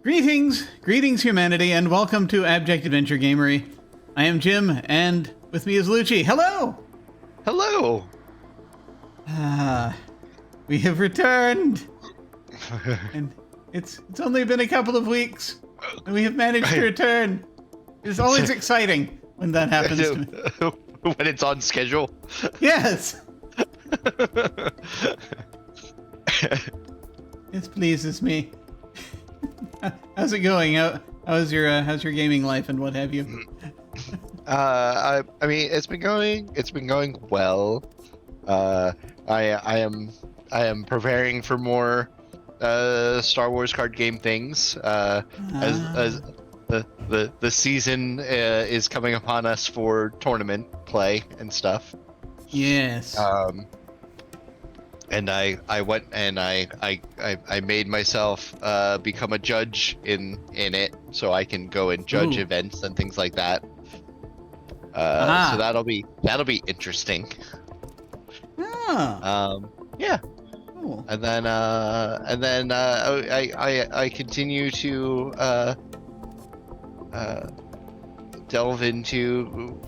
Greetings humanity, and welcome to Abject Adventure Gamery. I am Jim, and with me is Lucci. Hello! Hello! We have returned! And it's only been a couple of weeks, and we have managed to return. It's always exciting when that happens to me. When it's on schedule? Yes! It pleases me. How's it going? How's your gaming life and what have you? I mean, it's been going well. I am preparing for more Star Wars card game things. As the season is coming upon us for tournament play and stuff. Yes. And I went and I made myself become a judge in it, so I can go and judge events and things like that. So that'll be interesting. Yeah. Cool. And then I continue to delve into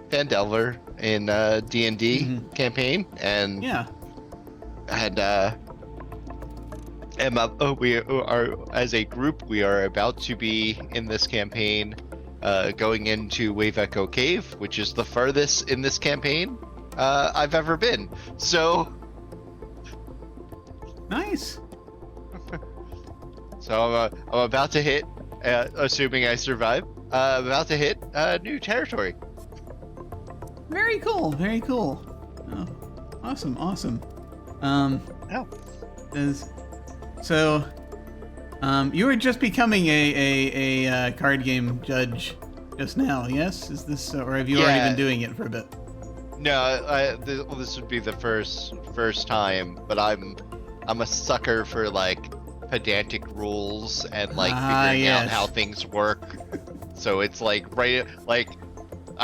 Fandelver in D&D campaign, and we are, as a group, we are about to be in this campaign going into Wave Echo Cave, which is the furthest in this campaign I've ever been. So nice. So I'm about to hit, assuming I survive, I'm about to hit new territory. Very cool. Very cool. Oh, awesome. So, you were just becoming a card game judge just now, yes? Is this, or have you already been doing it for a bit? No, this would be the first time, but I'm a sucker for like pedantic rules and like figuring out how things work. So it's like I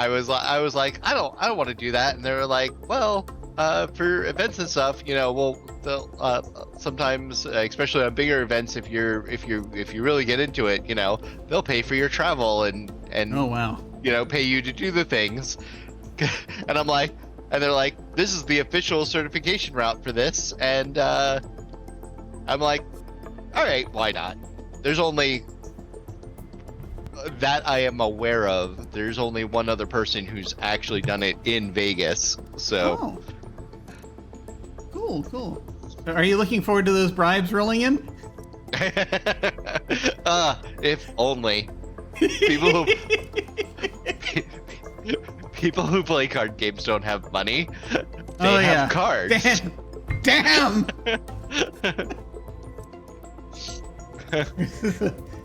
was like I don't want to do that, and they were like, well, for events and stuff, they'll sometimes, especially on bigger events, if you really get into it, they'll pay for your travel and oh wow, pay you to do the things. And I'm like, and they're like, this is the official certification route for this, and I'm like, all right, why not? There's only that I am aware of. There's only one other person who's actually done it in Vegas, so. Oh. Cool. Are you looking forward to those bribes rolling in? If only. People who play card games don't have money. They have cards. Damn.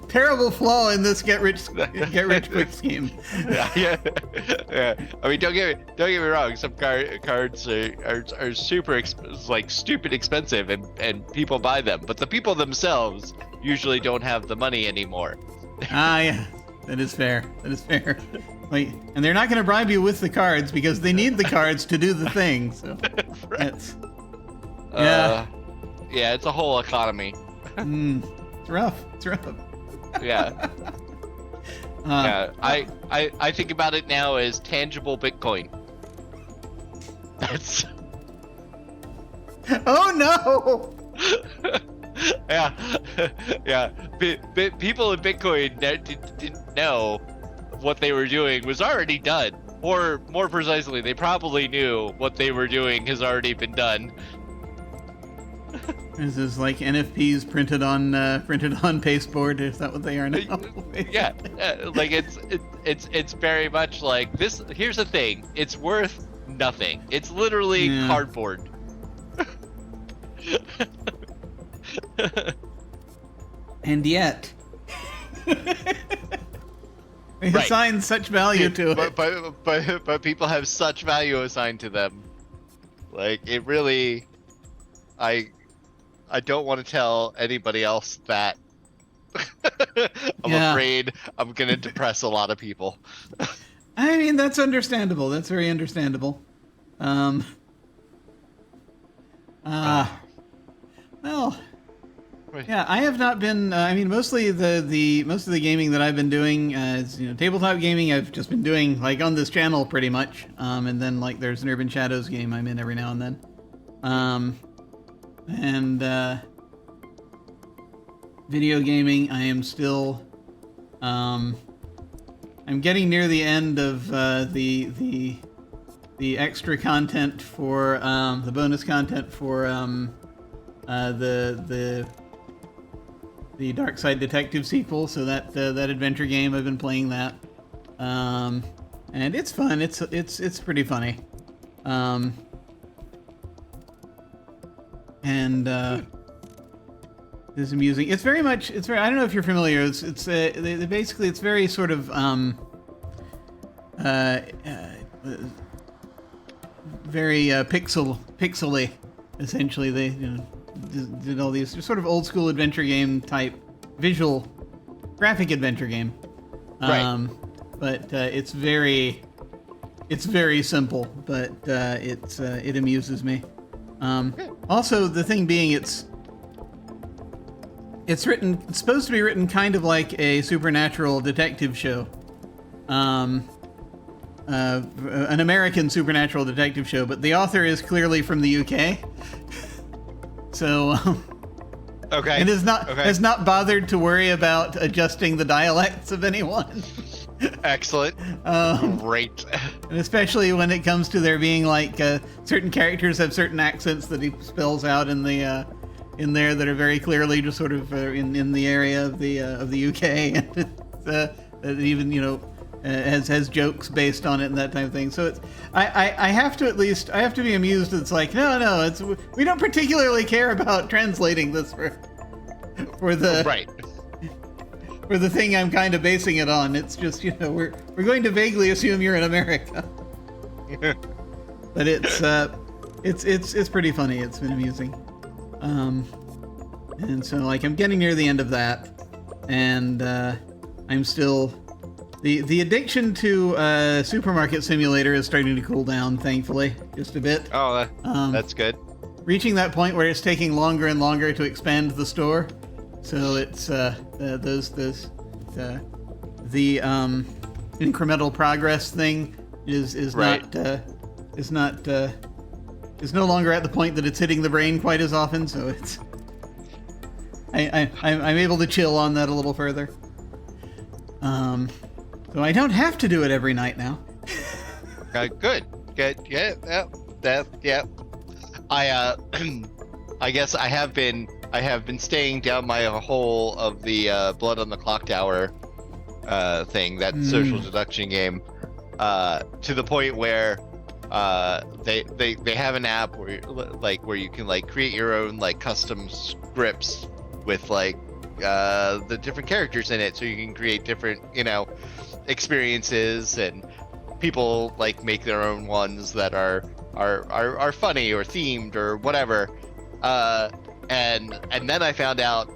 Terrible flaw in this get rich quick scheme. Yeah. I mean, don't get me wrong. Some cards are super stupid expensive, and people buy them. But the people themselves usually don't have the money anymore. Yeah, that is fair. Like, and they're not going to bribe you with the cards because they need the cards to do the thing. So right. Yeah, it's a whole economy. It's rough. Yeah. I think about it now as tangible Bitcoin. That's. Oh no! Yeah. People in Bitcoin didn't know what they were doing was already done, or more precisely, they probably knew what they were doing has already been done. This is like NFTs printed on pasteboard. Is that what they are now? Yeah, like it's very much like this. Here's the thing: it's worth nothing. It's literally cardboard. And yet, they assign such value to it. But people have such value assigned to them. Like it really, I don't want to tell anybody else that. I'm afraid I'm going to depress a lot of people. I mean, that's understandable. That's very understandable. Well, Yeah, I have not been. I mean, mostly the most of the gaming that I've been doing is tabletop gaming. I've just been doing like on this channel pretty much, and then like there's an Urban Shadows game I'm in every now and then, and video gaming. I am still. I'm getting near the end of the extra content for the bonus content for the Dark Side Detective sequel. So that adventure game, I've been playing that, and it's fun. It's pretty funny, and it's amusing. It's very. I don't know if you're familiar. Basically it's very sort of very pixely. Essentially, they did all these sort of old school adventure game type visual graphic adventure game. Right. But it's very simple, but it amuses me. Also, the thing being, it's supposed to be written kind of like a supernatural detective show. An American supernatural detective show, but the author is clearly from the UK. So, okay. And has not bothered to worry about adjusting the dialects of anyone. Excellent. Great. And especially when it comes to there being like certain characters have certain accents that he spells out in the in there that are very clearly just sort of in the area of the UK, and that even has jokes based on it and that type of thing. So it's I have to be amused. It's like no, we don't particularly care about translating this for the right. For the thing I'm kind of basing it on. It's just we're going to vaguely assume you're in America. But it's pretty funny. It's been amusing. And so like I'm getting near the end of that, and I'm still the addiction to Supermarket Simulator is starting to cool down, thankfully, just a bit. Oh, that's good. Reaching that point where it's taking longer and longer to expand the store, so it's the incremental progress thing is right. is no longer at the point that it's hitting the brain quite as often, so it's I'm able to chill on that a little further. So I don't have to do it every night now. Good. Yeah. I guess I have been staying down my hole of the Blood on the Clock Tower thing, that social deduction game, to the point where they have an app where you can like create your own like custom scripts with like the different characters in it, so you can create different experiences, and people like make their own ones that are funny or themed or whatever. And then I found out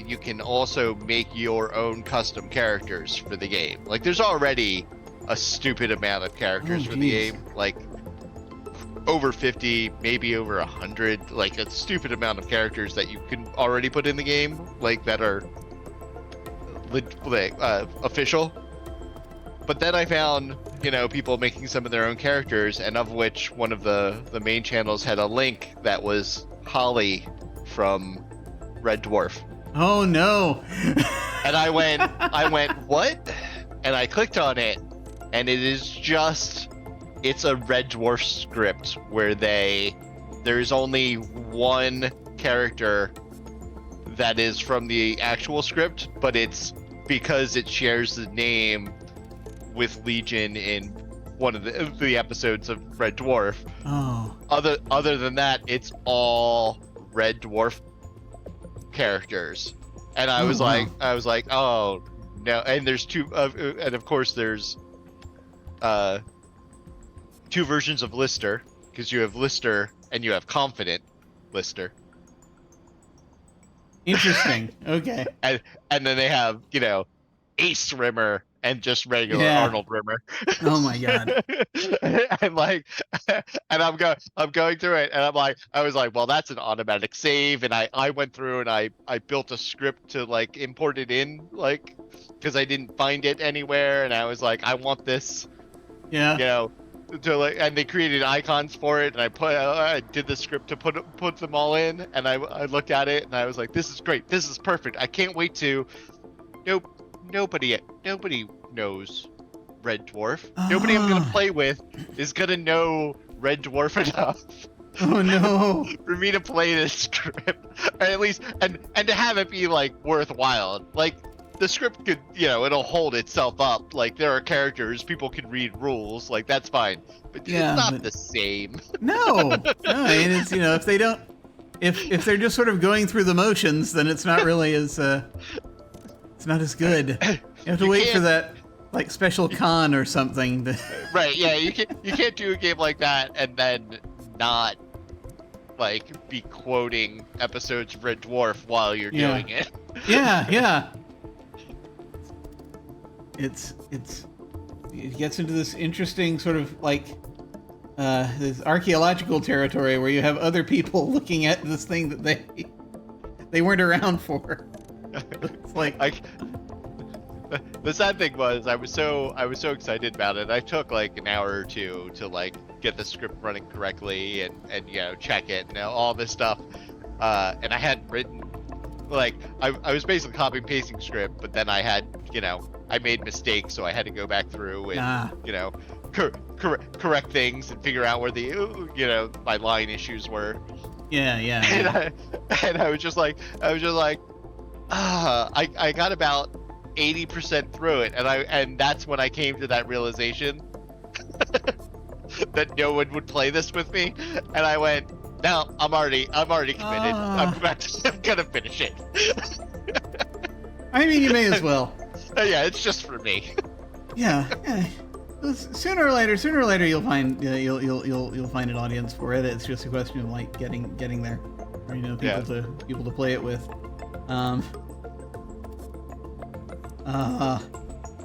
you can also make your own custom characters for the game. Like there's already a stupid amount of characters for the game, like over 50, maybe over 100, like a stupid amount of characters that you can already put in the game, like that are official. But then I found, people making some of their own characters, and of which one of the main channels had a link that was Holly from Red Dwarf. Oh no. And I went, what? And I clicked on it, and it's a Red Dwarf script where there's only one character that is from the actual script, but it's because it shares the name with Legion in one of the episodes of Red Dwarf. Oh. Other than that, it's all Red Dwarf characters, and I was like, oh no. And there's two, and of course there's two versions of Lister, because you have Lister and you have Confident Lister. Interesting. Okay. And then they have Ace Rimmer and just regular Yeah. Arnold Rimmer. Oh my god. And like, and I'm going through it, and I was like, well, that's an automatic save, and I went through and I built a script to like import it in, like, because I didn't find it anywhere, and I was like, I want this, Yeah. you know, to like, and they created icons for it, and I did the script to put them all in, and I looked at it, and I was like, this is great, this is perfect, I can't wait to. Nobody knows Red Dwarf. Nobody I'm gonna play with is gonna know Red Dwarf enough. Oh no. For me to play this script, or at least, and to have it be like worthwhile. Like the script could, it'll hold itself up. Like there are characters, people can read rules, like that's fine. But it's not the same. No, and it's if they don't, if they're just sort of going through the motions, then it's not really as it's not as good. You have to wait for that like special con or something. Right? Yeah, you can't do a game like that and then not like be quoting episodes of Red Dwarf while you're doing it. Yeah. It gets into this interesting sort of like this archaeological territory where you have other people looking at this thing that they weren't around for. It's like the sad thing was I was so excited about it. I took like an hour or two to like get the script running correctly and check it and all this stuff. And I had written like I was basically copying pasting script, but then I had I made mistakes, so I had to go back through and correct things and figure out where the my line issues were. Yeah. And I was just like I got about 80% through it, and that's when I came to that realization that no one would play this with me, and I went, no, I'm already committed. I'm gonna finish it. I mean, you may as well. Yeah, it's just for me. Yeah. Sooner or later, you'll find you'll find an audience for it. It's just a question of like getting there, or people to play it with.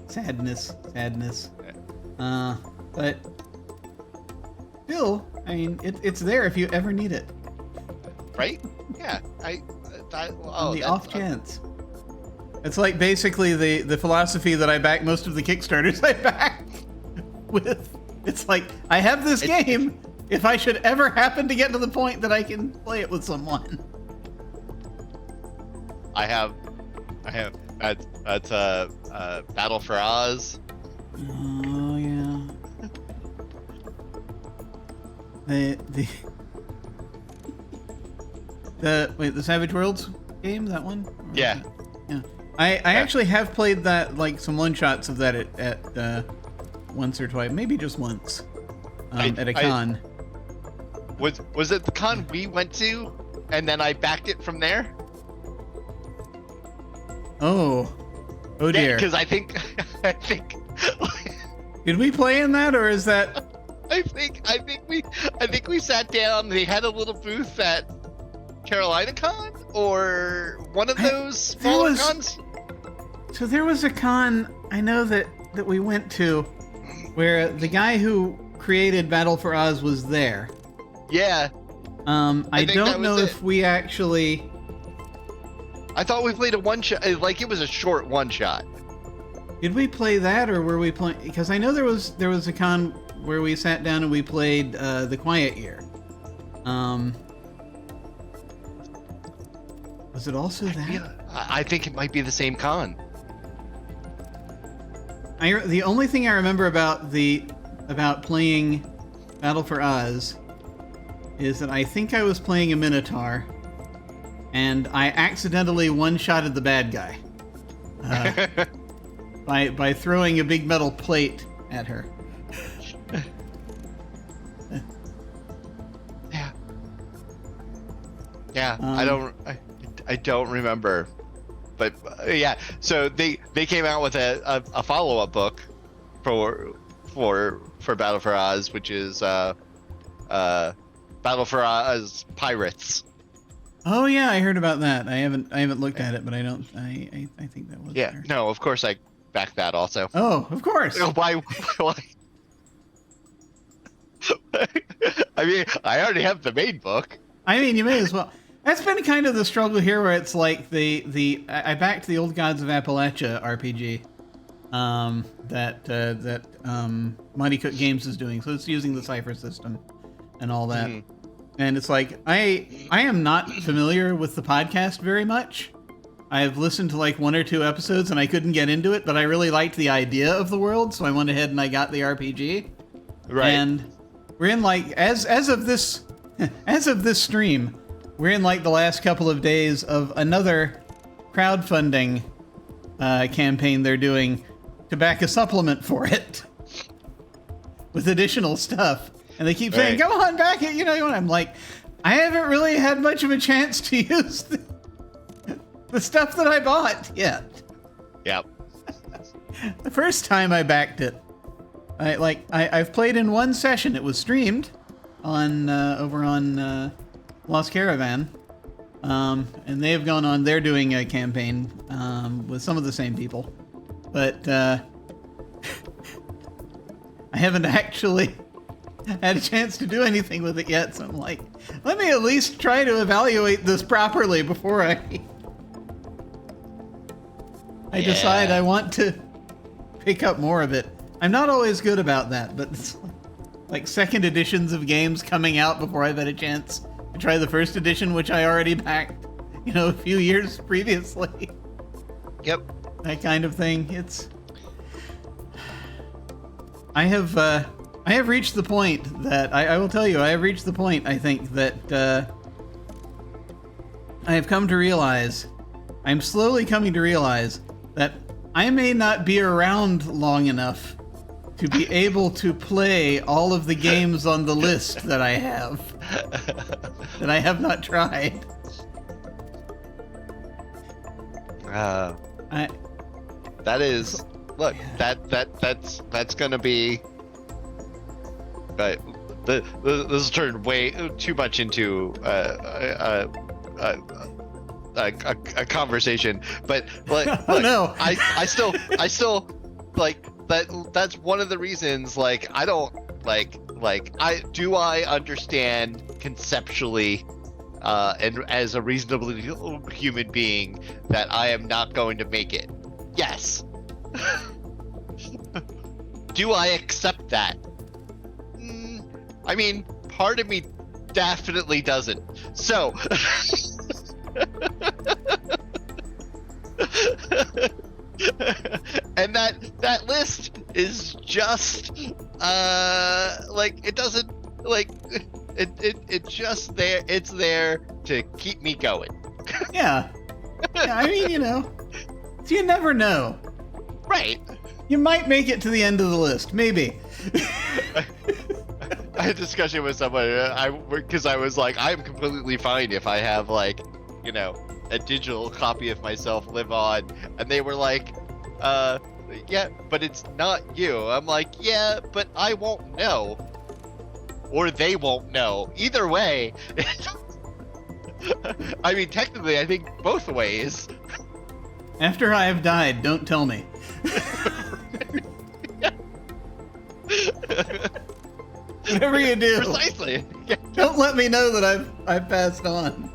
Sadness. But still, I mean, it's there if you ever need it. Right? Yeah. On the off chance. It's like basically the philosophy that I back most of the Kickstarters I back with. It's like, I have this game if I should ever happen to get to the point that I can play it with someone. I have that's Battle for Oz. Oh yeah. The Savage Worlds game, that one? Yeah. Yeah. I actually have played that, like some one shots of that at once or twice, maybe just once, at a con. Was it the con we went to, and then I backed it from there? Oh dear. Because I think. Did we play in that, or is that? I think we sat down. They had a little booth at Carolina Con or one of those smaller cons. So there was a con I know that we went to where the guy who created Battle for Oz was there. Yeah. I don't know if we actually. I thought we played a one shot, like it was a short one shot. Did we play that, or were we playing? Because I know there was a con where we sat down and we played The Quiet Year. Was it also that? I think it might be the same con. The only thing I remember about playing Battle for Oz is that I think I was playing a Minotaur, and I accidentally one-shotted the bad guy by throwing a big metal plate at her. Yeah. I don't remember, but yeah. So they came out with a follow-up book for Battle for Oz, which is Battle for Oz Pirates. Oh yeah, I heard about that. I haven't looked at it, but I think that was. Yeah. There. No, of course I back that also. Oh, of course. Why? I mean, I already have the main book. I mean, you may as well. That's been kind of the struggle here, where it's like I backed the Old Gods of Appalachia RPG that Mighty Cook Games is doing, so it's using the Cypher system and all that. And it's like I am not familiar with the podcast very much. I've listened to like 1 or 2 episodes and I couldn't get into it, but I really liked the idea of the world, so I went ahead and I got the RPG. Right. And we're in like as of this stream, we're in like the last couple of days of another crowdfunding campaign they're doing to back a supplement for it with additional stuff. And they keep saying, "Come on, back it," and I'm like, I haven't really had much of a chance to use the stuff that I bought yet. Yep. The first time I backed it, I've played in 1 session. It was streamed on over on Lost Caravan, and they've gone on. They're doing a campaign with some of the same people, but I haven't actually had a chance to do anything with it yet. So I'm like, let me at least try to evaluate this properly before I decide I want to pick up more of it. I'm not always good about that, but it's like second editions of games coming out before I've had a chance to try the first edition, which I already backed, a few years previously. Yep. That kind of thing. I have reached the point that I will tell you, I have reached the point, I think, that I have come to realize, I'm slowly coming to realize that I may not be around long enough to be able to play all of the games on the list that I have not tried. That's gonna be. Right. This has turned way too much into a conversation, but like, oh no, I still like that. That's one of the reasons. Like, I don't like I understand conceptually, and as a reasonably human being, that I am not going to make it. Yes. Do I accept that? I mean, part of me definitely doesn't. So, and that list is just like, it doesn't, like, it just there. It's there to keep me going. Yeah. I mean, you never know. Right. You might make it to the end of the list, maybe. I had a discussion with someone, because I was like, I'm completely fine if I have, like, a digital copy of myself live on, and they were like, yeah, but it's not you. I'm like, yeah, but I won't know, or they won't know. Either way, I mean, technically, I think both ways. After I have died, don't tell me. Whatever you do, precisely. Don't let me know that I've passed on.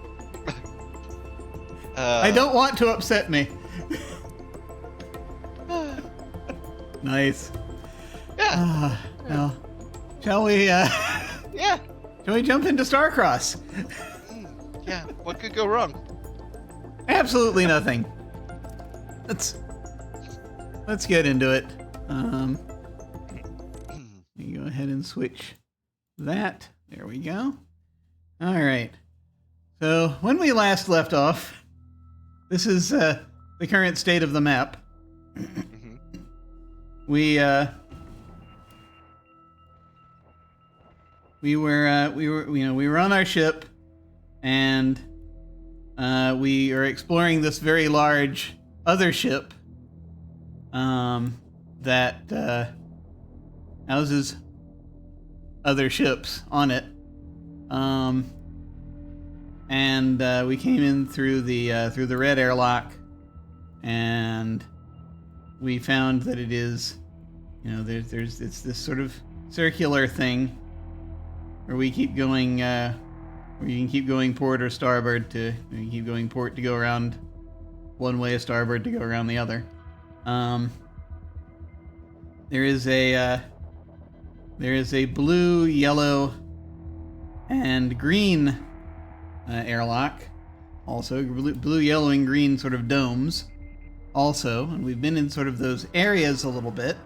I don't want to upset me. Nice. Yeah. Well, shall we? Yeah. Shall we jump into Starcross? Yeah. What could go wrong? Absolutely nothing. Let's get into it. You go ahead and switch that. There we go. All right. So when we last left off, this is the current state of the map. We were on our ship, and we are exploring this very large other ship that houses other ships on it. And we came in through the red airlock, and we found that it is, it's this sort of circular thing where we keep going, where you can keep going port or starboard you keep going port to go around one way, starboard to go around the other. There is a blue, yellow, and green airlock. Also, blue, yellow, and green sort of domes. Also, and we've been in sort of those areas a little bit.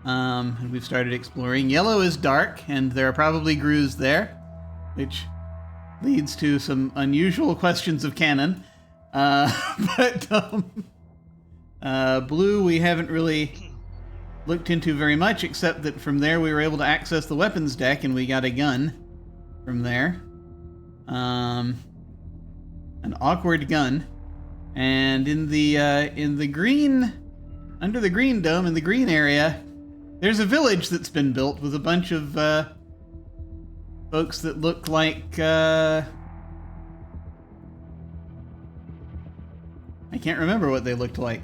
And we've started exploring. Yellow is dark, and there are probably grooves there, which leads to some unusual questions of canon. But blue we haven't really looked into very much, except that from there we were able to access the weapons deck, and we got a gun from there. An awkward gun. And in the green, under the green dome, in the green area, there's a village that's been built with a bunch of folks that look like I can't remember what they looked like.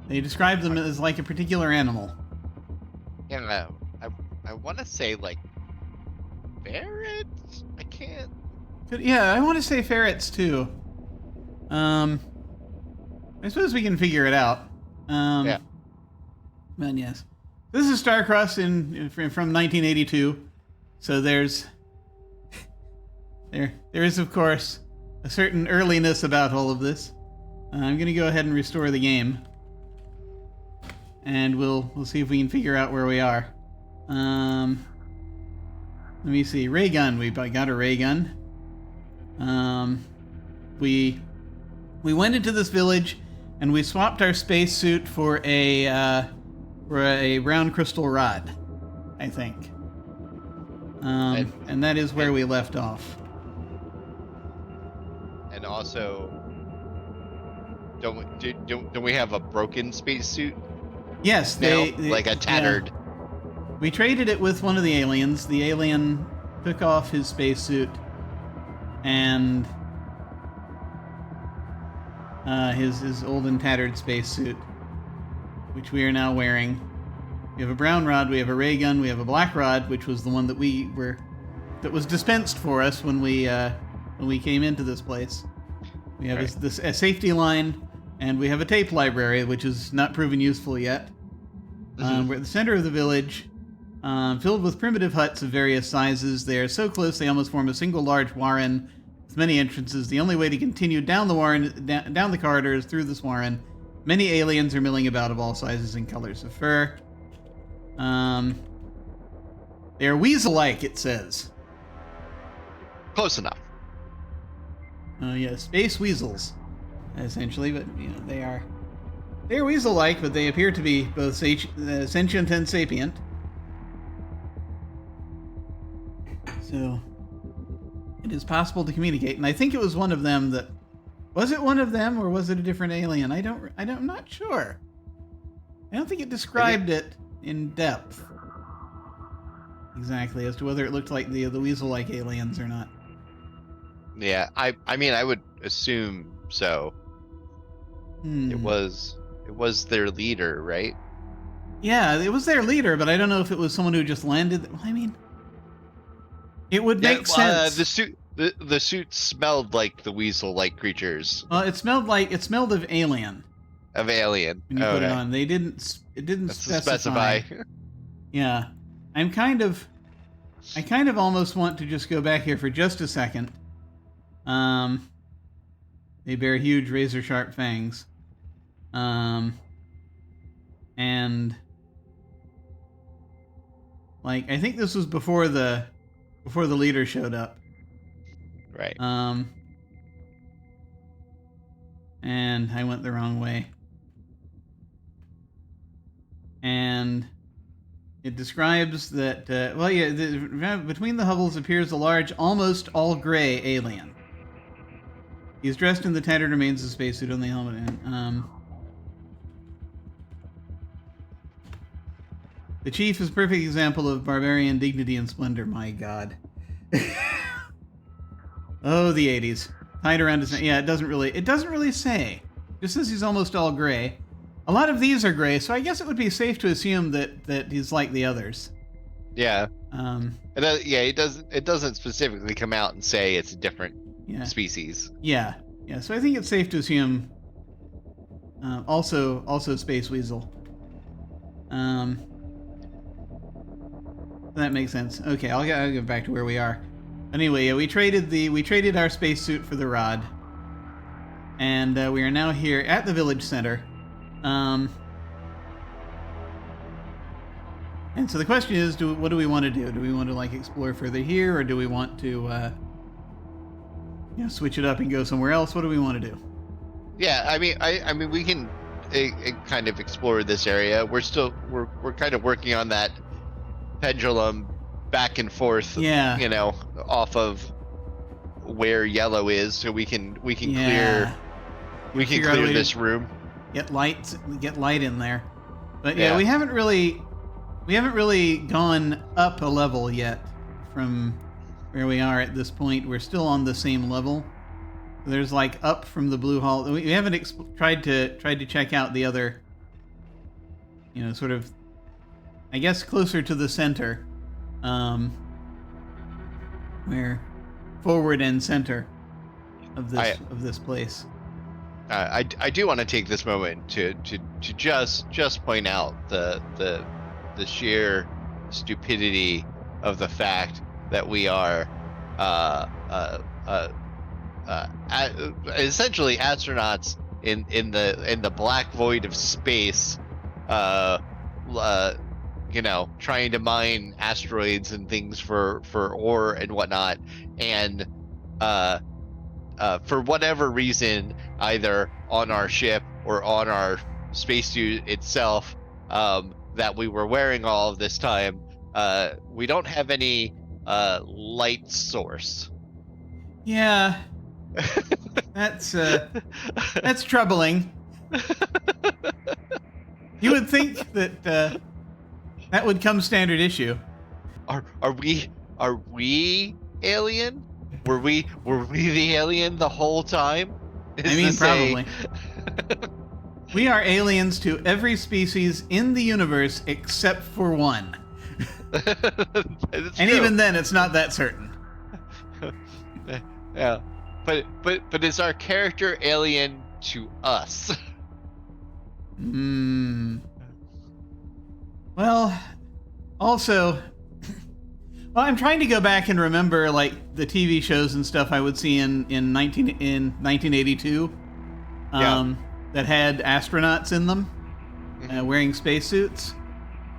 They described them as like a particular animal. Yeah, I want to say like ferrets. I can't. Yeah, I want to say ferrets too. I suppose we can figure it out. Yeah. But yes, this is Starcross from 1982. So there is of course a certain earliness about all of this. I'm going to go ahead and restore the game, and we'll see if we can figure out where we are. Let me see. Ray gun. We got a ray gun. We went into this village, and we swapped our spacesuit for a round crystal rod, I think. And that is where we left off. And also, don't we have a broken spacesuit? Yes, like a tattered. Yeah. We traded it with one of the aliens. The alien took off his spacesuit and his old and tattered spacesuit, which we are now wearing. We have a brown rod, we have a ray gun, we have a black rod, which was the one that that was dispensed for us when we came into this place. We have a safety line, and we have a tape library, which is not proven useful yet. We're at the center of the village, filled with primitive huts of various sizes. They are so close they almost form a single large warren with many entrances. The only way to continue down the warren, down the corridor, is through this warren. Many aliens are milling about of all sizes and colors of fur. They are weasel-like, it says. Close enough. Yeah, space weasels, essentially, but they are weasel-like, but they appear to be both sentient and sapient. So it is possible to communicate, and I think it was one of them that. Was it one of them, or was it a different alien? I'm not sure. I don't think it described it in depth exactly as to whether it looked like the weasel-like aliens or not. Yeah, I mean, I would assume so. It was their leader, right? Yeah, it was their leader, but I don't know if it was someone who just landed. Well, I mean, it would make sense. The suit smelled like the weasel-like creatures. Well, it smelled of alien. Of alien. When you put it on, it didn't specify. Yeah, I kind of almost want to just go back here for just a second. They bear huge razor-sharp fangs. And I think this was before the leader showed up. Right. And I went the wrong way. And it describes that, between the hovels appears a large, almost all-gray alien. He's dressed in the tattered remains of spacesuit on the helmet. The chief is a perfect example of barbarian dignity and splendor. My God. Oh, the 80s. Tied around his neck. Yeah, it doesn't really say. Just says he's almost all gray. A lot of these are gray, so I guess it would be safe to assume that he's like the others. Yeah. It doesn't specifically come out and say it's a different species. Yeah. Yeah. So I think it's safe to assume. Also Space Weasel. That makes sense. Okay, I'll go back to where we are. Anyway, we traded our spacesuit for the rod, and we are now here at the village center. And so the question is, what do we want to do? Do we want to like explore further here, or do we want to switch it up and go somewhere else? What do we want to do? Yeah, I mean, we can kind of explore this area. We're kind of working on that pendulum back and forth. Yeah. Off of where yellow is, so we can clear this room. Get light in there. But yeah, we haven't really gone up a level yet from where we are at this point. We're still on the same level. There's like up from the blue hall. We haven't tried to check out the other, sort of, I guess, closer to the center, where forward and center of this place. I do want to take this moment to just point out the sheer stupidity of the fact that we are essentially astronauts in the black void of space, trying to mine asteroids and things for ore and whatnot, and for whatever reason, either on our ship or on our spacesuit itself, that we were wearing all of this time, we don't have any light source. Yeah. That's troubling. You would think that that would come standard issue. Are we alien? Were we the alien the whole time? Probably. We are aliens to every species in the universe except for one. And true. Even then, it's not that certain. Yeah, but is our character alien to us? Well, also, I'm trying to go back and remember like the TV shows and stuff I would see in 1982, that had astronauts in them, wearing spacesuits.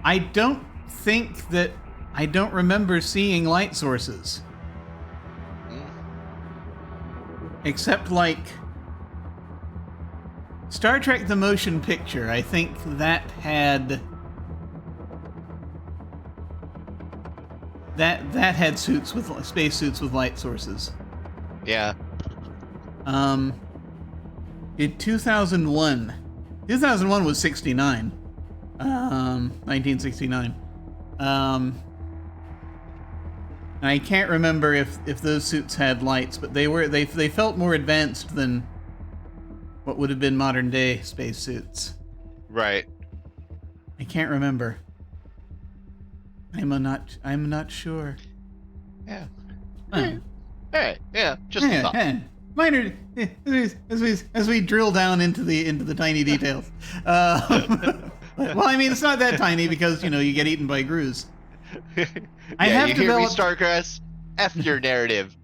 I don't remember seeing light sources. Except like Star Trek the Motion Picture, I think that had suits with spacesuits with light sources. Yeah. In 2001 was 69. 1969. I can't remember if those suits had lights, but they felt more advanced than what would have been modern day spacesuits. Right. I can't remember. I'm not sure. Yeah. Hey, yeah. Just a thought. Minor as we drill down into the tiny details. Well, I mean, it's not that tiny because you get eaten by grooves. I have you developed... hear me, Starcross? F your narrative.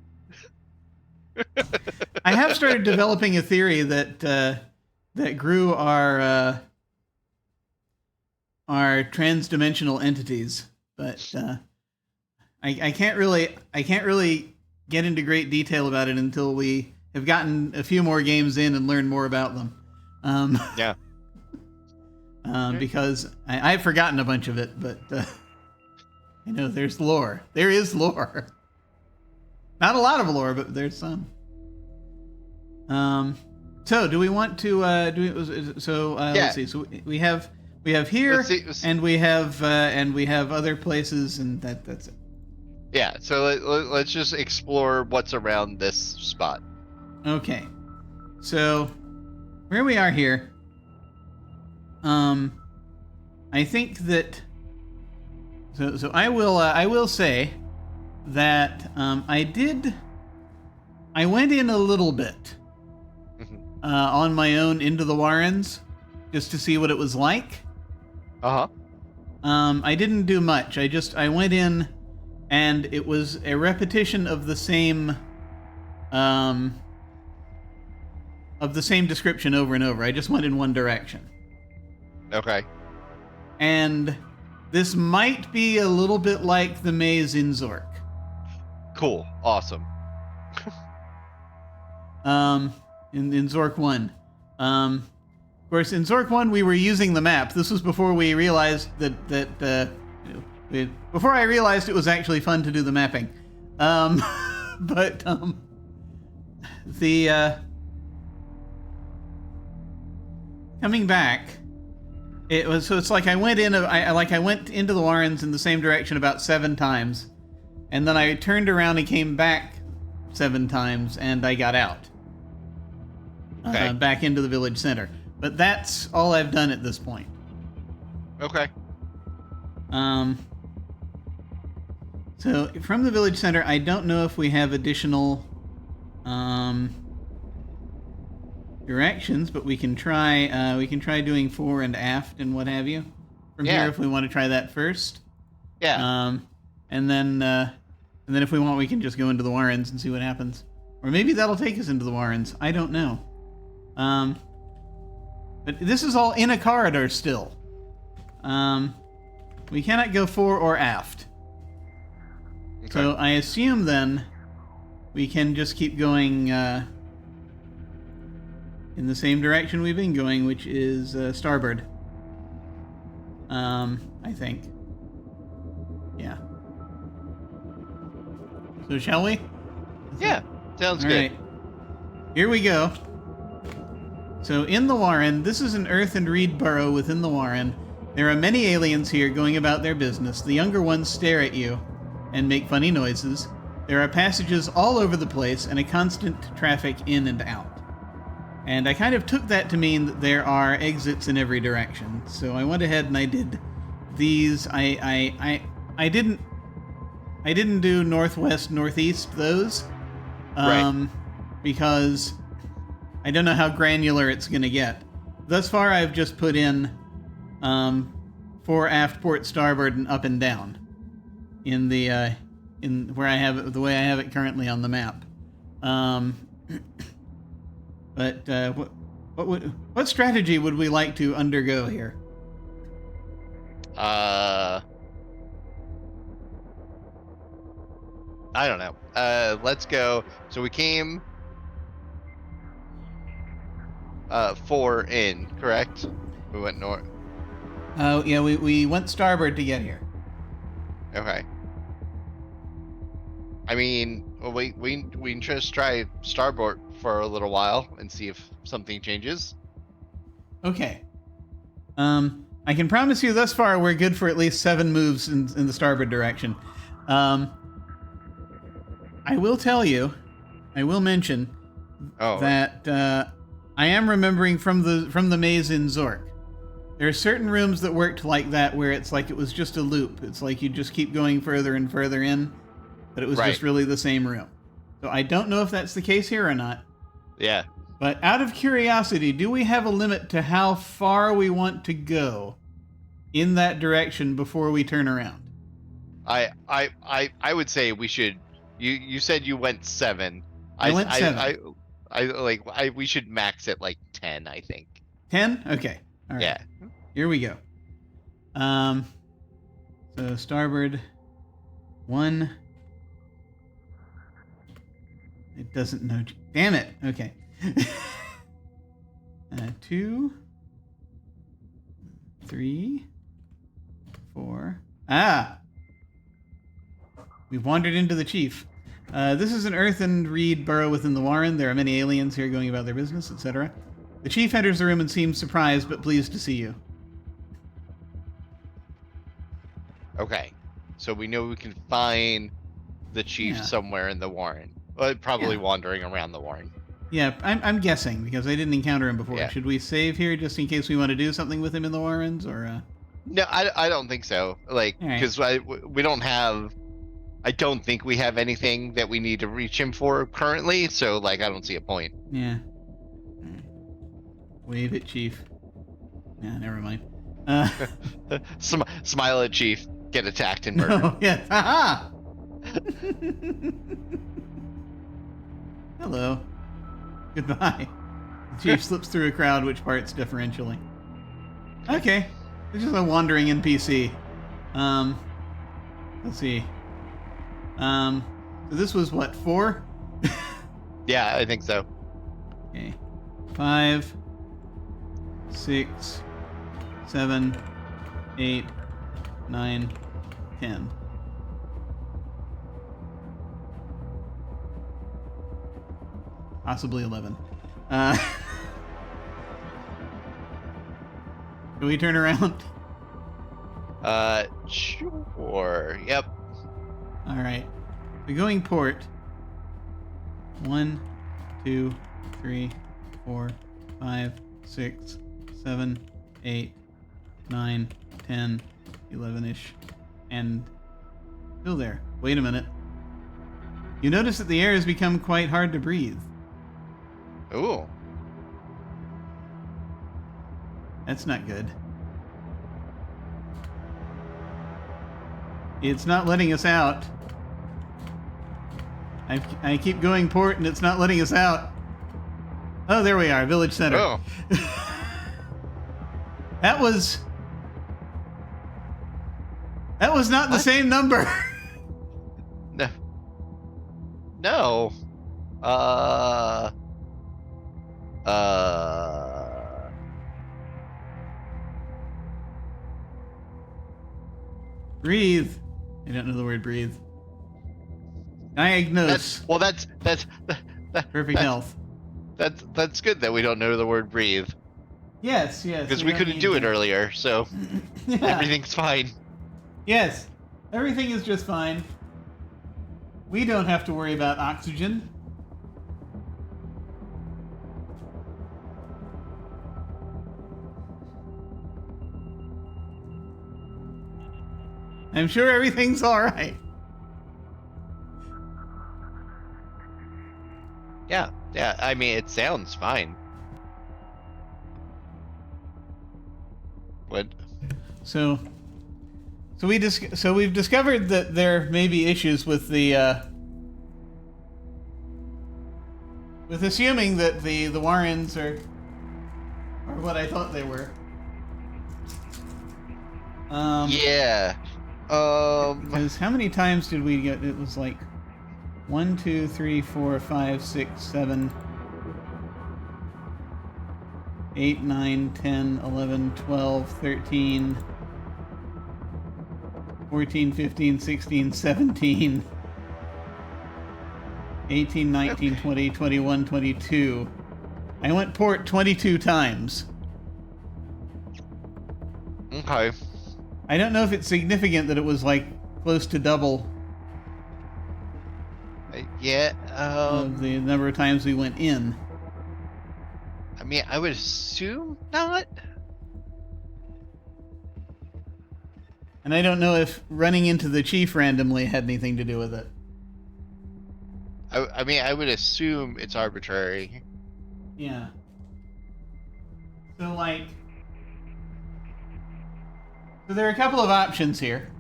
I have started developing a theory that Gru are trans-dimensional entities, but I can't really get into great detail about it until we have gotten a few more games in and learn more about them. Because I've forgotten a bunch of it, but there's lore. There is lore. Not a lot of lore, but there's some. So do we want to let's see. So we have here, and we have other places, and that's it. Yeah. So let's just explore what's around this spot. Okay. So where we are here. I think that. So I will say that I went in a little bit on my own into the Warrens just to see what it was like. I didn't do much. I went in, and it was a repetition of the same description over and over. I just went in one direction. Okay. And this might be a little bit like the maze in Zork. Cool. Awesome. In Zork 1. Of course, in Zork 1, we were using the map. This was before we realized before I realized it was actually fun to do the mapping. Coming back, it's like I went into the Warrens in the same direction about 7 times, and then I turned around and came back 7 times, and I got out. Okay. Back into the village center. But that's all I've done at this point. Okay. So from the village center, I don't know if we have additional directions, but we can try doing fore and aft and what have you from here if we want to try that first. Yeah. And then if we want, we can just go into the Warrens and see what happens. Or maybe that'll take us into the Warrens. I don't know. But this is all in a corridor still. We cannot go fore or aft. Okay. So I assume then we can just keep going in the same direction we've been going, which is starboard. I think. Yeah. So shall we? Yeah, sounds all good. Right. Here we go. So in the Warren, this is an earth and reed burrow within the Warren. There are many aliens here going about their business. The younger ones stare at you and make funny noises. There are passages all over the place and a constant traffic in and out. And I kind of took that to mean that there are exits in every direction. So I went ahead and I did these. I didn't do northwest, northeast those. Right. Because I don't know how granular it's going to get. Thus far, I've just put in fore, aft, port, starboard, and up and down in the in where I have it, the way I have it currently on the map. But what strategy would we like to undergo here? I don't know. Let's go. So we came 4 in, correct? We went north. Oh, yeah, we went starboard to get here. Okay. I mean, we can just try starboard for a little while and see if something changes. Okay. I can promise you thus far we're good for at least 7 moves in the starboard direction. I will tell you, I will mention that I am remembering from the maze in Zork. There are certain rooms that worked like that where it's like it was just a loop. It's like you just keep going further and further in, but it was just really the same room. So I don't know if that's the case here or not. Yeah. But out of curiosity, do we have a limit to how far we want to go in that direction before we turn around? I would say we should. You said you went 7. I went 7. We should max it like 10, I think. 10? Okay. All right. Yeah. Here we go. So starboard 1. It doesn't know. Damn it. Okay. 2, 3, 4. We've wandered into the chief. This is an earth and reed burrow within the Warren. There are many aliens here going about their business, etc. The chief enters the room and seems surprised but pleased to see you. Okay. So we know we can find the chief somewhere in the Warren. Well, probably wandering around the Warren. Yeah, I'm guessing because I didn't encounter him before. Yeah. Should we save here just in case we want to do something with him in the Warrens, or? No, I don't think so. Like, All right. because we don't have. I don't think we have anything that we need to reach him for currently. So, like, I don't see a point. Yeah. All right. Wave at Chief. Yeah, never mind. Smile at Chief. Get attacked and murdered. No, yeah. Haha! Hello. Goodbye. The Chief slips through a crowd which parts differentially. Okay. It's just a wandering NPC. Let's see. So this was what, 4? Yeah, I think so. Okay. 5, 6, 7, 8, 9, 10. Possibly 11. Can we turn around? Sure. Yep. All right. We're going port. 1, 2, 3, 4, 5, 6, 7, 8, 9, 10, 11-ish. And still there. Wait a minute. You notice that the air has become quite hard to breathe. Ooh. That's not good. It's not letting us out. I keep going port and it's not letting us out. Oh, there we are, village center. Oh. That was not the same number. No. No. Breathe. I don't know the word breathe. Diagnose. That's Perfect health. That's good that we don't know the word breathe. Yes. Because we couldn't do it earlier, so Yeah. everything's fine. Yes. Everything is just fine. We don't have to worry about oxygen. I'm sure everything's all right. Yeah. I mean, it sounds fine. What? So we've discovered that there may be issues with the with assuming that the Warrens are what I thought they were. Yeah. Because how many times did we get? It was like 1, 2, 3, 4, 5, 6, 7, 8, 9, 10, 11, 12, 13, 14, 15, 16, 17, 18, 19, 20, 21, 22. I went port 22 times. Okay. I don't know if it's significant that it was like close to double Yeah. of the number of times we went in. I mean, I would assume not. And I don't know if running into the chief randomly had anything to do with it. I mean, I would assume it's arbitrary. Yeah. So there are a couple of options here.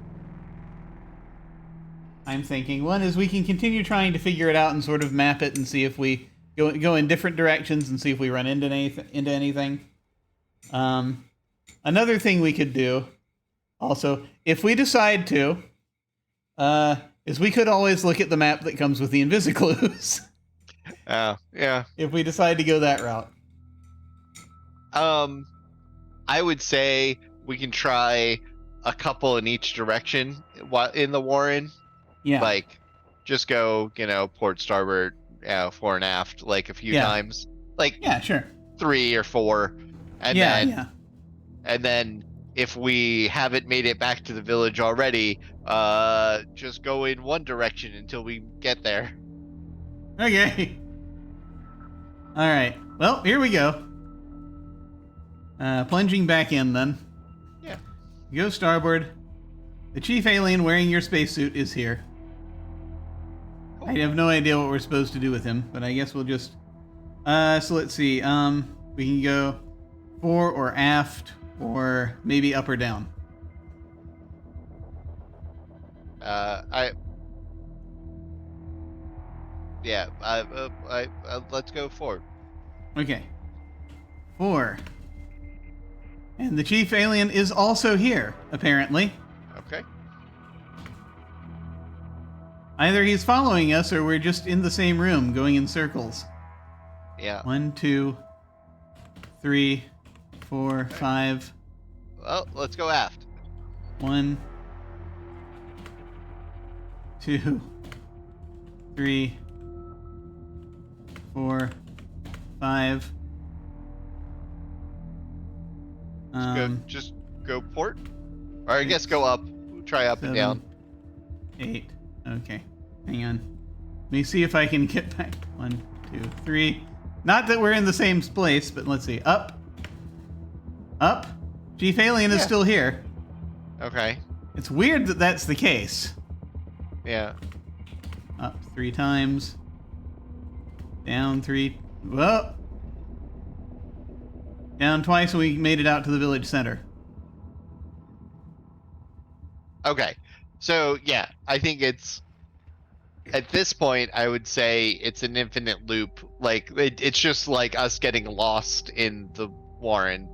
I'm thinking one is we can continue trying to figure it out and sort of map it and see if we go in different directions and see if we run into anything. Another thing we could do, also, if we decide to, is we could always look at the map that comes with the Invisiclues. Yeah. If we decide to go that route. I would say we can try a couple in each direction in the Warren. Yeah. Like, just go, port, starboard, fore and aft, like a few times. Like, yeah, sure. 3 or 4. And then if we haven't made it back to the village already, just go in one direction until we get there. Okay. All right. Well, here we go. Plunging back in, then. Yeah. Go starboard. The chief alien wearing your spacesuit is here. Cool. I have no idea what we're supposed to do with him, but I guess we'll just... so let's see. We can go fore or aft, or maybe up or down. Let's go forward. Okay. Fore. And the chief alien is also here, apparently. Okay. Either he's following us or we're just in the same room going in circles. Yeah. 1, 2, 3, 4, 5. Well, let's go aft. 1, 2, 3, 4, 5. Just go port? Or I guess go up. Try up 7, and down. 8. Okay. Hang on. Let me see if I can get back. 1, 2, 3. Not that we're in the same place, but let's see. Up. Up. Chief Alien is still here. Okay. It's weird that that's the case. Yeah. Up 3 times. Down 3. Whoa. Down twice and we made it out to the village center. Okay. So, yeah, I think it's... At this point, I would say it's an infinite loop. Like, it's just like us getting lost in the Warren.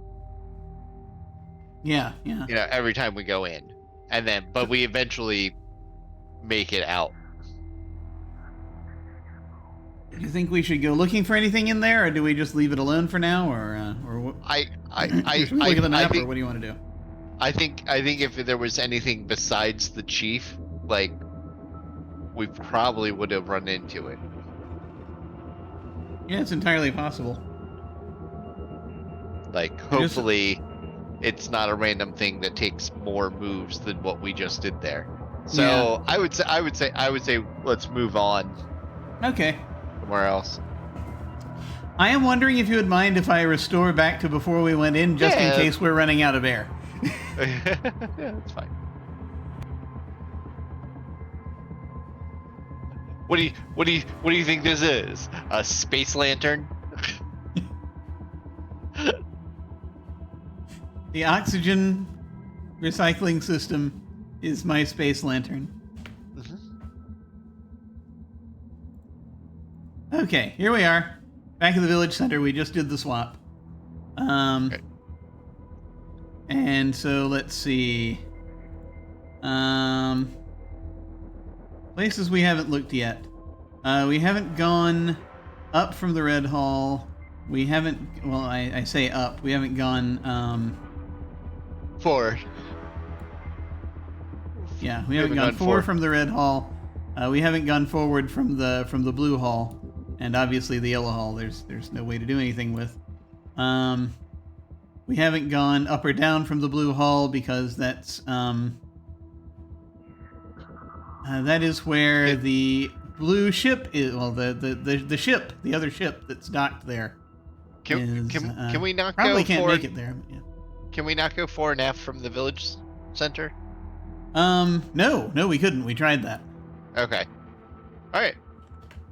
Yeah, yeah. You know, every time we go in. And then, but we eventually make it out. Do you think we should go looking for anything in there, or do we just leave it alone for now, or what? Should we look at the map, or what do you want to do? I think if there was anything besides the chief, like, we probably would have run into it. Yeah, it's entirely possible. Like, hopefully, it's not a random thing that takes more moves than what we just did there. So yeah. I would say, let's move on. Okay. Somewhere else. I am wondering if you would mind if I restore back to before we went in, just in case we're running out of air. Yeah, that's fine. What do you think this is? A space lantern? The oxygen recycling system is my space lantern. Okay, here we are. Back at the village center. We just did the swap. Okay. And so let's see. Places we haven't looked yet. We haven't gone up from the Red Hall. We haven't, well, I say up. We haven't gone, forward. Yeah, we haven't gone forward from the Red Hall. We haven't gone forward from the Blue Hall. And obviously the Yellow Hall, there's no way to do anything with. We haven't gone up or down from the Blue Hall because that's that is where the blue ship is. Well, the ship, the other ship that's docked there. Can we not probably go can't forward? make it there. But yeah. Can we not go fore and aft from the village center? No, we couldn't. We tried that. Okay. All right.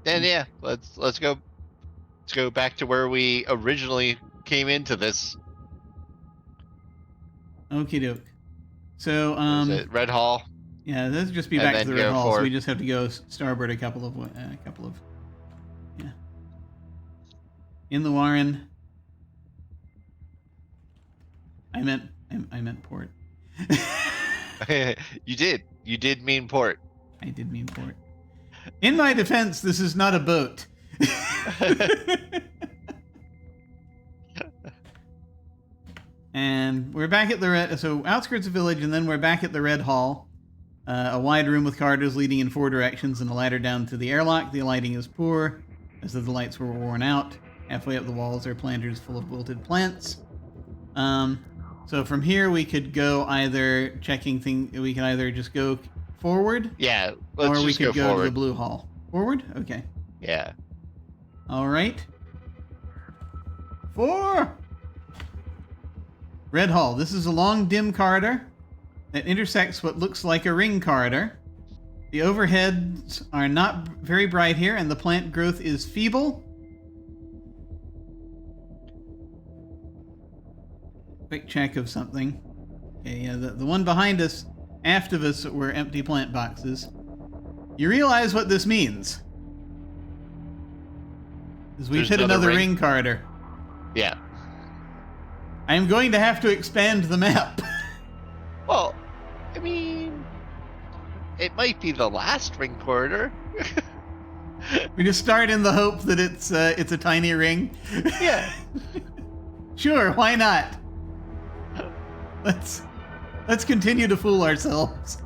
Then yeah, let's go back to where we originally came into this. Okie doke. So Is it Red Hall? Yeah, let's just be back to the Red Hall. So we just have to go starboard a couple of yeah. In the Warren. I meant port. You did mean port. I did mean port. In my defense, this is not a boat. And we're back at the so outskirts of village, and then we're back at the Red Hall. A wide room with corridors leading in 4 directions and a ladder down to the airlock. The lighting is poor, as though the lights were worn out. Halfway up the walls are planters full of wilted plants. So from here we could go either we can either just go forward. Yeah, or we could go to the Blue Hall. Forward? Okay. Yeah. All right. 4. Red Hall. This is a long, dim corridor that intersects what looks like a ring corridor. The overheads are not very bright here, and the plant growth is feeble. Quick check of something. Okay, yeah, the one behind us, aft of us, were empty plant boxes. You realize what this means? Is we've hit another ring corridor. Yeah. I'm going to have to expand the map. Well, I mean, it might be the last ring corridor. We just start in the hope that it's a tiny ring. Yeah. Sure, why not? Let's continue to fool ourselves.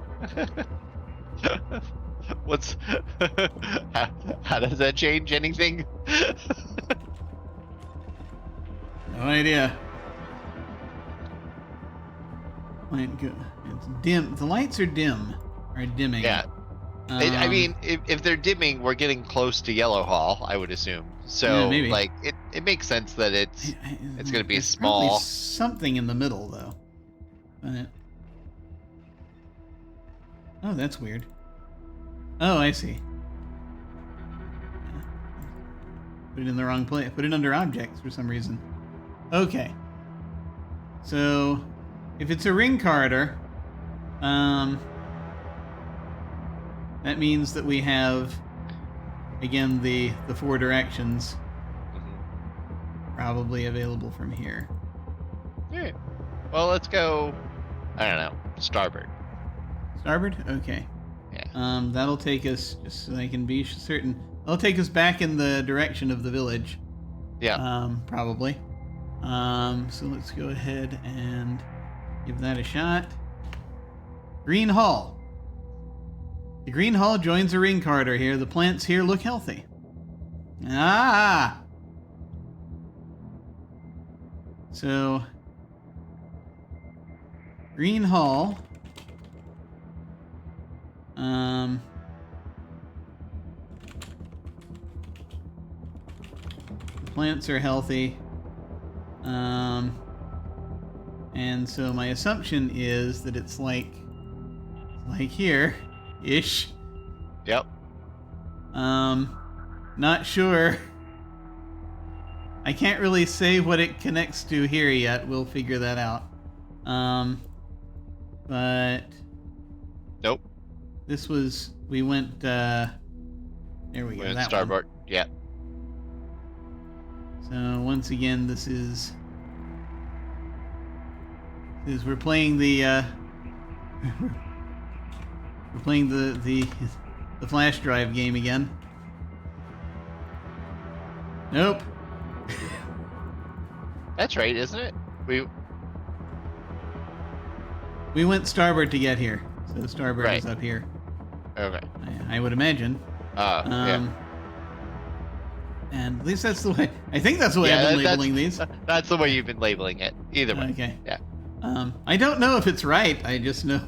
What's how does that change anything? No idea. It's dim. The lights are dim. Or dimming. Yeah. I mean, if they're dimming, we're getting close to Yellow Hall, I would assume. So, yeah, maybe. Like, it makes sense that it's going to be small. Probably something in the middle, though. But... Oh, that's weird. Oh, I see. Put it in the wrong place. Put it under objects for some reason. Okay. So, if it's a ring corridor, that means that we have, again, the 4 directions probably available from here. Yeah. Well, let's go, I don't know, starboard. Starboard? Okay. Yeah. That'll take us, just so I can be certain, that'll take us back in the direction of the village. Yeah. Probably. So let's go ahead and give that a shot. Green Hall. The Green Hall joins a ring corridor here. The plants here look healthy. Ah! So, Green Hall. The plants are healthy. And so my assumption is that it's like here-ish. Yep. Not sure. I can't really say what it connects to here yet. We'll figure that out. But nope. This was, we went, there we go. That starboard. One. Yeah. So once again, this is we're playing the we're playing the flash drive game again. Nope. That's right, isn't it? We went starboard to get here, so starboard right. is up here. Okay. I would imagine. Yeah. And at least that's the way. I think that's the way I've been labeling these. That's the way you've been labeling it. Either way. Okay. Yeah. I don't know if it's right. I just know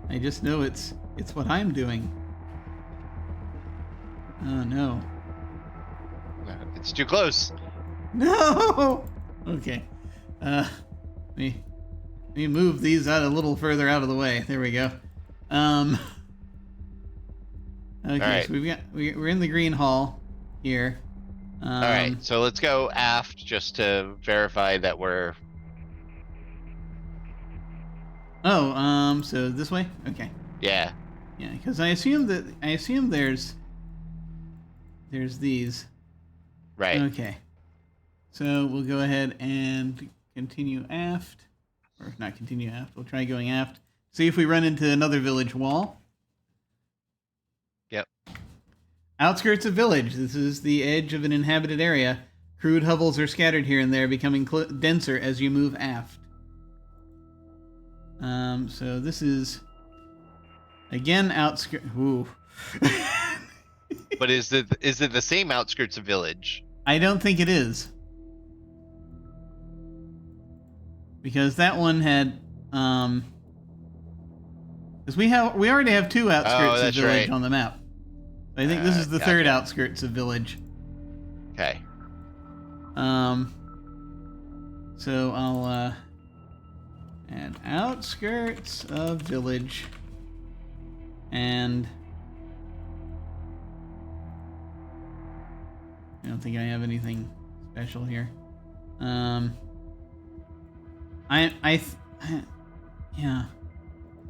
it's what I'm doing. Oh no. It's too close. No. Okay. Let me move these out a little further out of the way. There we go. Okay. Right. So we're in the Green Hall here. All right. So let's go aft just to verify that we're. Oh. So this way. Okay. Yeah. Yeah, because I assume there's these. Right. Okay. So we'll go ahead and continue aft. Or not continue aft. We'll try going aft. See if we run into another village wall. Yep. Outskirts of village. This is the edge of an inhabited area. Crude hovels are scattered here and there, becoming denser as you move aft. So this is, again, outskirts. Ooh. But is it the same outskirts of village? I don't think it is. Because that one had, because we already have 2 outskirts of village on the map. I think this is the third outskirts of village. Okay. So I'll add outskirts of village, and I don't think I have anything special here. Yeah,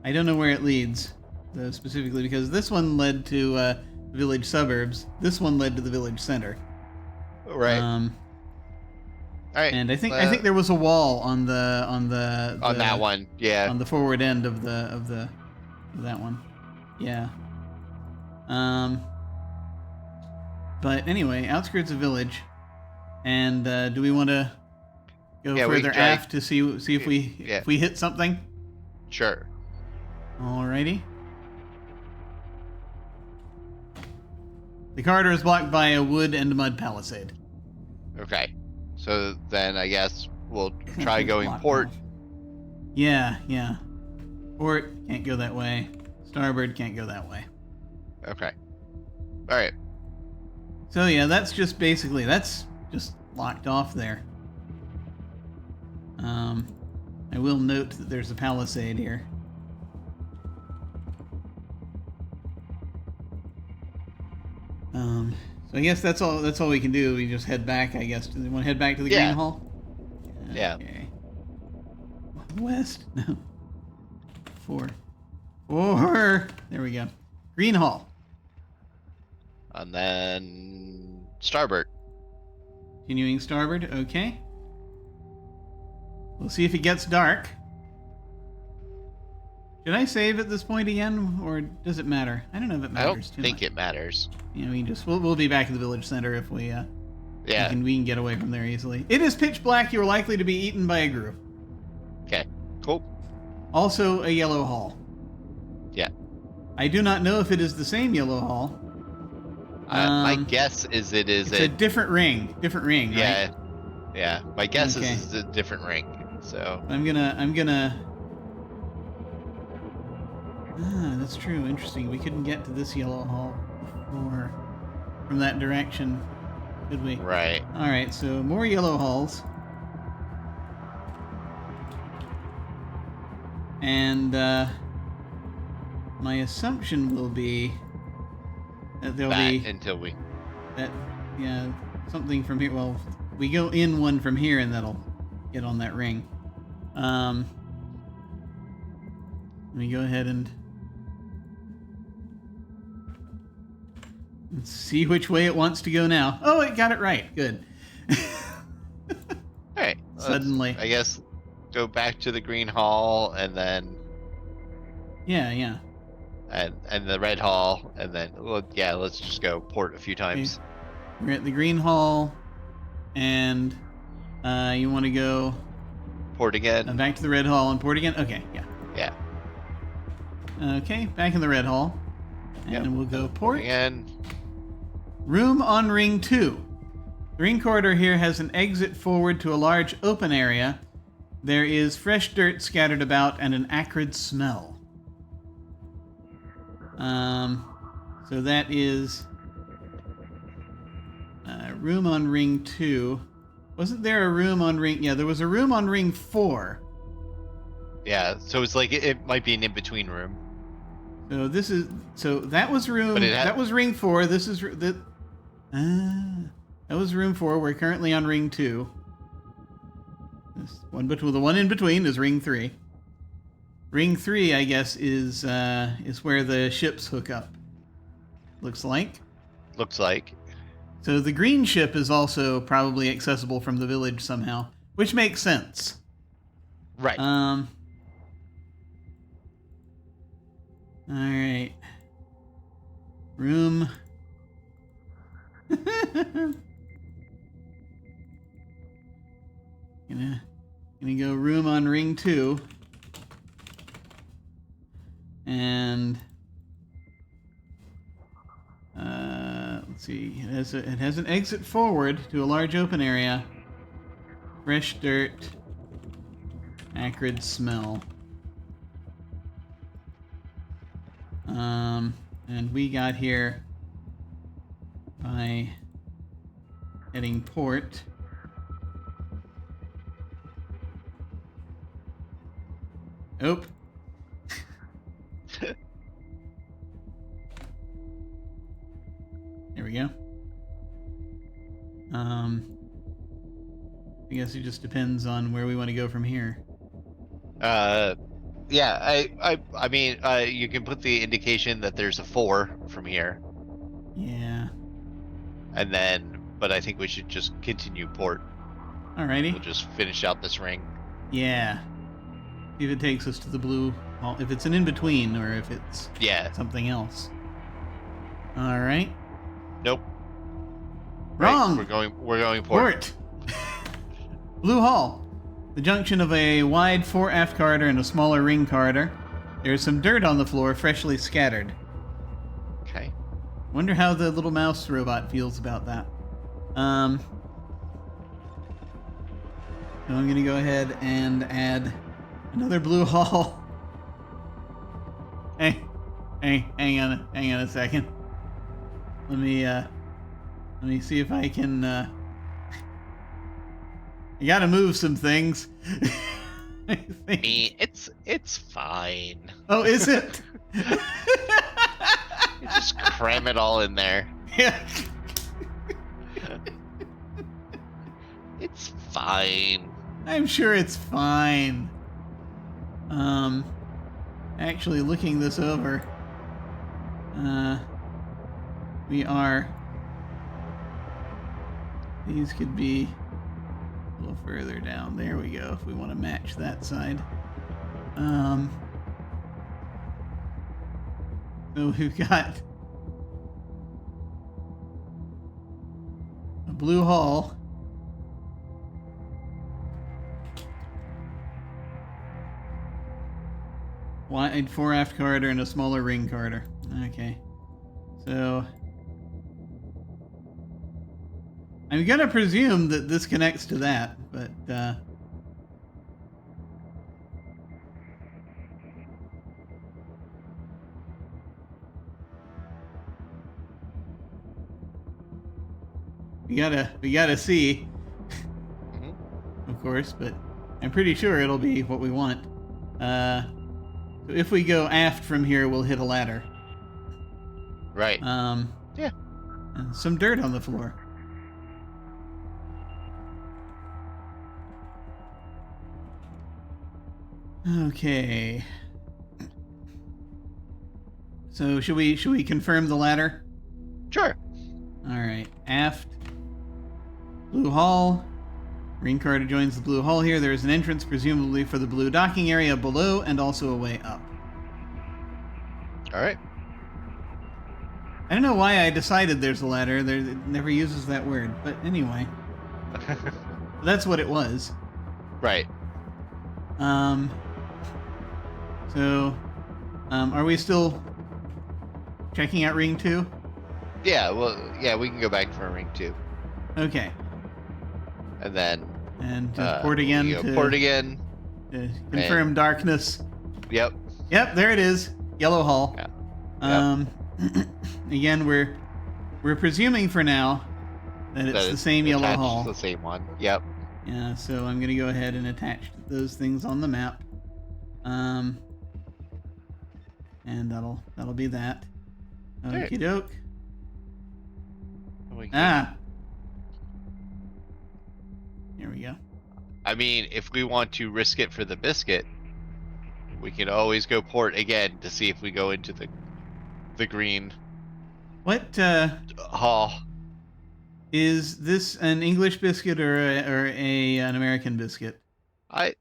I don't know where it leads, though, specifically, because this one led to village suburbs. This one led to the village center. Right. All right. And I think there was a wall on that one. Yeah. On the forward end of that one. Yeah. But anyway, outskirts of village. And do we want to go further aft to see if we hit something? Sure. Alrighty. The corridor is blocked by a wood and mud palisade. Okay. So then I guess we'll try going port. Yeah. Port can't go that way. Starboard can't go that way. Okay. All right. So yeah, that's just locked off there. I will note that there's a palisade here. So I guess that's all we can do. We just head back, I guess. Do you want to head back to the Green Hall? Yeah. Okay. West? No. 4. There we go. Green Hall. And then starboard. Continuing starboard, okay. We'll see if it gets dark. Should I save at this point again, or does it matter? I don't know if it matters. I don't think it matters. Yeah, we'll be back at the village center if we we can get away from there easily. It is pitch black. You are likely to be eaten by a group. Okay, cool. Also a yellow hall. Yeah. I do not know if it is the same yellow hall. My guess is it's a different ring. Different ring, right? Yeah. My guess is it's a different ring. So I'm gonna. That's true. Interesting. We couldn't get to this yellow hall before from that direction, could we? Right. All right. So more yellow halls, and my assumption will be that there'll be until we something from here. Well, we go in one from here, and that'll get on that ring. Let me go ahead and let's see which way it wants to go now. Oh, it got it right. Good. All right. Suddenly, I guess go back to the Green Hall, and then yeah. And the Red Hall, and then let's just go port a few times. Okay. We're at the Green Hall, and you want to go port again. Back to the Red Hall and port again. Okay, yeah. Yeah. Okay, back in the Red Hall, and we'll go port again. Room on Ring 2. The ring corridor here has an exit forward to a large open area. There is fresh dirt scattered about and an acrid smell. So that is room on Ring 2. Wasn't there a room on Ring? Yeah, there was a room on Ring 4. Yeah, so it's like it might be an in-between room. So that was room. That was Ring 4. This is that was Room 4. We're currently on Ring 2. The one in between is Ring 3. Ring 3, I guess, is where the ships hook up. Looks like. So the green ship is also probably accessible from the village somehow, which makes sense. Right. All right. Room. Gonna go room on Ring 2. And let's see. It has an exit forward to a large open area. Fresh dirt. Acrid smell. And we got here by heading port. Nope. There we go. I guess it just depends on where we want to go from here. Yeah, I mean, you can put the indication that there's a 4 from here. Yeah. And then, but I think we should just continue port. Alrighty. We'll just finish out this ring. Yeah. See if it takes us to the blue hall. If it's an in-between or if it's something else. Alright. Nope. Wrong! Right, we're going port. Blue Hall. The junction of a wide fore-aft corridor and a smaller ring corridor. There's some dirt on the floor, freshly scattered. Okay. Wonder how the little mouse robot feels about that. So I'm gonna go ahead and add another blue hall. Hey, hang on a second. Let me see if I can. You gotta move some things. I think. It's fine. Oh, is it? You just cram it all in there. Yeah. It's fine. I'm sure it's fine. Actually looking this over, these could be a little further down. There we go, if we want to match that side. So we've got a blue hall. Wide fore-aft corridor and a smaller ring corridor. Okay. So I'm gonna presume that this connects to that, but we gotta see, of course, but I'm pretty sure it'll be what we want. So if we go aft from here, we'll hit a ladder. Right. Yeah. And some dirt on the floor. Okay. So should we confirm the ladder? Sure. All right. Aft. Blue hall. Ring corridor joins the blue hall here. There is an entrance, presumably for the blue docking area below, and also a way up. All right. I don't know why I decided there's a ladder. It never uses that word, but anyway. That's what it was. Right. So, are we still checking out ring 2? Yeah, well, yeah, we can go back for ring 2. Okay. And then... And port again to... Port again. To confirm darkness. Yep. Yep, there it is. Yellow hall. Yeah. Again, we're presuming for now that it's the same yellow hall. The same one. Yep. Yeah, so I'm going to go ahead and attach those things on the map. And that'll be that. Okie doke. Here we go. I mean, if we want to risk it for the biscuit, we can always go port again to see if we go into the green. What hall? Is this an English biscuit or an American biscuit? I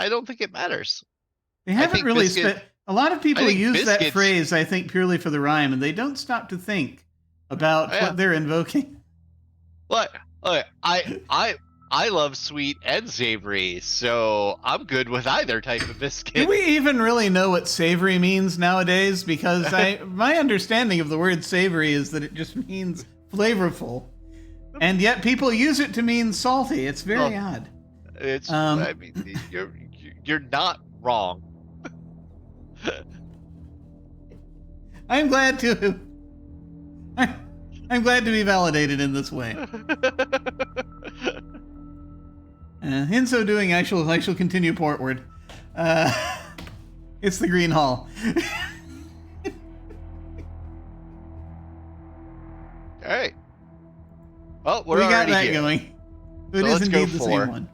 don't think it matters. They haven't really a lot of people use that phrase, I think, purely for the rhyme, and they don't stop to think about what they're invoking. Look, I love sweet and savory, so I'm good with either type of biscuit. Do we even really know what savory means nowadays? Because my understanding of the word savory is that it just means flavorful, and yet people use it to mean salty. It's very odd. It's I mean, you're not wrong. I'm glad to be validated in this way. In so doing, I shall continue portward. It's the Green Hall. All right. Well, we got that here. Going. So it is indeed the same one.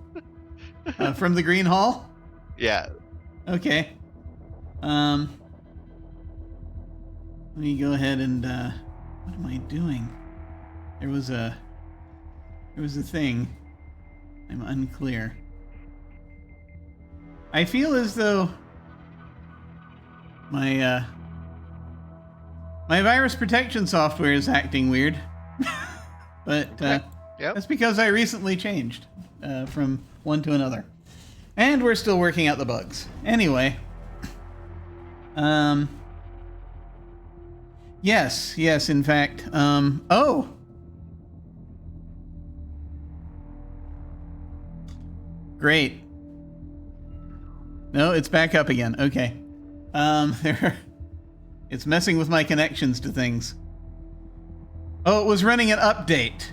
From the Green Hall? Yeah. Okay. Let me go ahead and what am I doing? There was a thing. I'm unclear. I feel as though my virus protection software is acting weird. But that's because I recently changed from one to another. And we're still working out the bugs. Anyway. Yes, in fact. Oh! Great. No, it's back up again. Okay. It's messing with my connections to things. Oh, it was running an update.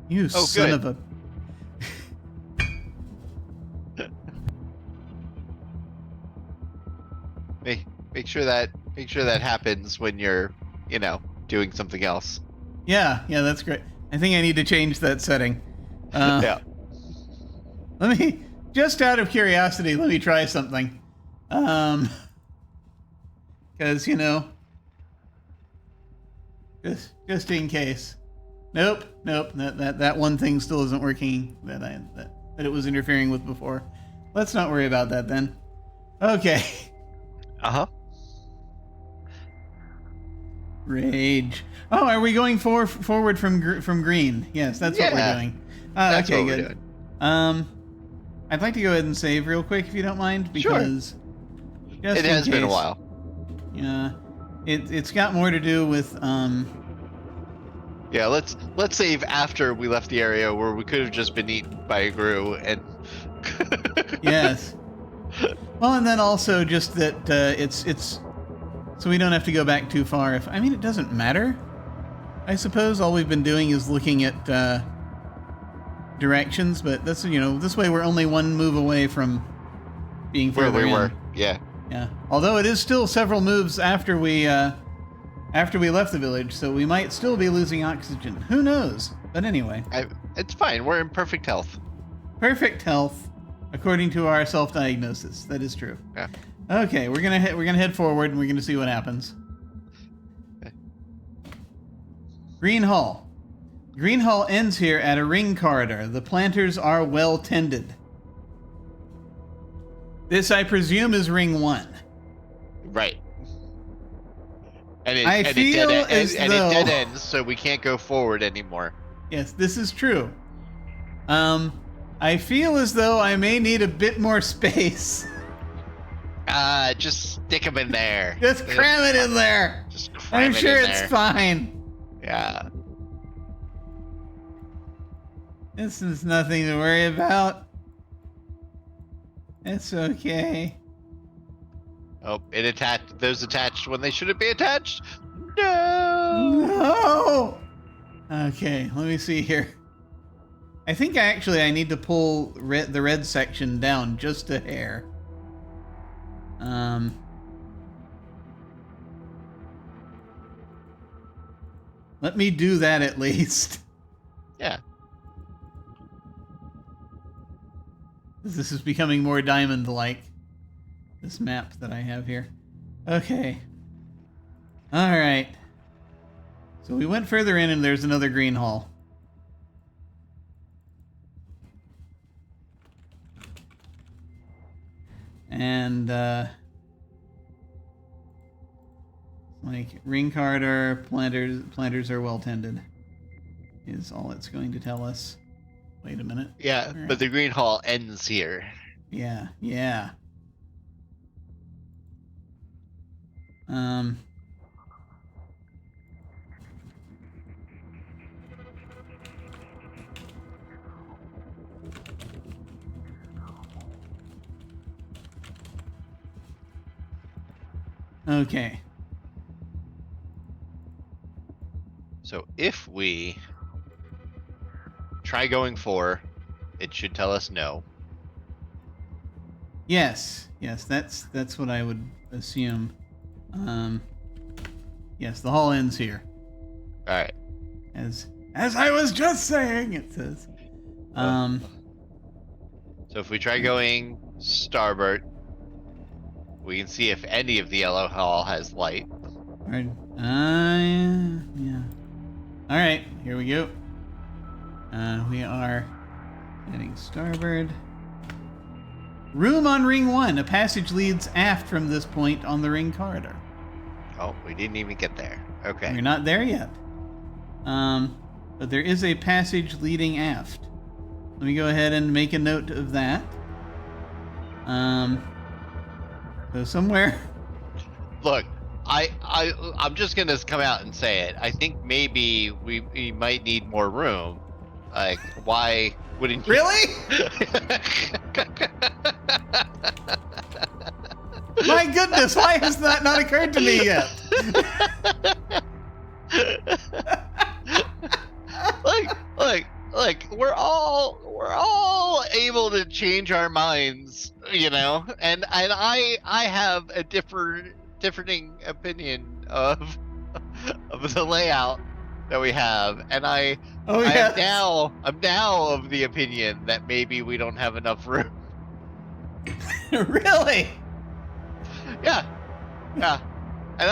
You son of a... Make sure that happens when you're, doing something else. Yeah, that's great. I think I need to change that setting. Yeah. Let me, just out of curiosity, let me try something. Because, just in case. Nope. That one thing still isn't working that it was interfering with before. Let's not worry about that then. Okay. Uh-huh. Rage. Oh, are we going forward from green? Yes, that's what we're doing. That's okay, what we're good. Doing. I'd like to go ahead and save real quick if you don't mind, because it has been a while. Yeah, it's got more to do with Yeah, let's save after we left the area where we could have just been eaten by a grue and. Yes. Well, and then also just that it's so we don't have to go back too far. It doesn't matter. I suppose all we've been doing is looking at directions, but that's this way we're only one move away from being further where we in. were. Yeah. Although it is still several moves after we left the village, so we might still be losing oxygen. Who knows? But anyway, it's fine. We're in perfect health. Perfect health, according to our self-diagnosis. That is true. Yeah. Okay, we're gonna head forward and we're gonna see what happens. Okay. Green Hall. Green Hall ends here at a ring corridor. The planters are well tended. This, I presume, is ring 1. Right. And it dead ends, so we can't go forward anymore. Yes, this is true. I feel as though I may need a bit more space. Just stick them in there. Just cram it in there. Just cram I'm sure it's fine. Yeah. This is nothing to worry about. It's okay. Oh, those attached when they shouldn't be attached. No. Okay, let me see here. I think I need to pull the red section down just a hair. Let me do that at least. Yeah. This is becoming more diamond-like. This map that I have here. Okay. All right. So we went further in, and there's another green hall. And like ring corridor, planters are well tended. Is all it's going to tell us. Wait a minute. Yeah, right. But the green hall ends here. Yeah. Okay. So if we try going 4, it should tell us no. Yes, that's what I would assume. Yes, the hall ends here. All right. As I was just saying, it says. So if we try going starboard, we can see if any of the yellow hall has light. Right. Yeah. All right, here we go. We are heading starboard. Room on ring 1. A passage leads aft from this point on the ring corridor. Oh, we didn't even get there. Okay. We're not there yet. But there is a passage leading aft. Let me go ahead and make a note of that. So somewhere. Look, I'm just gonna come out and say it. I think maybe we might need more room. Like, why wouldn't you? Really? My goodness, why has that not occurred to me yet? Like we're all able to change our minds, you know, and I have a differing opinion of the layout that we have, and I'm now of the opinion that maybe we don't have enough room. Really? Yeah, and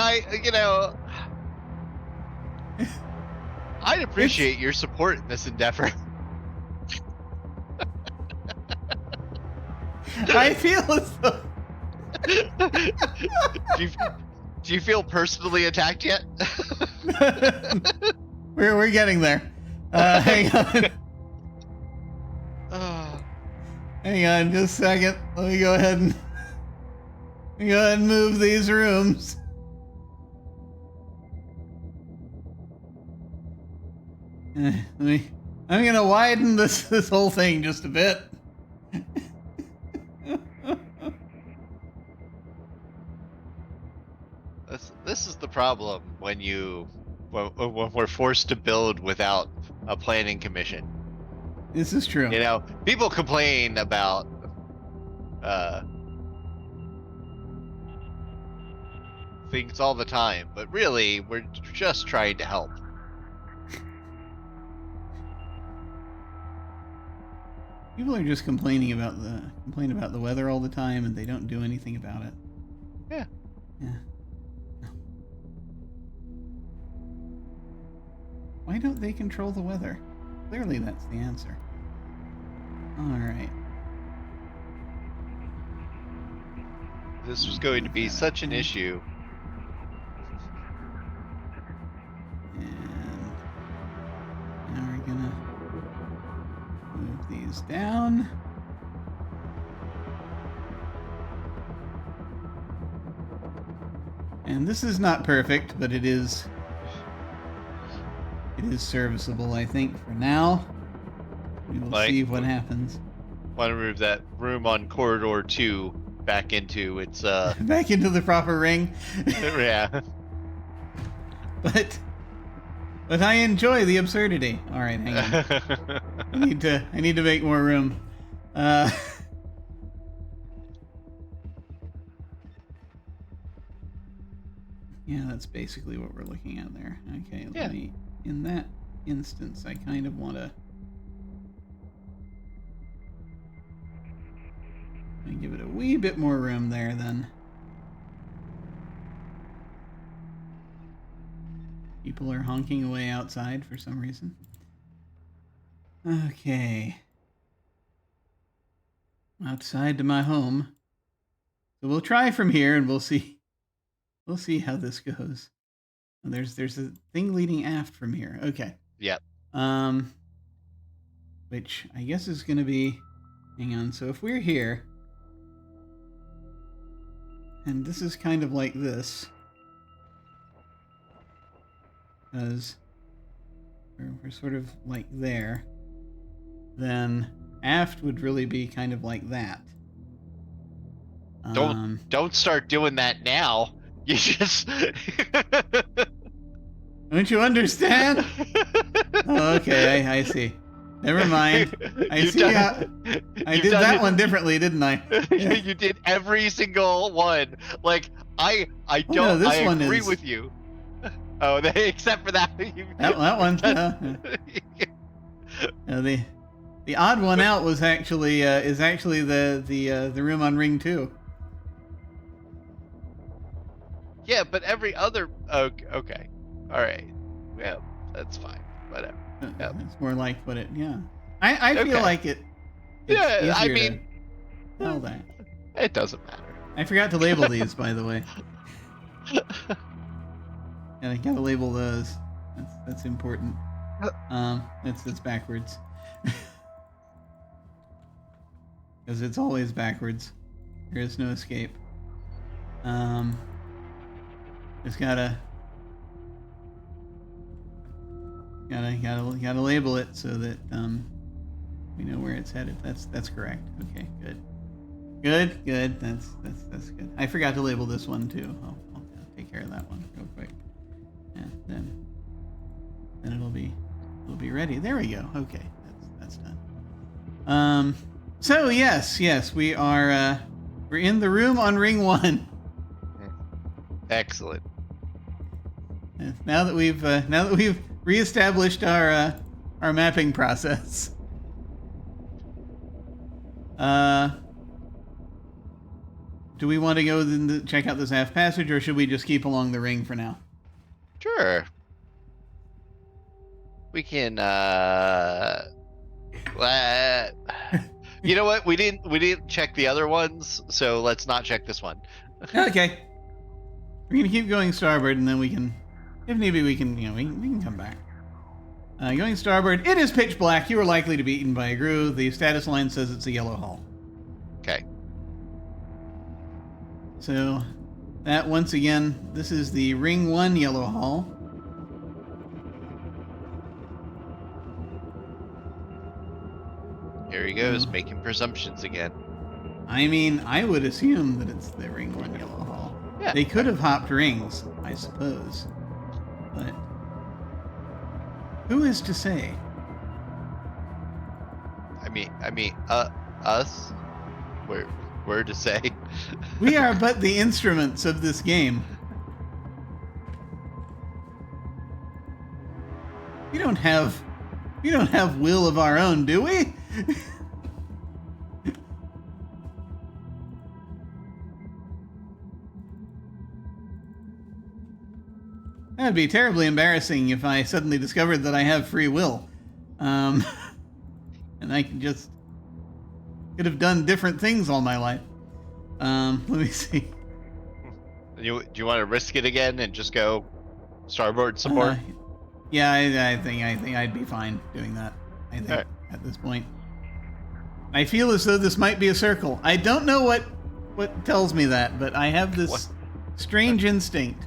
I'd appreciate your support in this endeavor. I feel as though... Do you feel personally attacked yet? We're getting there. Hang on. Hang on just a second. Let me go ahead and move these rooms. I'm gonna widen this whole thing just a bit. This is the problem when we're forced to build without a planning commission. This is true. You know, people complain about things all the time, but really, we're just trying to help. People are just complain about the weather all the time, and they don't do anything about it. Yeah. Yeah. Why don't they control the weather? Clearly, that's the answer. All right. This was going to be such an issue. And now we're gonna move these down. And this is not perfect, but it is serviceable, I think, for now. We will see what happens. Want to move that room on corridor 2 back into its back into the proper ring. Yeah. But I enjoy the absurdity. All right, hang on. I need to make more room. Yeah, that's basically what we're looking at there. Okay, let me, in that instance, I kind of want to give it a wee bit more room there then. People are honking away outside for some reason. Okay. Outside to my home. So we'll try from here and we'll see. We'll see how this goes. There's a thing leading aft from here. Okay. Yep. Which I guess is going to be... Hang on. So if we're here... And this is kind of like this. Because we're sort of like there. Then aft would really be kind of like that. Don't start doing that now. You just... Don't you understand? Oh, okay, I see. Never mind. I see. I did that one differently, didn't I? Yeah. You did every single one. Like I don't. No, this I one agree is... with you. Oh, except for that. that one. The odd one out was actually the room on Ring 2. Yeah, but every other. Okay. All right. Yeah, that's fine. Whatever. Yep. It's more like what it. Yeah. I feel like it. Yeah, I mean, tell that. It doesn't matter. I forgot to label these, by the way. And I gotta label those. That's important. It's backwards. Because it's always backwards. There is no escape. Just gotta label it so that we know where it's headed. That's correct. Okay, good. That's good. I forgot to label this one too. I'll take care of that one real quick, and then it'll be ready. There we go. Okay, that's done. So yes, we are we're in the room on Ring 1. Excellent. Now that we've reestablished our mapping process. Do we want to go check out this half passage, or should we just keep along the ring for now? Sure. We can. You know what? We didn't check the other ones, so let's not check this one. Okay. We're gonna keep going starboard, and then we can, if need be, we can come back. Going starboard, it is pitch black. You are likely to be eaten by a grue. The status line says it's a yellow hull. Okay. So, that once again, this is the Ring 1 yellow hull. Here he goes, making presumptions again. I mean, I would assume that it's the Ring 1 yellow hull. Yeah. They could have hopped rings, I suppose. But who is to say? I mean, us? We're to say. We are but the instruments of this game. We don't have will of our own, do we? That'd be terribly embarrassing if I suddenly discovered that I have free will. And I could have done different things all my life. Let me see. Do you want to risk it again and just go starboard some more? Yeah, I think I'd be fine doing that. I think right. At this point, I feel as though this might be a circle. I don't know what tells me that, but I have this strange instinct.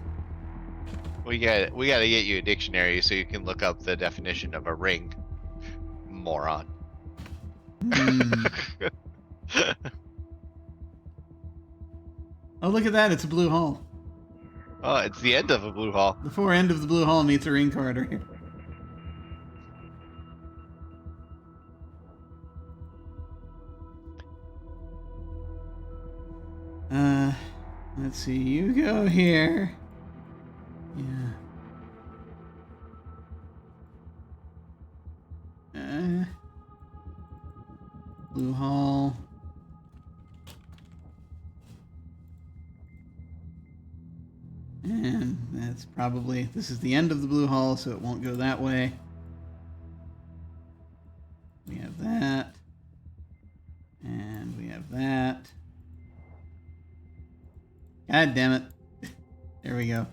We gotta get you a dictionary so you can look up the definition of a ring, moron. Oh, look at that! It's a blue hall. Oh, it's the end of a blue hall. The fore end of the blue hall meets a ring corridor here. Let's see. You go here. Yeah. Blue hall. And that's probably, this is the end of the blue hall, so it won't go that way. We have that. And we have that. God damn it. There we go.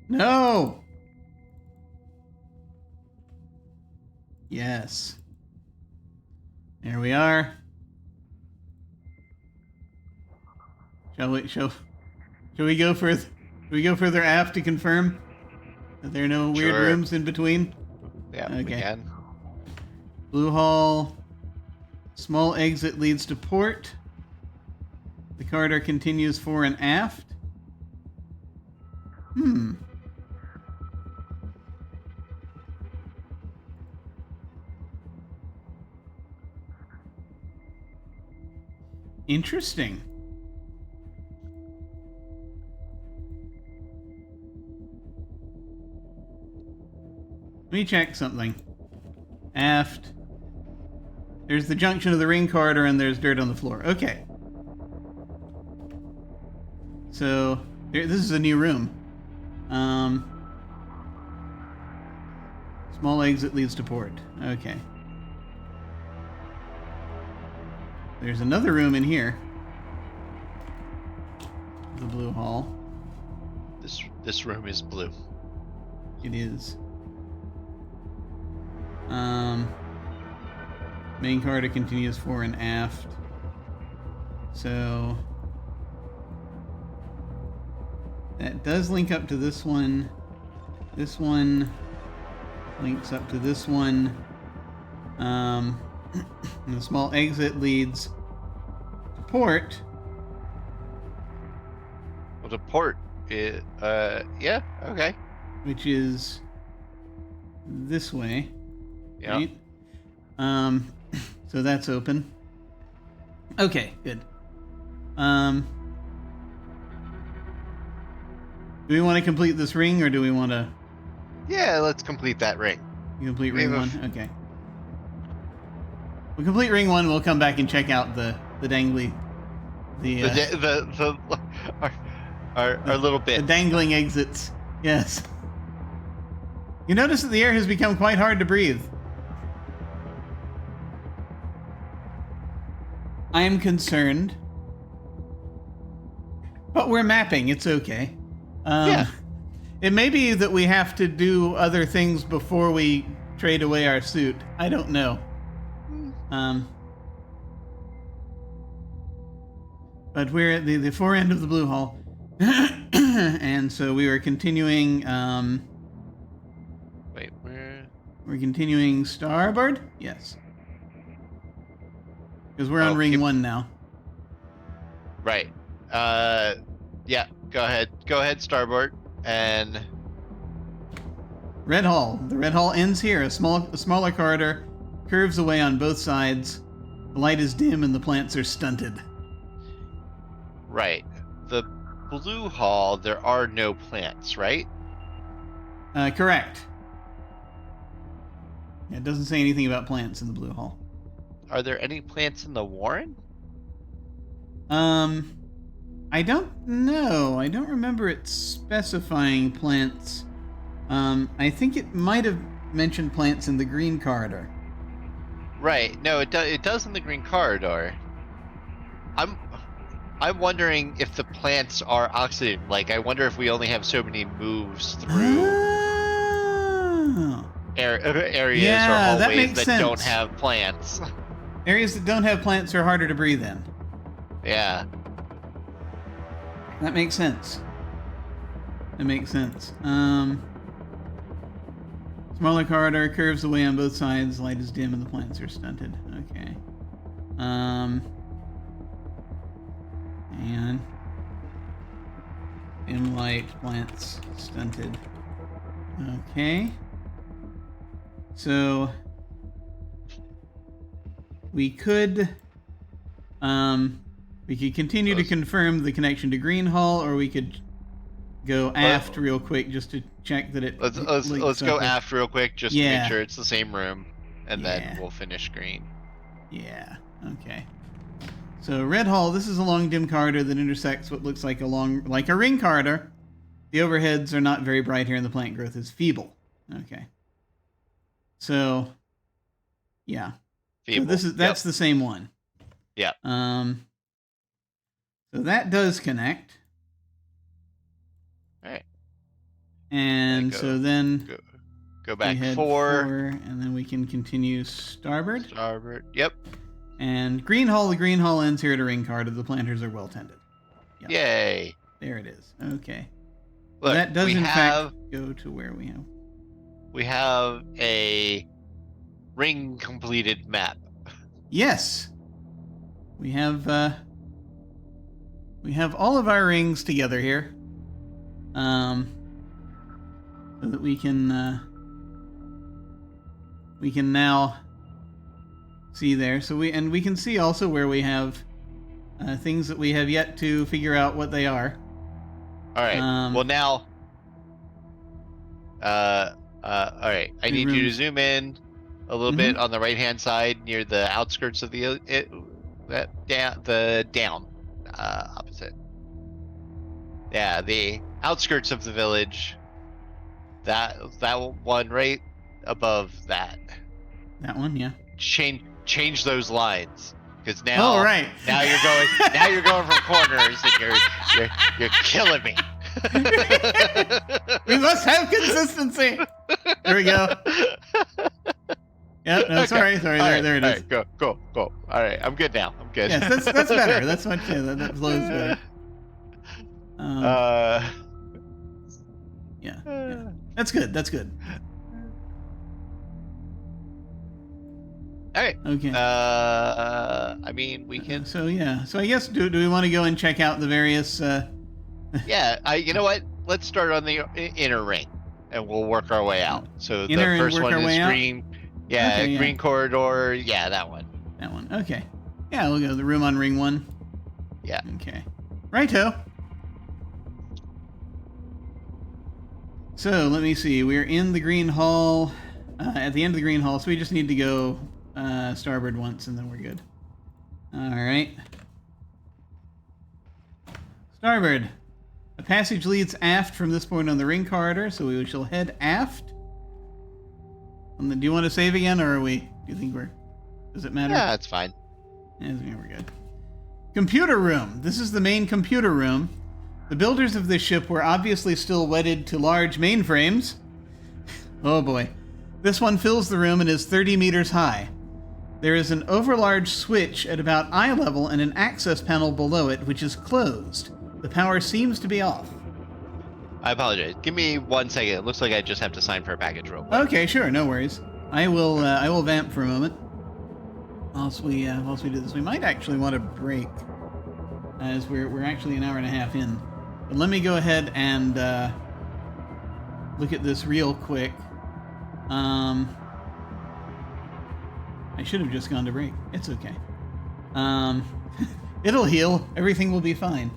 No! Yes. There we are. Shall we go further? Shall we go further aft to confirm that there are no weird rooms in between? Yeah, okay. We can. Blue hall. Small exit leads to port. The corridor continues fore and aft. Interesting. Let me check something. Aft. There's the junction of the ring corridor, and there's dirt on the floor. Okay. So, this is a new room. Small exit leads to port. Okay. There's another room in here. The blue hall. This room is blue. It is. Main corridor continues fore and aft. So that does link up to this one. This one links up to this one. And the small exit leads to port. Well, the port is, yeah, okay. Which is this way. Yeah. Right? So that's open. Okay, good. Do we want to complete this ring, or do we want to... Yeah, let's complete that ring. Complete ring one? Okay. We'll complete ring one, we'll come back and check out the dangly... Our little bit. The dangling exits. Yes. You notice that the air has become quite hard to breathe. I am concerned. But we're mapping, it's okay. Yeah. It may be that we have to do other things before we trade away our suit. I don't know. But we're at the fore end of the blue hall. And so we are continuing... Wait, we're continuing starboard? Yes. Because we're on ring one now. Right. Yeah, go ahead. Go ahead, starboard. And... Red Hall. The Red Hall ends here. A smaller corridor curves away on both sides. The light is dim and the plants are stunted. Right. The blue hall, there are no plants, right? Correct. Yeah, it doesn't say anything about plants in the blue hall. Are there any plants in the Warren? I don't know. I don't remember it specifying plants. I think it might have mentioned plants in the green corridor. Right. No, it does in the green corridor. I'm wondering if the plants are oxygen. Like, I wonder if we only have so many moves through areas or hallways that don't have plants. Areas that don't have plants are harder to breathe in. Yeah. That makes sense. That makes sense. Smaller corridor curves away on both sides. Light is dim and the plants are stunted. Okay. And dim light, plants stunted. Okay. So we could continue to confirm the connection to Green Hall, or we could go aft real quick just to check that it. Let's go aft real quick just to make sure it's the same room, and then we'll finish green. Yeah. Okay. So Red Hall. This is a long dim corridor that intersects what looks like a ring corridor. The overheads are not very bright here, and the plant growth is feeble. Okay. So, yeah. Feeble. So that's the same one. Yeah. So that does connect. All right. And so then go back we four, and then we can continue starboard. Starboard. Yep. And Green Hall. The Green Hall ends here at a ring corridor. The planters are well tended. Yep. Yay. There it is. Okay. Look, that does in fact go to where we have. We have a ring completed map. Yes. We have all of our rings together here. So that we can now see there. So we can see also where we have things that we have yet to figure out what they are. All right. Well, now. All right. I need you to zoom in a little bit on the right-hand side near the outskirts of the down opposite. Yeah, the outskirts of the village. That one right above that. That one, yeah. Change those lines, because now. Oh, right. Now you're going from corners, and you're killing me. We must have consistency. There we go. Yep. No, okay. Sorry. There it is. All right, go. All right, I'm good now. I'm good. Yes, that's better. That's much better. That flows better. Yeah. That's good. All right. Okay. I mean, we can. So I guess do we want to go and check out the various? Yeah. You know what? Let's start on the inner ring, and we'll work our way out. So the first one is green. Yeah, okay, green corridor. Yeah, that one. That one. Okay. Yeah, we'll go to the room on ring 1. Yeah. Okay. Righto. So let me see. We're in the green hall. At the end of the green hall, so we just need to go starboard once, and then we're good. All right. Starboard. A passage leads aft from this point on the ring corridor, so we shall head aft. And then, do you want to save again, or do you think does it matter? Yeah, that's fine. Yeah, we're good. Computer room. This is the main computer room. The builders of this ship were obviously still wedded to large mainframes. Oh boy. This one fills the room and is 30 meters high. There is an overlarge switch at about eye level and an access panel below it, which is closed. The power seems to be off. I apologize. Give me 1 second. It looks like I just have to sign for a package real quick. Okay, sure, no worries. I will vamp for a moment. Whilst we do this, we might actually want to break, as we're actually an hour and a half in. But let me go ahead and look at this real quick. I should have just gone to break. It's okay. It'll heal. Everything will be fine.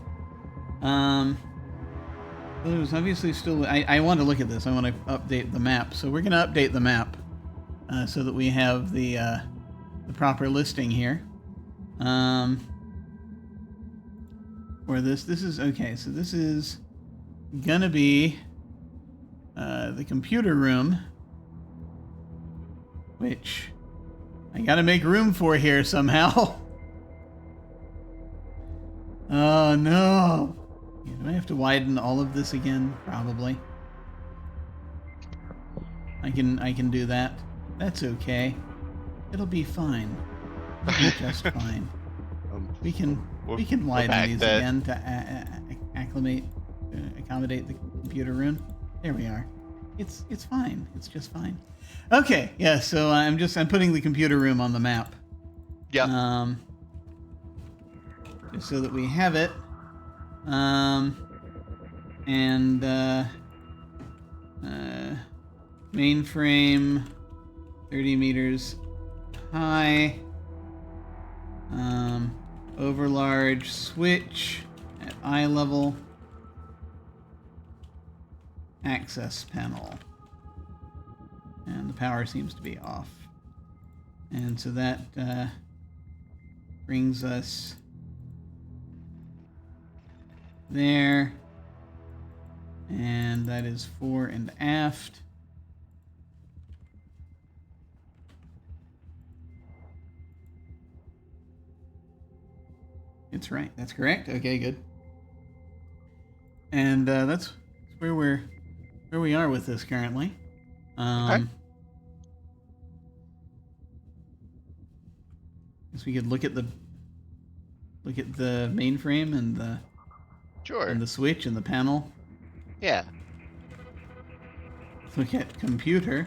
There's obviously still. I want to look at this. I want to update the map. So we're going to update the map so that we have the proper listing here. Or this is okay. So this is gonna be the computer room, which I gotta make room for here somehow. Oh no! Do I have to widen all of this again? Probably. I can do that. That's okay. It'll be fine. It'll be just fine. We can widen these again to accommodate the computer room. There we are. It's fine. It's just fine. Okay, yeah. So I'm putting the computer room on the map. Yeah. Just so that we have it. Mainframe, 30 meters high. Overlarge switch at eye level. Access panel. And the power seems to be off. And so that brings us there. And that is fore and aft. It's right. That's correct. Okay, good. And that's where we are with this currently. Okay. Guess we could look at the mainframe and the and the switch and the panel. Yeah. Look at computer.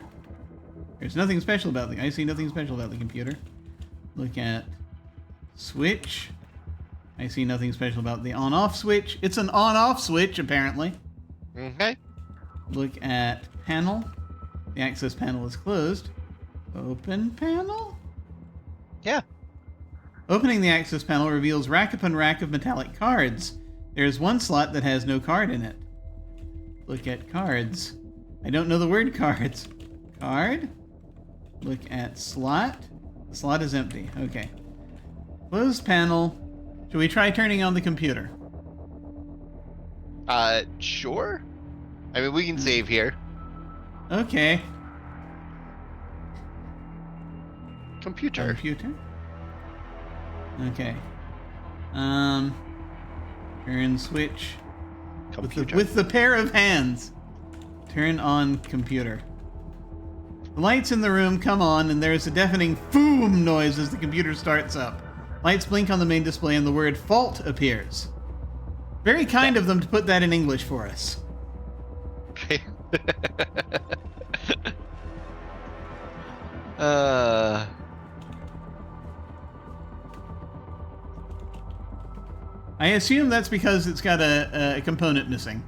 There's nothing special about I see nothing special about the computer. Look at switch. I see nothing special about the on-off switch. It's an on-off switch, apparently. Okay. Look at panel. The access panel is closed. Open panel? Yeah. Opening the access panel reveals rack upon rack of metallic cards. There is one slot that has no card in it. Look at cards. I don't know the word cards. Card. Look at slot. The slot is empty. Okay. Closed panel. Should we try turning on the computer? Sure. I mean, we can save here. Okay. Computer. Okay. Turn switch. Computer. With the pair of hands. Turn on computer. The lights in the room come on, and there is a deafening boom noise as the computer starts up. Lights blink on the main display, and the word fault appears. Very kind of them to put that in English for us. Okay. I assume that's because it's got a component missing.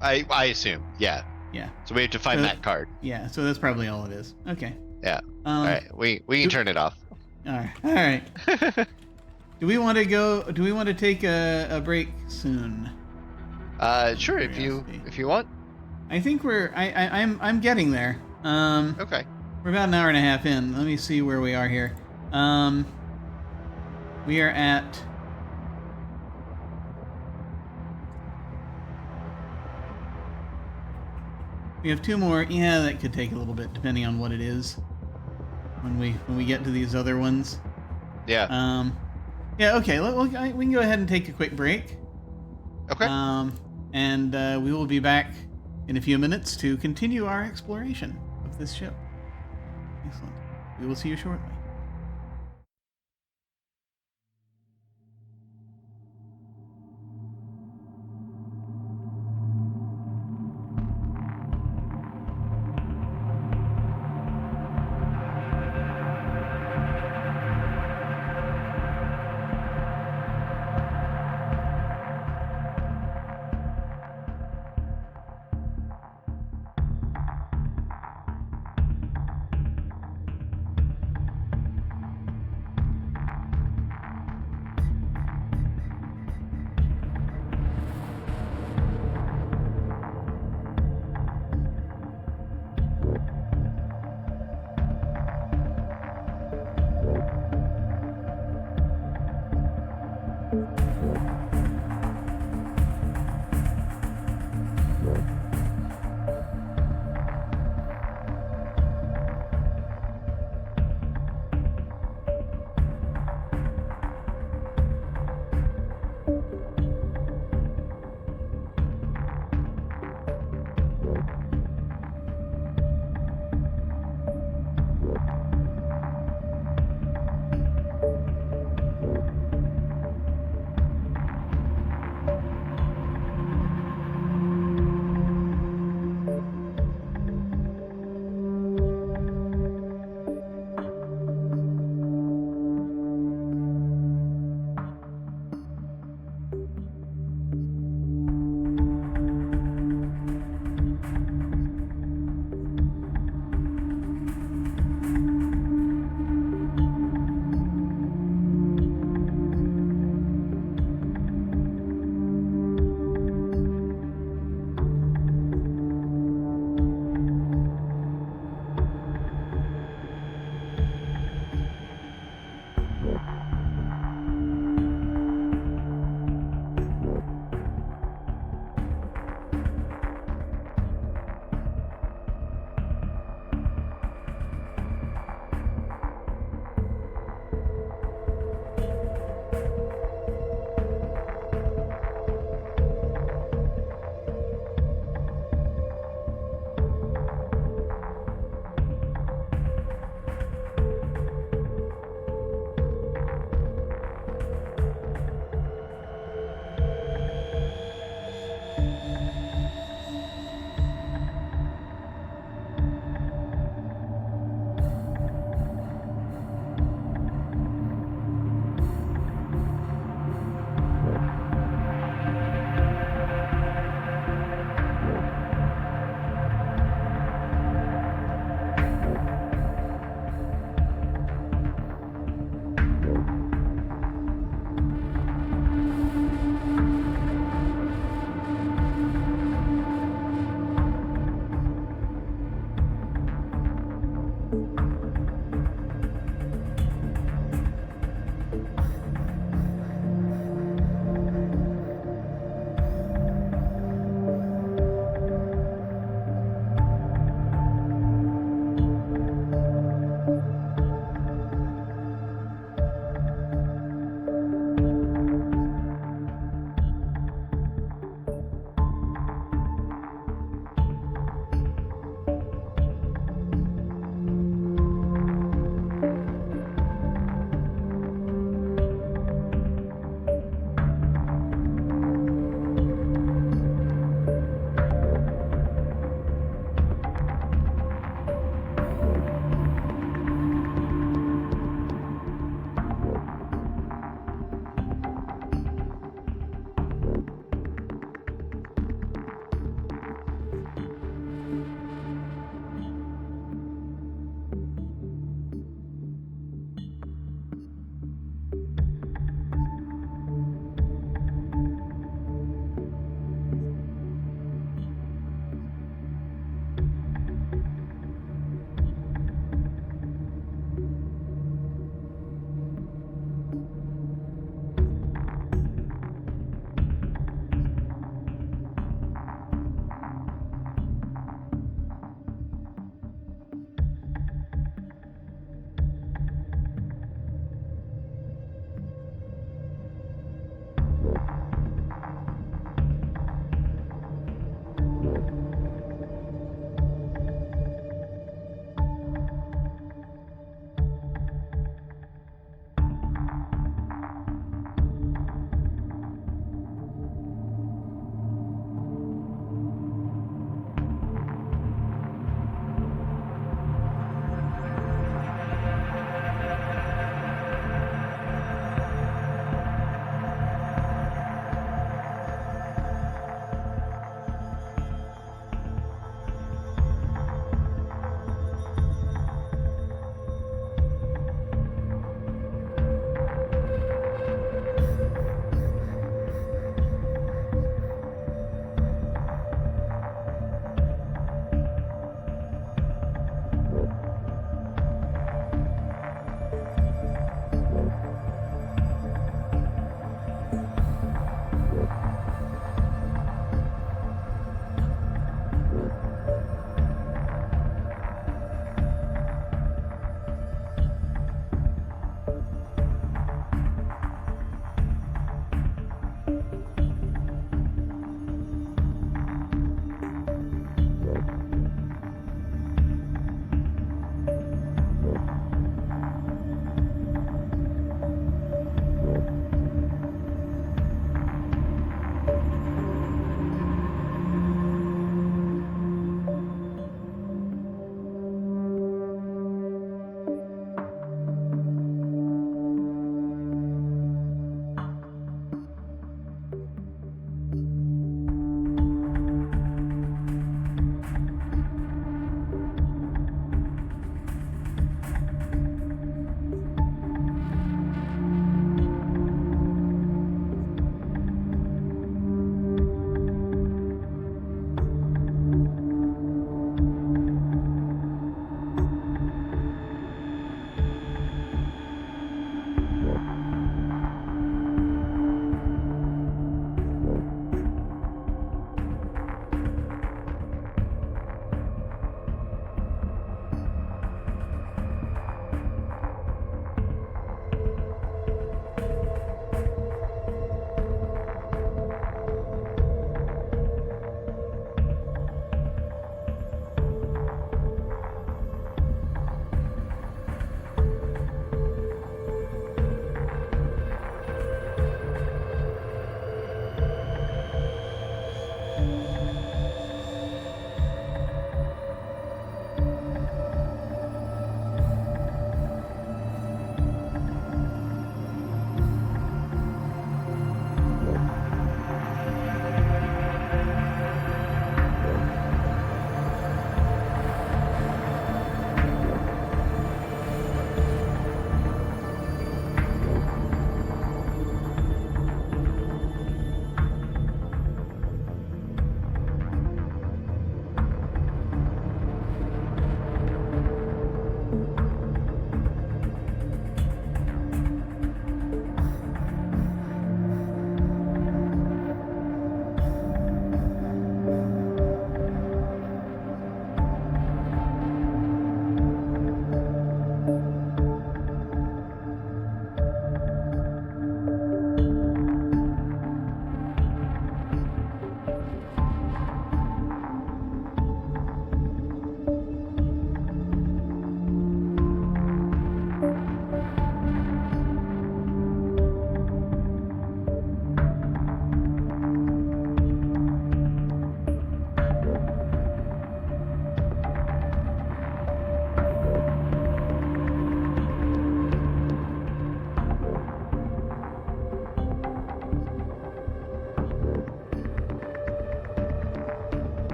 I assume, yeah. Yeah. So we have to find that card. Yeah, so that's probably all it is. Okay. Yeah. All right, we can turn it off. All right. Do we want to take a break soon? Sure, if you want. I think I'm getting there. Okay. We're about an hour and a half in. Let me see where we are here. We are at. We have 2 more. Yeah, that could take a little bit, depending on what it is. When we get to these other ones. Yeah. Yeah. Okay. We can go ahead and take a quick break. Okay. And we will be back in a few minutes to continue our exploration of this ship. Excellent. We will see you shortly.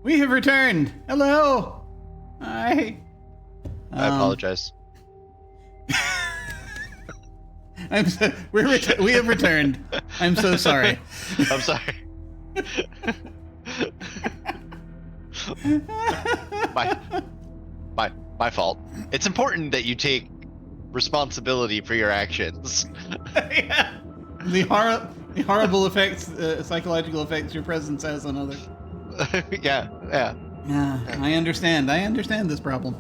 We have returned. Hello. Hi. I apologize. We have returned. I'm so sorry. I'm sorry. My fault. It's important that you take responsibility for your actions. Yeah. The horrible effects, psychological effects your presence has on others. Yeah. I understand this problem.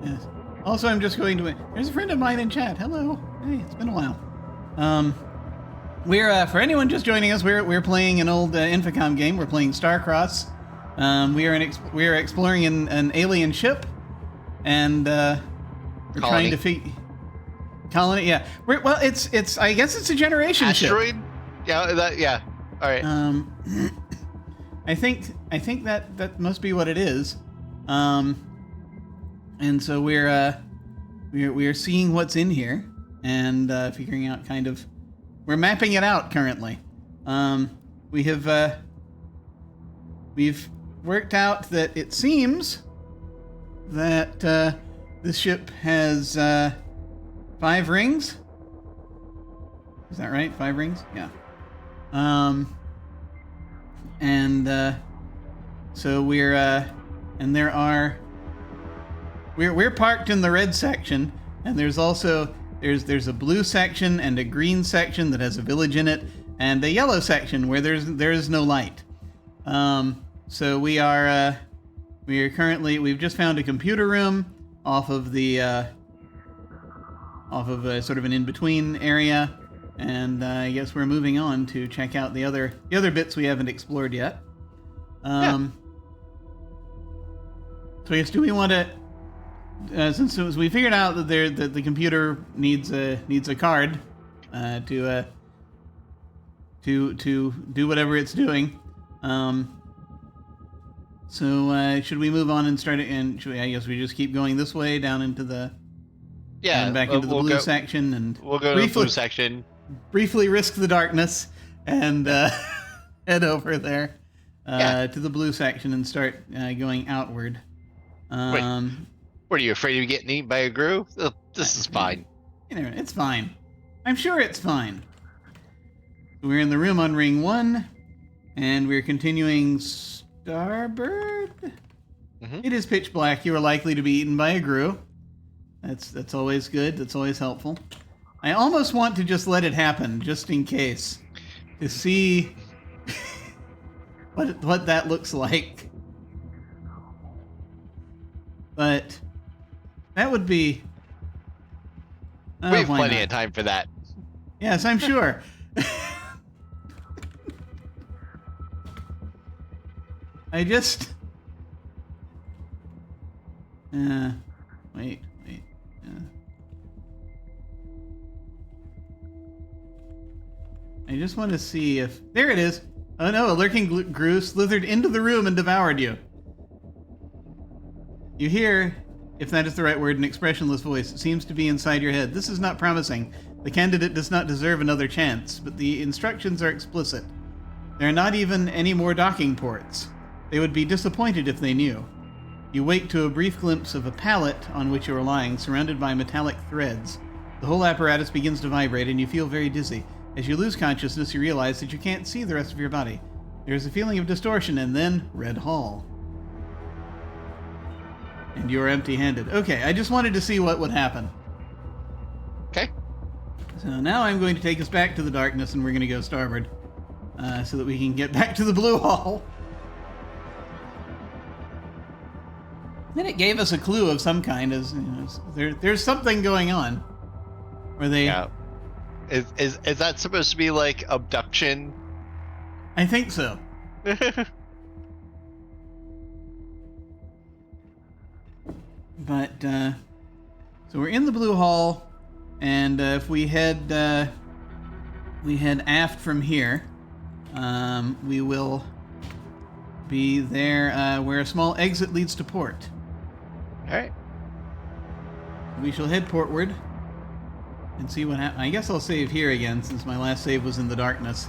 Yes. Also, I'm just going to. There's a friend of mine in chat. Hello. Hey, it's been a while. We're for anyone just joining us. We're playing an old Infocom game. We're playing Starcross. We are exploring an alien ship, and we're trying to colony. Yeah. It's. I guess it's a generation asteroid? ship. Yeah. All right. I think that must be what it is. And so we're seeing what's in here and figuring out we're mapping it out currently. We've worked out that it seems that this ship has 5 rings. Is that right? 5 rings? Yeah. So we're parked in the red section, and there's also there's a blue section and a green section that has a village in it, and a yellow section where there is no light. So we've just found a computer room off of sort of an in-between area, and I guess we're moving on to check out the other bits we haven't explored yet. So I guess, do we want to, since we figured out that the computer needs a card to do whatever it's doing. So should we move on and start it? And I guess we just keep going this way down into the and back into the blue section, and we'll go to the blue section. Briefly risk the darkness and head over there to the blue section and start going outward. Wait, what are you afraid of getting eaten by a grue? Oh, this is fine. It's fine. I'm sure it's fine. We're in the room on ring 1, and we're continuing starboard. Mm-hmm. It is pitch black. You are likely to be eaten by a grue. That's always good. That's always helpful. I almost want to just let it happen, just in case, to see what that looks like. But that would be... we have plenty of time for that. Yes, I'm sure. I just... wait. I just want to see if... There it is! Oh no, a lurking grue slithered into the room and devoured you. You hear, if that is the right word, an expressionless voice. It seems to be inside your head. This is not promising. The candidate does not deserve another chance, but the instructions are explicit. There are not even any more docking ports. They would be disappointed if they knew. You wake to a brief glimpse of a pallet on which you are lying, surrounded by metallic threads. The whole apparatus begins to vibrate, and you feel very dizzy. As you lose consciousness, you realize that you can't see the rest of your body. There's a feeling of distortion, and then Red Hall. And you're empty-handed. Okay, I just wanted to see what would happen. Okay. So now I'm going to take us back to the darkness, and we're going to go starboard, so that we can get back to the blue hall. Then it gave us a clue of some kind, as there's something going on. Where they... Yeah. Is that supposed to be like abduction? I think so. But so we're in the blue hall, and if we head aft from here, we will be there where a small exit leads to port. All right. We shall head portward and see what happens. I guess I'll save here again, since my last save was in the darkness.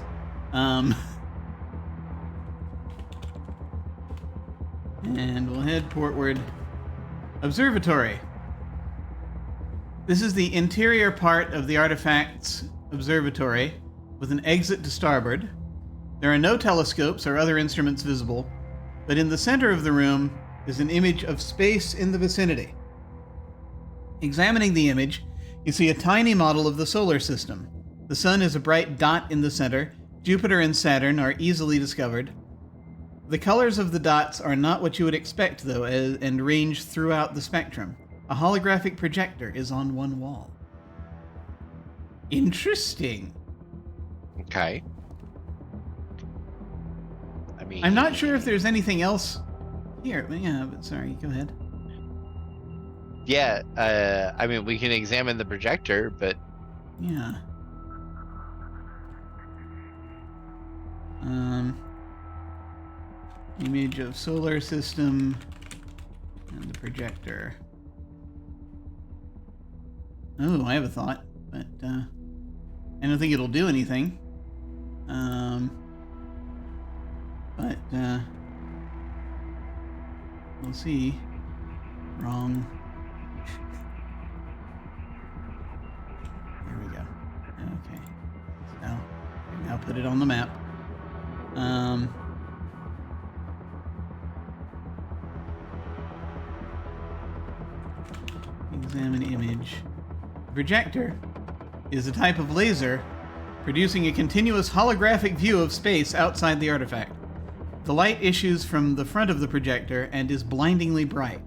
And we'll head portward. Observatory. This is the interior part of the artifact's observatory, with an exit to starboard. There are no telescopes or other instruments visible, but in the center of the room is an image of space in the vicinity. Examining the image, you see a tiny model of the solar system. The sun is a bright dot in the center. Jupiter and Saturn are easily discovered. The colors of the dots are not what you would expect, though, and range throughout the spectrum. A holographic projector is on one wall. Interesting. Okay. I mean... I'm not sure if there's anything else here. Yeah, but sorry, go ahead. Yeah, I mean, we can examine the projector, but... Yeah. Image of solar system and the projector. Oh, I have a thought, but I don't think it'll do anything. But we'll see. Wrong. Here we go. Okay. So now put it on the map. Examine image. The projector is a type of laser producing a continuous holographic view of space outside the artifact. The light issues from the front of the projector and is blindingly bright.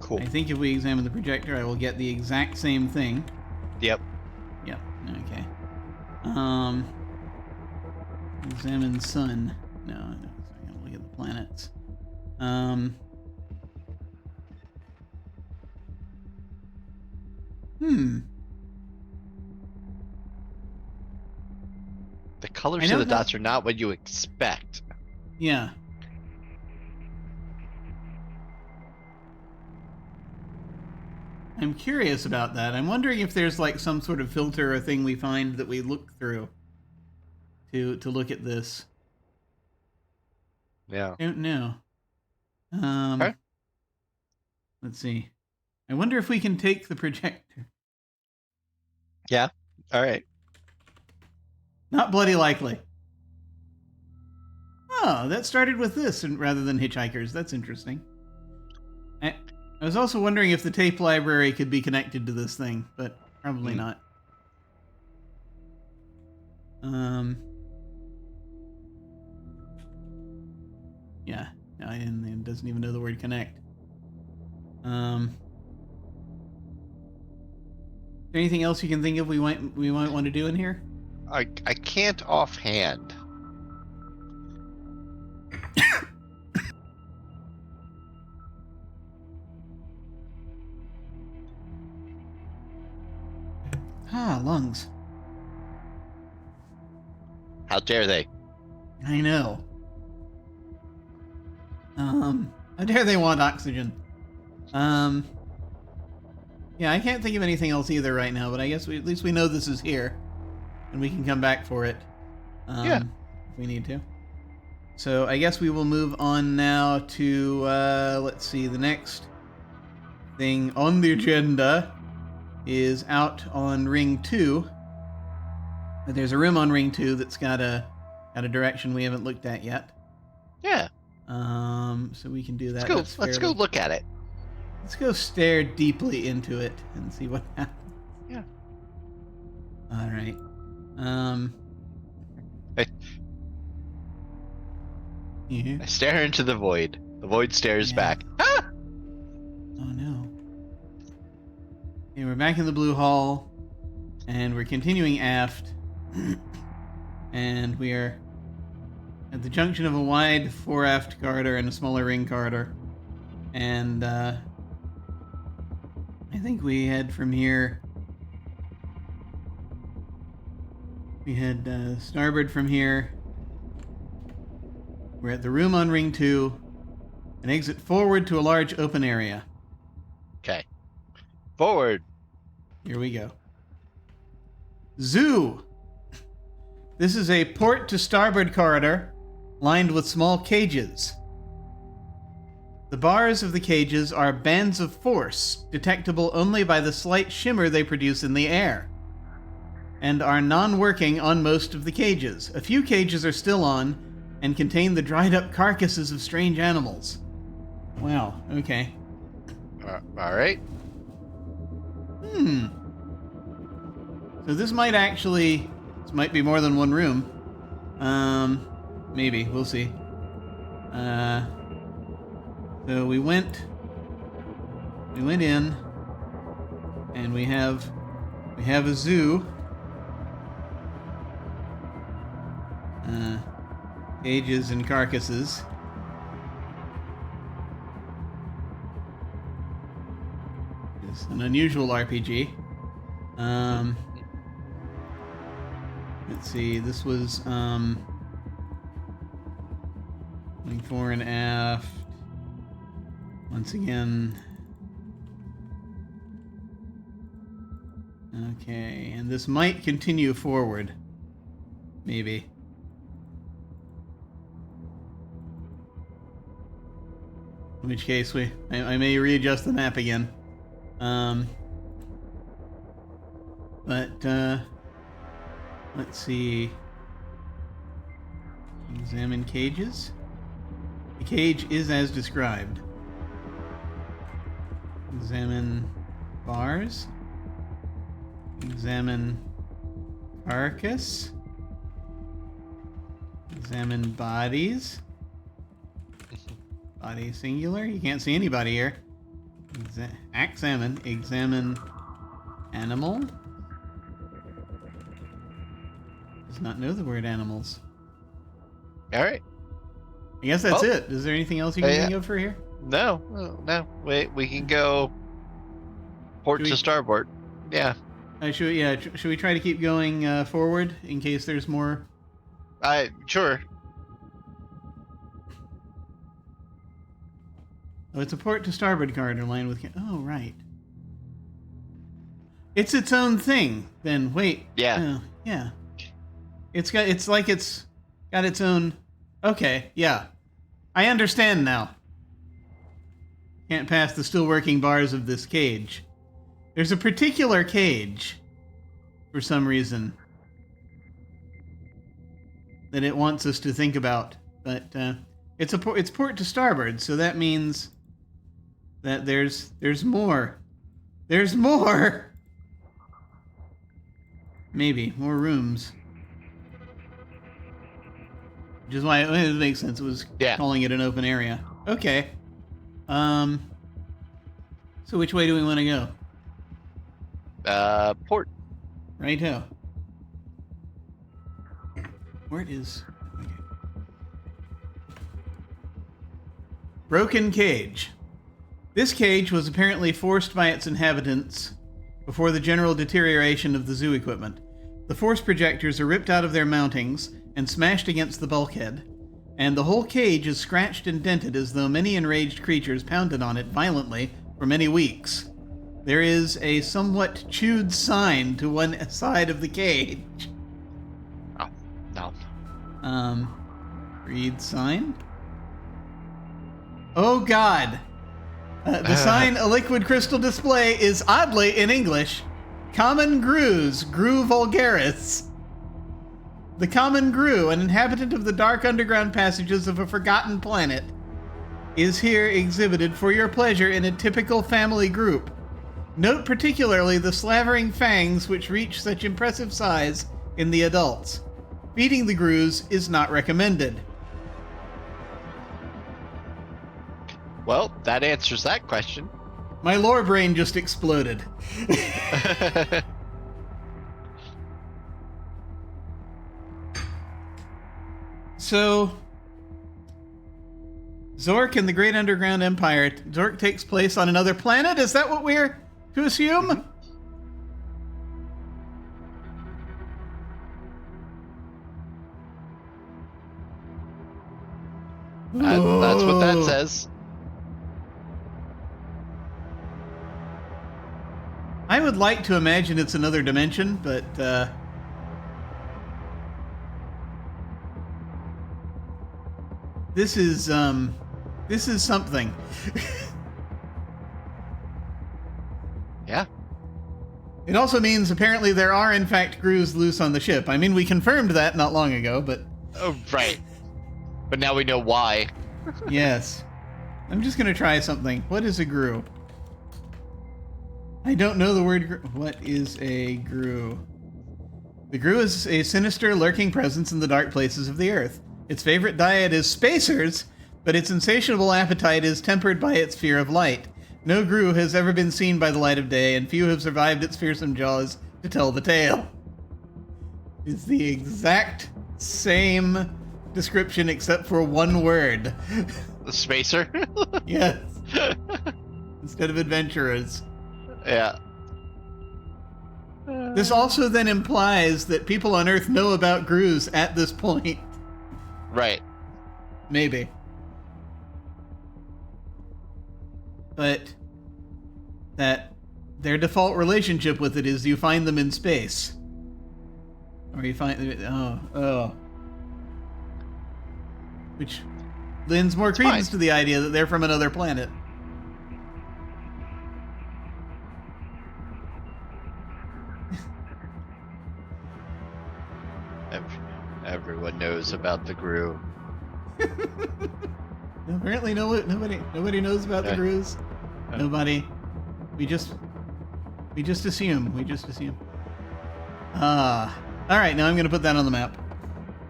Cool. I think if we examine the projector, I will get the exact same thing. Yep. Yep. Okay. Examine sun. No, sorry, I'm gonna look at the planets. The colors of the dots are not what you expect. Yeah. I'm curious about that. I'm wondering if there's like some sort of filter or thing we find that we look through to look at this. Yeah. I don't know. Okay. Let's see. I wonder if we can take the projector. Yeah. All right. Not bloody likely. Oh, that started with this rather than Hitchhikers. That's interesting. I was also wondering if the tape library could be connected to this thing, but probably not. Yeah, no, and it doesn't even know the word connect. Is there anything else you can think of we might want to do in here? I can't offhand. Lungs. How dare they? I know. How dare they want oxygen? Yeah, I can't think of anything else either right now, but I guess at least we know this is here, and we can come back for it. Yeah. If we need to. So I guess we will move on now to, let's see, the next thing on the agenda is out on Ring 2. There's a room on Ring 2 that's got a direction we haven't looked at yet. Yeah. So we can do that. Let's go look at it. Let's go stare deeply into it and see what happens. Yeah. All right. Yeah. I stare into the void. The void stares back. Ah! Oh no. Okay, we're back in the blue hall, and we're continuing aft, and we are at the junction of a wide fore-aft corridor and a smaller ring corridor, and I think we head from here. We head starboard from here. We're at the room on Ring 2, and exit forward to a large open area. Okay. Forward. Here we go. Zoo. This is a port to starboard corridor lined with small cages. The bars of the cages are bands of force, detectable only by the slight shimmer they produce in the air, and are non-working on most of the cages. A few cages are still on and contain the dried-up carcasses of strange animals. Wow, okay. Alright. So this might be more than one room. Maybe, we'll see. So we went in, and we have a zoo. Cages and carcasses. It's an unusual RPG. Let's see, this was going fore and aft. Once again. Okay, and this might continue forward. Maybe. In which case I may readjust the map again. Let's see. Examine cages. The cage is as described. Examine bars. Examine carcass. Examine bodies. Body singular. You can't see anybody here. Examine. Examine animal. Does not know the word animals. Alright. I guess that's it. Is there anything else you can think of for here? No. Wait, we can go port to starboard. Yeah. Should we try to keep going forward in case there's more? Sure. Oh, it's a port to starboard corridor line with... Oh, right. It's its own thing, then. Wait. Yeah. Yeah. It's got its own... Okay, yeah. I understand now. Can't pass the still working bars of this cage. There's a particular cage, for some reason, that it wants us to think about. But it's port to starboard, so that means that there's more. There's more! Maybe. More rooms. Which is why it makes sense. It was calling it an open area. Okay. So which way do we want to go? Port. Righto. Where is... Okay. Broken cage. This cage was apparently forced by its inhabitants before the general deterioration of the zoo equipment. The force projectors are ripped out of their mountings and smashed against the bulkhead, and the whole cage is scratched and dented as though many enraged creatures pounded on it violently for many weeks. There is a somewhat chewed sign to one side of the cage. Oh, no. Read sign? Oh, God. The sign, a liquid crystal display, is oddly in English. Common Grew's, Grew vulgaris. The common Grew, an inhabitant of the dark underground passages of a forgotten planet, is here exhibited for your pleasure in a typical family group. Note particularly the slavering fangs which reach such impressive size in the adults. Feeding the Grews is not recommended. Well, that answers that question. My lore brain just exploded. So, Zork and the Great Underground Empire. Zork takes place on another planet? Is that what we're to assume? That's what that says. I would like to imagine it's another dimension, but This is something. Yeah. It also means apparently there are in fact grooves loose on the ship. I mean, we confirmed that not long ago, but... Oh, right. But now we know why. Yes. I'm just going to try something. What is a grue? I don't know the word What is a grue? The grue is a sinister, lurking presence in the dark places of the earth. Its favorite diet is spacers, but its insatiable appetite is tempered by its fear of light. No grue has ever been seen by the light of day, and few have survived its fearsome jaws to tell the tale. It's the exact same description except for one word. The spacer? Yes. Instead of adventurers. Yeah. This also then implies that people on Earth know about grues at this point. Right. Maybe. But that their default relationship with it is you find them in space. Or you find... Which lends more credence to the idea that they're from another planet. Everyone knows about the grue. Apparently nobody knows about the grues. Nobody. We just assume. Alright, now I'm gonna put that on the map.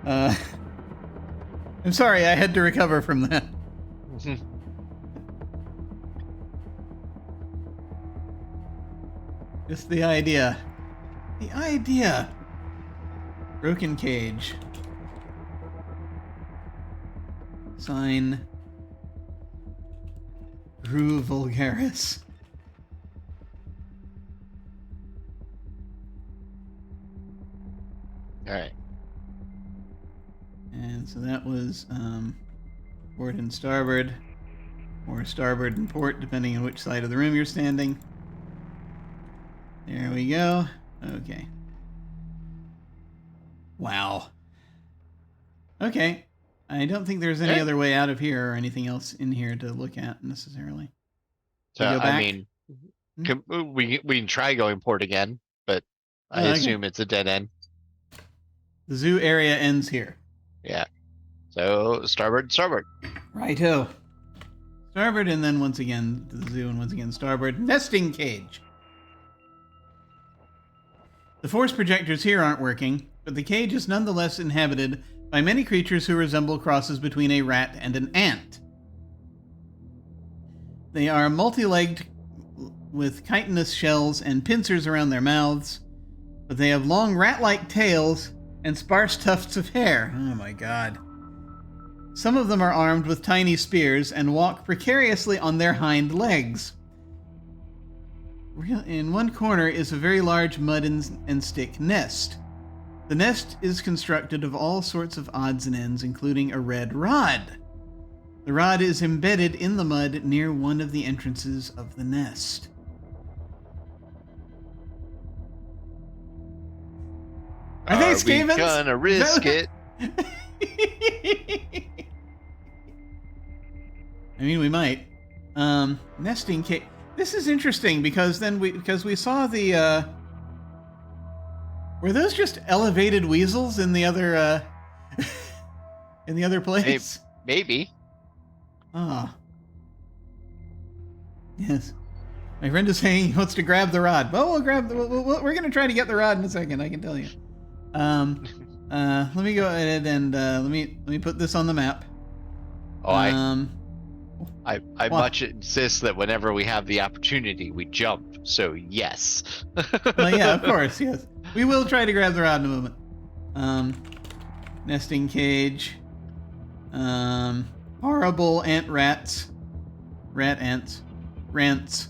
I'm sorry, I had to recover from that. Just the idea. Broken cage. Sign. Grue vulgaris. Alright. And so that was port and starboard, or starboard and port, depending on which side of the room you're standing. There we go. Okay. Wow. Okay. I don't think there's any other way out of here or anything else in here to look at necessarily. So, I mean, we can try going port again, but I assume it's a dead end. The zoo area ends here. Yeah. So, starboard. Righto. Starboard, and then once again to the zoo, and once again starboard. Nesting cage. The force projectors here aren't working, but the cage is nonetheless inhabited by many creatures who resemble crosses between a rat and an ant. They are multi-legged with chitinous shells and pincers around their mouths, but they have long rat-like tails and sparse tufts of hair. Oh my god. Some of them are armed with tiny spears and walk precariously on their hind legs. In one corner is a very large mud and stick nest. The nest is constructed of all sorts of odds and ends, including a red rod. The rod is embedded in the mud near one of the entrances of the nest. Are they Skavens? We're gonna risk it. I mean, we might. Nesting cage. This is interesting because we saw the. Were those just elevated weasels in the other place? Maybe. Ah. Yes. My friend is saying he wants to grab the rod. Well, we're going to try to get the rod in a second, I can tell you. Let me go ahead and let me put this on the map. I much insist that whenever we have the opportunity, we jump. So yes. Well, yeah, of course, yes. We will try to grab the rod in a moment. Nesting cage. Horrible ant rats. Rat ants. Rants.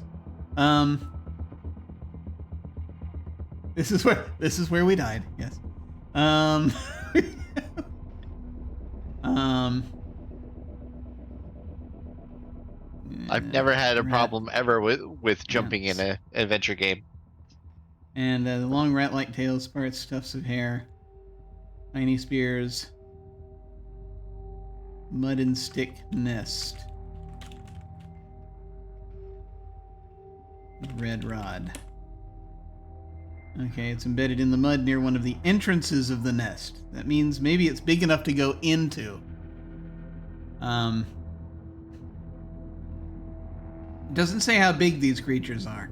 This is where we died. Yes. I've never had a problem ever with jumping in an adventure game. And the long rat-like tails, sparse tufts of hair, tiny spears, Mud and stick nest. Red rod. Okay, it's embedded in the mud near one of the entrances of the nest. That means maybe it's big enough to go into. It doesn't say how big these creatures are.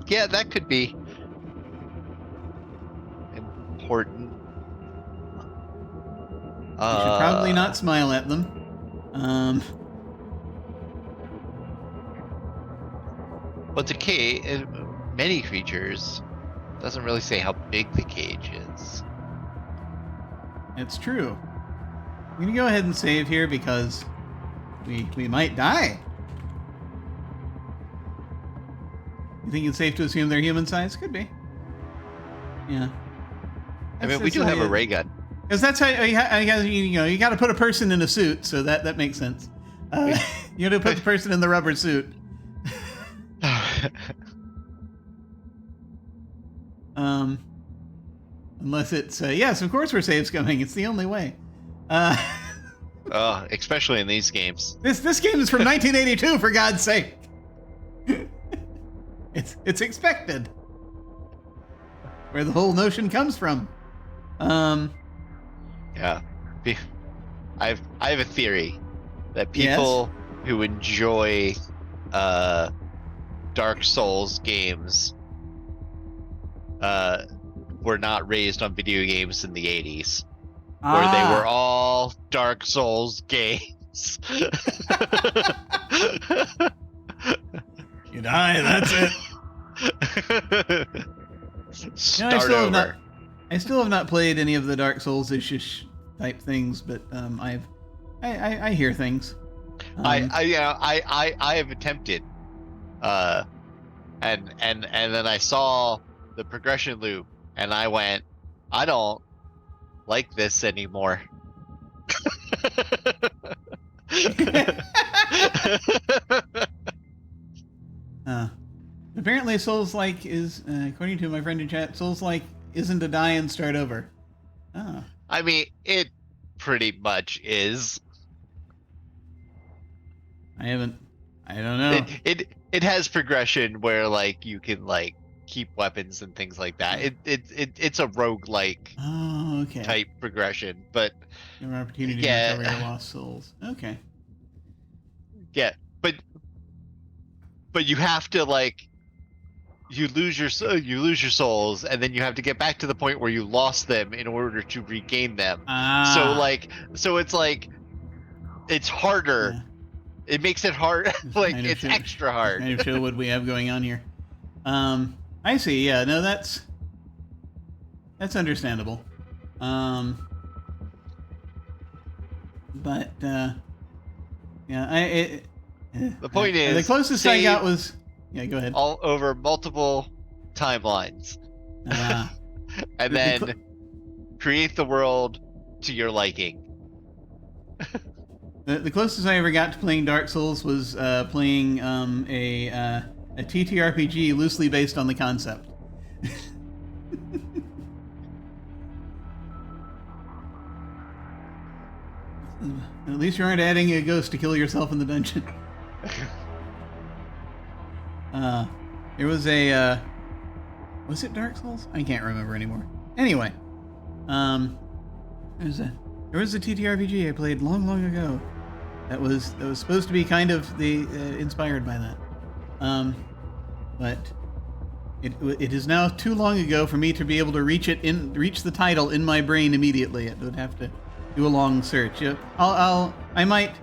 Yeah, that could be important. You should probably not smile at them. But the cage, many creatures, doesn't really say how big the cage is. It's true. I'm gonna go ahead and save here because we might die. You think it's safe to assume they're human size? Could be. Yeah. I mean, we do have a ray gun. Because that's how you got to put a person in a suit, so that makes sense. You got to put the person in the rubber suit. Unless it's yes, of course we're save scumming. It's the only way. Especially in these games. This game is from 1982, for God's sake. It's expected. Where the whole notion comes from. Yeah. I have a theory that people who enjoy Dark Souls games were not raised on video games in the 80s. Where they were all Dark Souls games. You die, that's it. Start over. I still have not played any of the Dark Souls-ish type things, but I hear things. I have attempted, and then I saw the progression loop, and I went, I don't like this anymore. Apparently Souls-like is, according to my friend in chat, Souls-like isn't a die and start over. Oh. I mean, it pretty much is. I don't know. It has progression where like you can like keep weapons and things like that. It's a roguelike type progression, but your opportunity to recover your lost souls. Okay. Yeah, but you have to like you lose your souls, and then you have to get back to the point where you lost them in order to regain them. So it's like it's harder. Yeah. It makes it hard. Like it's extra hard. Kind of show what we have going on here. I see. Yeah, no, that's understandable. But yeah, the point is the closest I got was go ahead. All over multiple timelines, and then create the world to your liking. The closest I ever got to playing Dark Souls was playing a TTRPG loosely based on the concept. At least you aren't adding a ghost to kill yourself in the dungeon. There was a was it Dark Souls? I can't remember anymore. Anyway, there was a TTRPG I played long ago that was supposed to be kind of inspired by that. But it is now too long ago for me to be able to reach the title in my brain immediately. It would have to do a long search. I might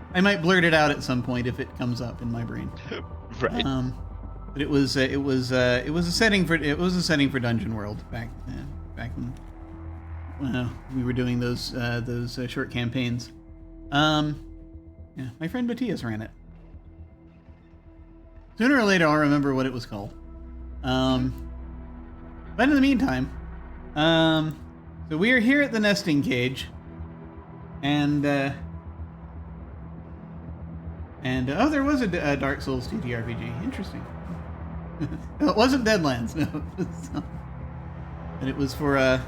blurt it out at some point if it comes up in my brain. Right. But it was a setting for Dungeon World back when we were doing those short campaigns. Yeah, my friend Matthias ran it. Sooner or later, I'll remember what it was called. But in the meantime, so we are here at the nesting cage, and there was a Dark Souls TTRPG. Interesting. No, it wasn't Deadlands. No, but it was for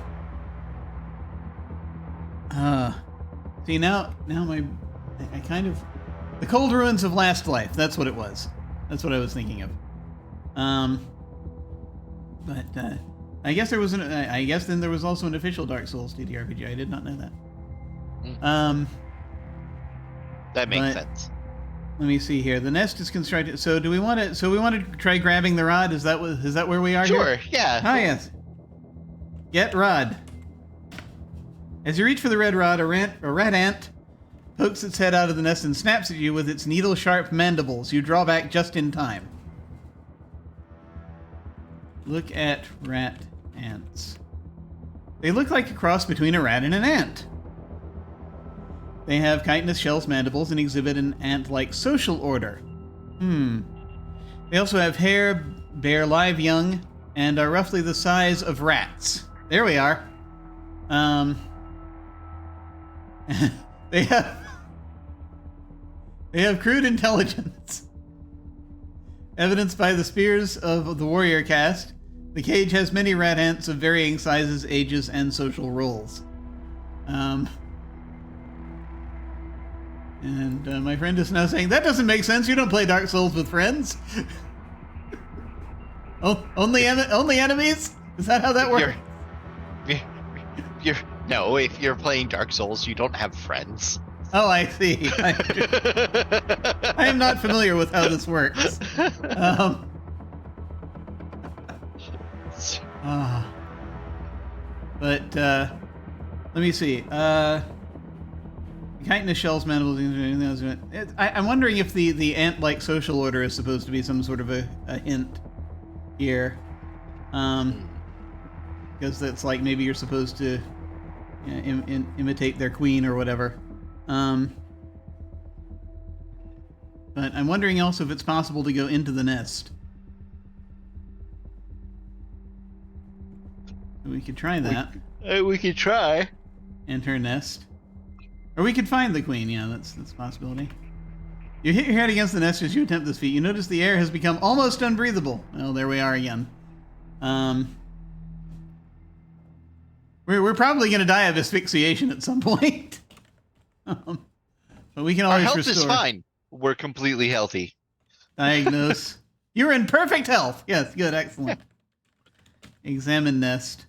See, now I kind of... The Cold Ruins of Last Life, that's what it was. That's what I was thinking of. But I guess there was I guess then there was also an official Dark Souls TTRPG. I did not know that. That makes sense. Let me see here. The nest is constructed. So do we want to? So we want to try grabbing the rod? Is that where we are? Sure. Here? Yeah. Ah, yes. Get rod. As you reach for the red rod, a rat ant pokes its head out of the nest and snaps at you with its needle-sharp mandibles. You draw back just in time. Look at rat ants. They look like a cross between a rat and an ant. They have chitinous shells mandibles and exhibit an ant-like social order. They also have hair, bear live young, and are roughly the size of rats. There we are. They have crude intelligence. Evidenced by the spears of the warrior caste, the cage has many rat ants of varying sizes, ages, and social roles. And my friend is now saying, that doesn't make sense. You don't play Dark Souls with friends. Only enemies? Is that how that works? No, if you're playing Dark Souls, you don't have friends. Oh, I see. I am not familiar with how this works. But let me see. Chitinous shells, mandibles. I'm wondering if the ant-like social order is supposed to be some sort of a hint here, because that's like maybe you're supposed to imitate their queen or whatever. But I'm wondering also if it's possible to go into the nest. We could try that. We could try. Enter nest. Or we could find the queen. Yeah, that's a possibility. You hit your head against the nest as you attempt this feat. You notice the air has become almost unbreathable. Well, there we are again. We're probably going to die of asphyxiation at some point. But we can always Our health restore. is fine. We're completely healthy. Diagnose. You're in perfect health. Yes, good, excellent. Examine nest.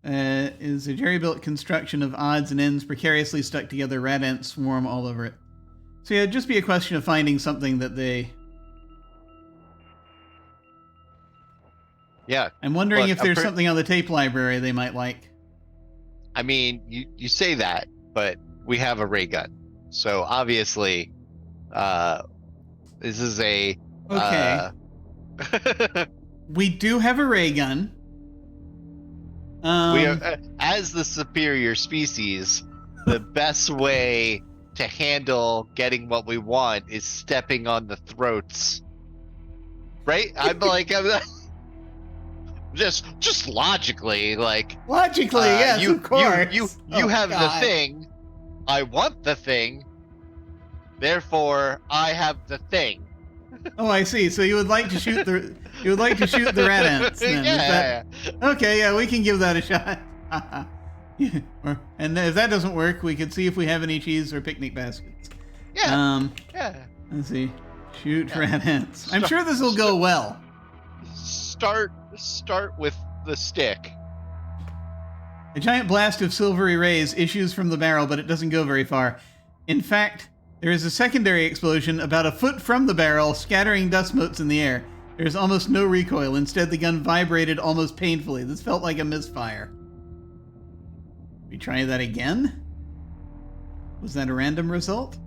Is a jerry-built construction of odds and ends precariously stuck together. Rat ants swarm all over it. So yeah, it'd just be a question of finding something that they... Yeah. I'm wondering if there's something on the tape library they might like. I mean, you say that, but we have a ray gun. So obviously, this is a... Okay. We do have a ray gun. We are, as the superior species, the best way to handle getting what we want is stepping on the throats. Right? I'm just logically, like... Logically, yes, of course. You have the thing. I want the thing. Therefore, I have the thing. Oh, I see. So you would like to shoot the rat ants then? Yeah. Okay, yeah, we can give that a shot. And if that doesn't work, we could see if we have any cheese or picnic baskets. Yeah. Yeah. Let's see. Shoot rat ants. I'm sure this will go well. Start with the stick. A giant blast of silvery rays issues from the barrel, but it doesn't go very far. In fact, there is a secondary explosion about a foot from the barrel, scattering dust motes in the air. There is almost no recoil. Instead, the gun vibrated almost painfully. This felt like a misfire. We try that again? Was that a random result?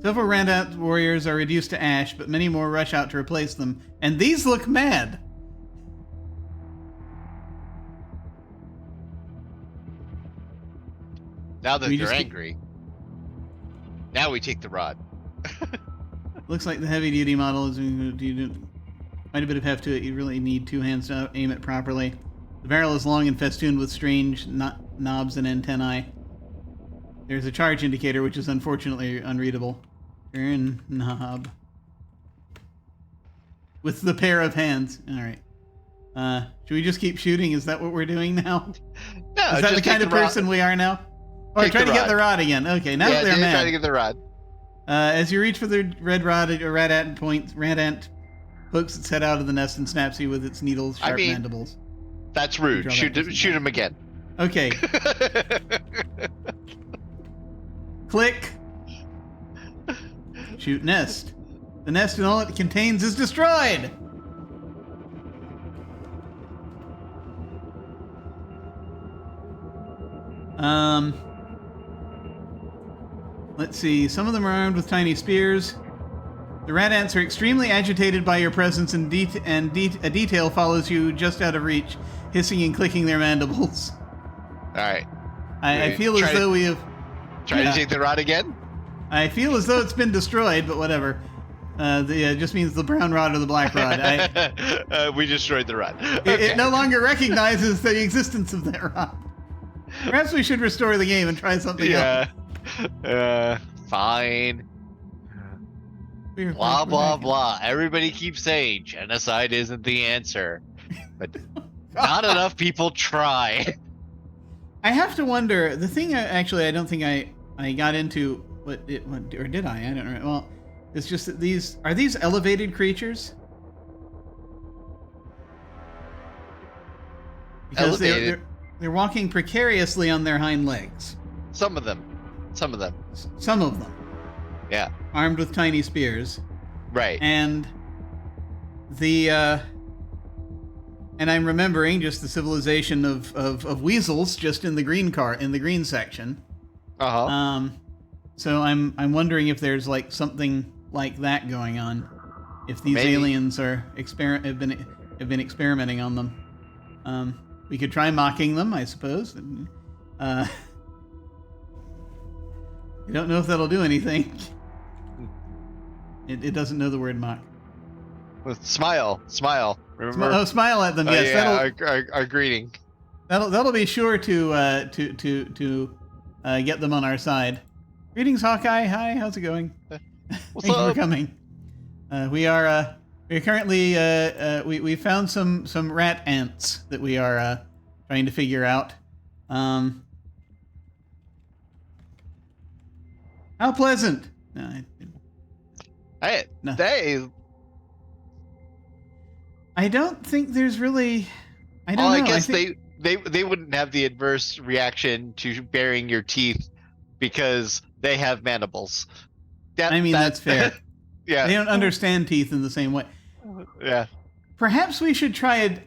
Several Randant warriors are reduced to ash, but many more rush out to replace them. And these look mad! Now that they're angry, now we take the rod. Looks like the heavy-duty model is quite a bit of heft to it. You really need two hands to aim it properly. The barrel is long and festooned with strange knobs and antennae. There's a charge indicator, which is unfortunately unreadable. Turn knob. With the pair of hands. All right. Should we just keep shooting? Is that what we're doing now? No, is that just the kind of person we are now? Or Take try the to get rod. the rod again. Okay, now that they're mad. Try to get the rod. As you reach for the red rod, a rat ant pokes its head out of the nest and snaps you with its needles, sharp mandibles. That's rude. Shoot him again. Okay. Click. Shoot nest. The nest and all it contains is destroyed. Let's see. Some of them are armed with tiny spears. The rat ants are extremely agitated by your presence, and a detail follows you just out of reach, hissing and clicking their mandibles. All right. I feel as though we have... Try to take the rod again? I feel as though it's been destroyed, but whatever. It just means the brown rod or the black rod. We destroyed the rod. It no longer recognizes the existence of that rod. Perhaps we should restore the game and try something else. Fine. Blah, blah, blah. Everybody keeps saying genocide isn't the answer. But not enough people try. I have to wonder, the thing I don't think I got into, or did I? I don't know. Well, it's just that are these elevated creatures? Because elevated? They're walking precariously on their hind legs. Some of them. Some of them. Yeah. Armed with tiny spears. Right. And and I'm remembering just the civilization of weasels just in the green section. Uh-huh. So I'm wondering if there's like something like that going on. If these Maybe. aliens have been experimenting on them. We could try mocking them, I suppose. I don't know if that'll do anything. It doesn't know the word mock. Smile. Remember? Smile at them. Yes, yeah, our greeting. That'll be sure to get them on our side. Greetings, Hawkeye. Hi, how's it going? What's Thank you up? for coming. We're currently we found some rat ants that we are trying to figure out. How pleasant. No, no. I don't think there's really. I don't know. I guess they wouldn't have the adverse reaction to baring your teeth because they have mandibles. That's fair. Yeah. They don't understand teeth in the same way. Yeah. Perhaps we should try it.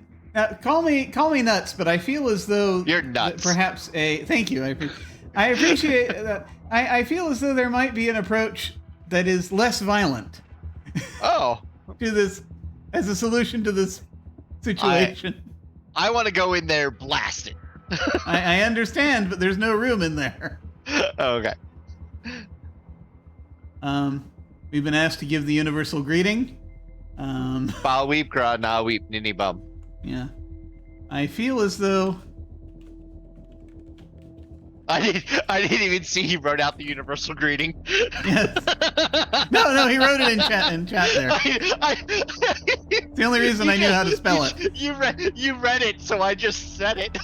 Call me nuts, but I feel as though you're nuts. Perhaps thank you. I appreciate that. I feel as though there might be an approach that is less violent. Oh. To this, as a solution to this situation. I want to go in there blasted. I understand, but there's no room in there. Okay. We've been asked to give the universal greeting. Ba weep, gra na weep, ninny bum. Yeah. I feel as though I didn't even see he wrote out the universal greeting. Yes. No, he wrote it in chat there. It's the only reason I knew how to spell it. You read it, so I just said it.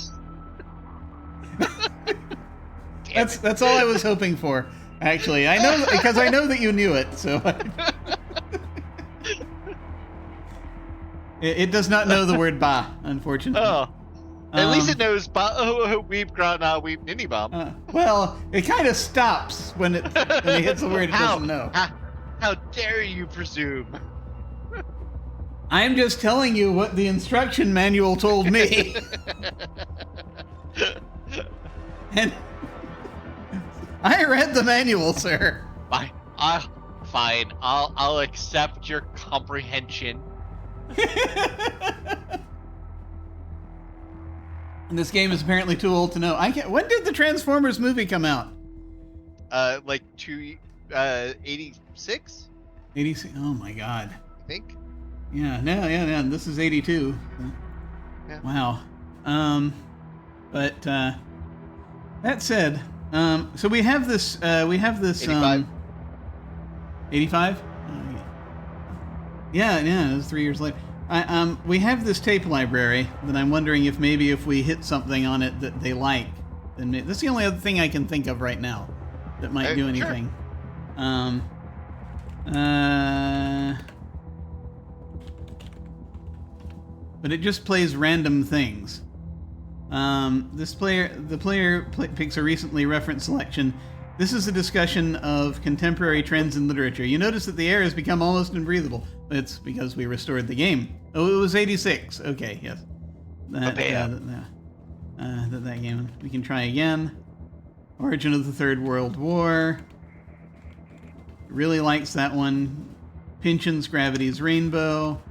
That's all I was hoping for. Actually, I know because I know that you knew it. So it does not know the word ba, unfortunately. Oh. At least it knows ba weep gra na weep ninny bum. Well, it kind of stops when it hits a word it doesn't know. How dare you presume? I'm just telling you what the instruction manual told me. And I read the manual, sir. Fine. I'll accept your comprehension. And this game is apparently too old to know. When did the Transformers movie come out? Like 86? 86. Oh my God. I think. Yeah. No. This is 82. Yeah. Wow. But that said, so we have this. 85. 85. Yeah. It was 3 years later. We have this tape library that I'm wondering if maybe if we hit something on it that they like, then that's the only other thing I can think of right now that might do anything. Sure. But it just plays random things. The player picks a recently referenced selection. This is a discussion of contemporary trends in literature. You notice that the air has become almost unbreathable. It's because we restored the game. Oh, it was 86. Okay, yes. That game. We can try again. Origin of the Third World War. Really likes that one. Pynchon's Gravity's Rainbow.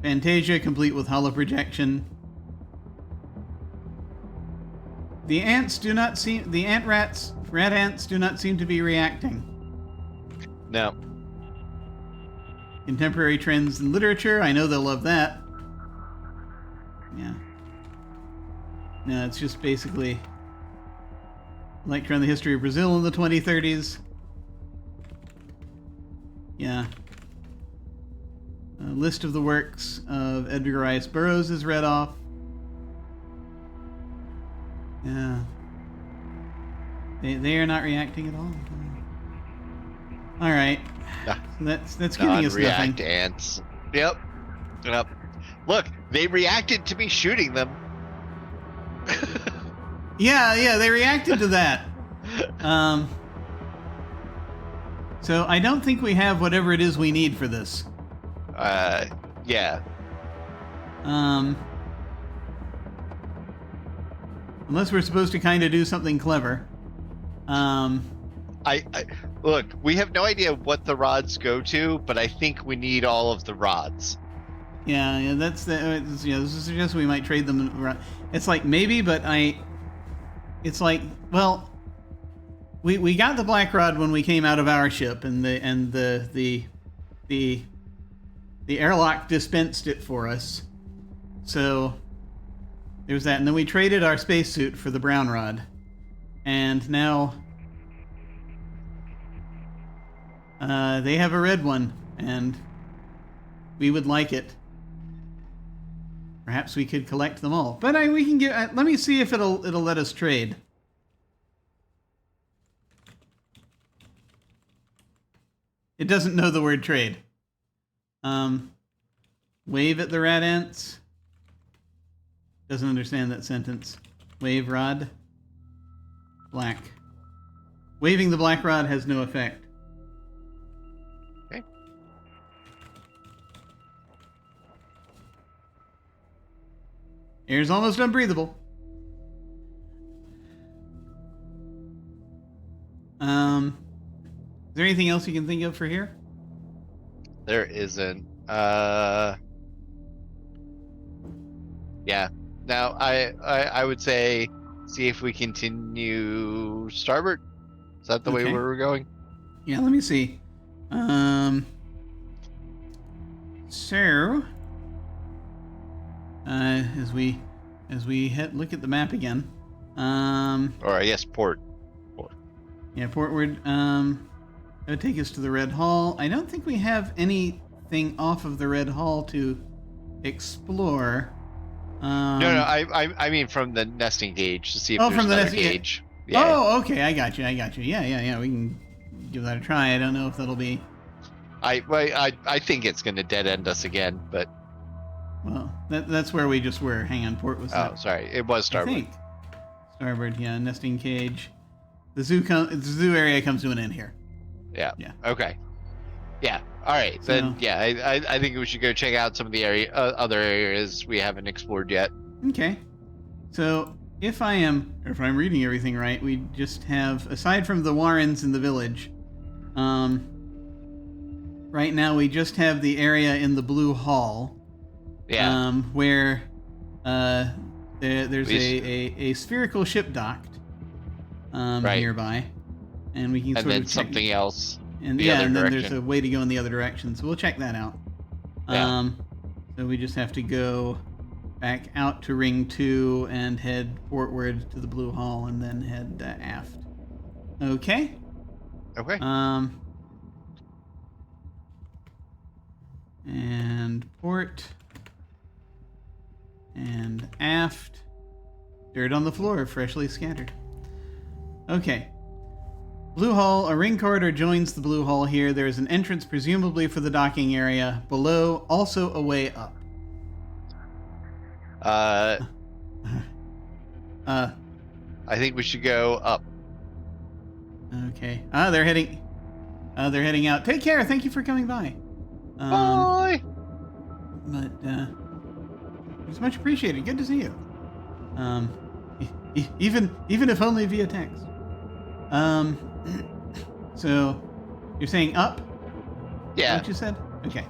Fantasia, complete with hollow projection. The ants do not seem... The rat ants do not seem to be reacting. No. Contemporary trends in literature. I know they'll love that. Yeah. No, it's just basically... lecture on the history of Brazil in the 2030s. Yeah. A list of the works of Edgar Rice Burroughs is read off. Yeah. They are not reacting at all. All right. Yeah. So that's giving us nothing. Non-react ants. Yep. Look, they reacted to me shooting them. Yeah, they reacted to that. So I don't think we have whatever it is we need for this. Yeah. Unless we're supposed to kind of do something clever. I look, we have no idea what the rods go to, but I think we need all of the rods. Yeah, that's the. This suggests we might trade them around. It's like maybe, but it's like, well, we got the black rod when we came out of our ship, and the airlock dispensed it for us. So there's that, and then we traded our spacesuit for the brown rod, and now they have a red one, and we would like it. Perhaps we could collect them all, but we can get. Let me see if it'll let us trade. It doesn't know the word trade. Wave at the rat ants. Doesn't understand that sentence. Wave rod. Black. Waving the black rod has no effect. Okay. Air's almost unbreathable. Is there anything else you can think of for here? There isn't. Yeah. Now, I would say, see if we continue starboard. Is that the way we're going? Yeah, let me see. So, as we look at the map again. Or I guess port. Yeah, portward. That would take us to the Red Hall. I don't think we have anything off of the Red Hall to explore. No, I mean from the nesting gauge to see if there's from the another nesting gauge. Yeah. Oh, okay, I got you. Yeah. We can give that a try. I don't know if that'll be. I think it's going to dead end us again, but. Well, that's where we just were. Hang on, port was. Oh, sorry, it was starboard. I think. Starboard, yeah, nesting cage. The zoo area comes to an end here. Yeah. Yeah. Okay. Yeah. All right. So, then, yeah, I think we should go check out some of the other areas we haven't explored yet. Okay. So if I'm reading everything right, we just have, aside from the Warrens in the village, right now we just have the area in the Blue Hall. Yeah. Where there's a spherical ship docked nearby, and we can and sort then of check something else. and then there's a way to go in the other direction, so we'll check that out. Yeah. So we just have to go back out to Ring 2 and head portward to the Blue Hall, and then head aft. Okay. Okay. And port. aft. Dirt on the floor, freshly scattered. Okay. Blue hull, a ring corridor joins the blue hull here. There is an entrance presumably for the docking area. Below, also a way up. I think we should go up. Okay. They're heading out. Take care. Thank you for coming by. Bye. But it's much appreciated. Good to see you. Even if only via text. So you're saying up? Yeah. What you said? Okay.